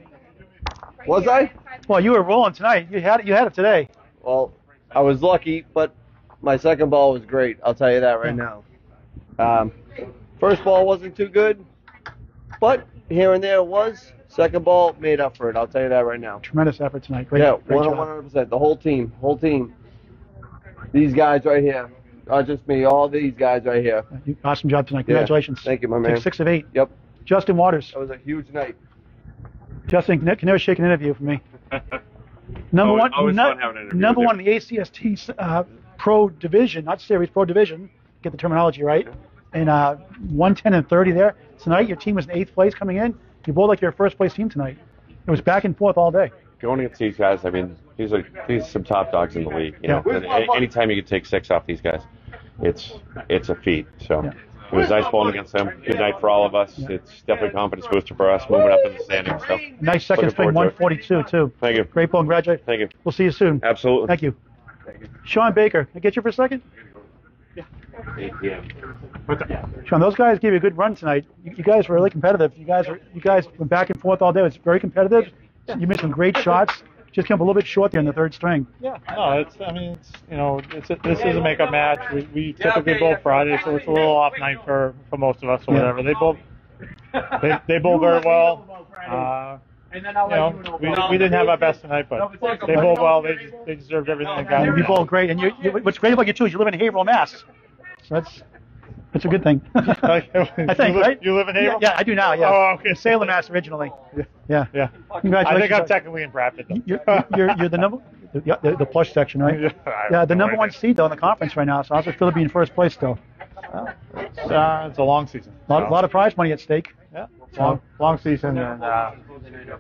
Was I? Well, you were rolling tonight. You had it today. Well, I was lucky, but my second ball was great. I'll tell you that right now. First ball wasn't too good, but here and there it was. Second ball made up for it. I'll tell you that right now. Tremendous effort tonight. Great, yeah, great 100%. The whole team. These guys right here. Not just me. All these guys right here. Awesome job tonight. Congratulations. Yeah. Thank you, my man. 6 of 8. Yep. Justin Waters. That was a huge night. Justin, can never shake an interview from me. Number one in the ACST Pro Division, not Series, Pro Division. Get the terminology right. And 110 and 30 there. Tonight, your team was in 8th place coming in. You bowled like your first place team tonight. It was back and forth all day. Going against these guys, I mean, these some top dogs in the league. You know, anytime you can take 6 off these guys, it's a feat. So It was nice bowling against him. Good night for all of us. It's definitely a confidence booster for us moving up in the standings. So Nice second string, looking forward to 142 too. Thank you. Great ball, congratulations. Thank you. We'll see you soon. Absolutely. Thank you. Sean Baker, can I get you for a second? Sean, those guys gave you a good run tonight. You guys were really competitive. You guys went back and forth all day. It was very competitive. You made some great shots. Just came up a little bit short there in the third string. Yeah, no, this is a makeup match. We typically bowl Friday, so it's a little off night for most of us or whatever. They bowl very well. We didn't have our best tonight, but they bowled well. They deserved everything they got. You bowled great, and what's great about you too is you live in Haverhill, Mass. So that's a good thing. I think, right? You live in Haverhill? Yeah, I do now. Yeah. Oh, okay. Salem, Mass. Originally. Yeah. Congratulations. I think I'm technically in Bradford. You're the number. The plush section, right? Yeah, the number 1 seed though in the conference right now. So how's it feel to be in first place still? It's a long season. A lot of prize money at stake. Yeah. Long season, and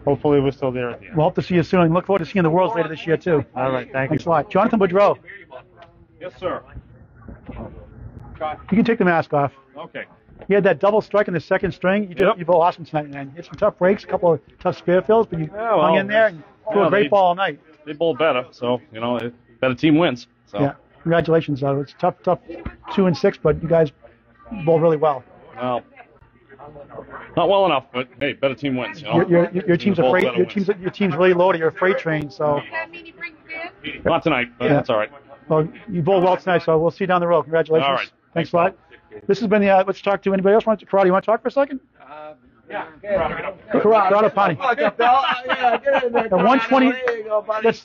hopefully we're still there at the end. We'll hope to see you soon. And look forward to seeing the Worlds later this year too. All right, Thanks a lot, Jonathan Boudreau. Yes, sir. You can take the mask off. Okay. You had that double strike in the second string. You bowled awesome tonight, man. You had some tough breaks, a couple of tough spare fills, but you hung in there and threw a great ball all night. They bowled better, so better team wins. So. Yeah, congratulations. It's tough 2 and 6, but you guys bowled really well. Well, not well enough, but hey, better team wins. Your team's a freight. Your team's really loaded. You're a freight train, so. Not tonight, but that's all right. Well, you bowled well tonight, so we'll see you down the road. Congratulations. All right. Thanks a lot. This has been the Let's Talk to anybody else. Corrado, you want to talk for a second? Yeah. Corrado, Pani. The 120.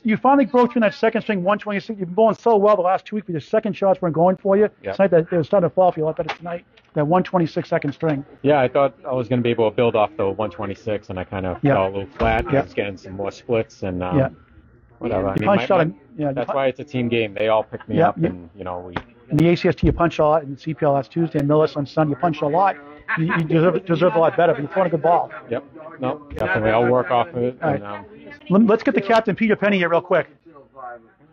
You finally broke through that second string, 126. You've been bowling so well the last 2 weeks, but your second shots weren't going for you. Yeah. Tonight, they were starting to fall for you a lot better tonight. That 126 second string. Yeah, I thought I was going to be able to build off the 126, and I kind of fell a little flat. I was getting some more splits and whatever. That's why it's a team game. They all picked me up, and we. In the ACST, you punched a lot. In the CPL last Tuesday, and Millis on Sunday, you punched a lot. You deserve a lot better, but you're throwing a good ball. Yep. No, definitely. I'll work off of it. Right. Let's get the captain, Peter Penney, here real quick.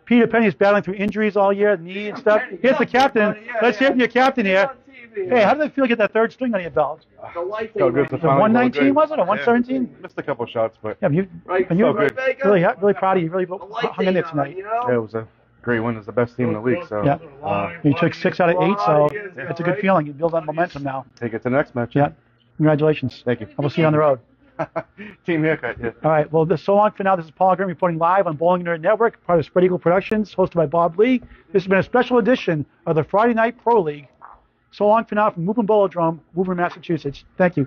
Peter Penney is battling through injuries all year, knee and stuff. Here's the captain. Let's hear from your captain here. Hey, how did it feel to get that third string on your belt? Felt good to The 119 was it, or 117? Missed a couple shots, but You're really proud of you. Really hung in there tonight. yeah, it was a great win. It's the best team in the league, so You took 6 out of 8, so it's a good feeling. You build on momentum now. take it to the next match. Yeah, congratulations. Thank you. I will see you on the road. Team haircut. Yeah. All right, well, so long for now. This is Paul Green reporting live on Bowling Nerd Network, part of Spread Eagle Productions, hosted by Bob Lee. This has been a special edition of the Friday Night Pro League. So long for now from Woburn Bowladrome, Woburn, Massachusetts. Thank you.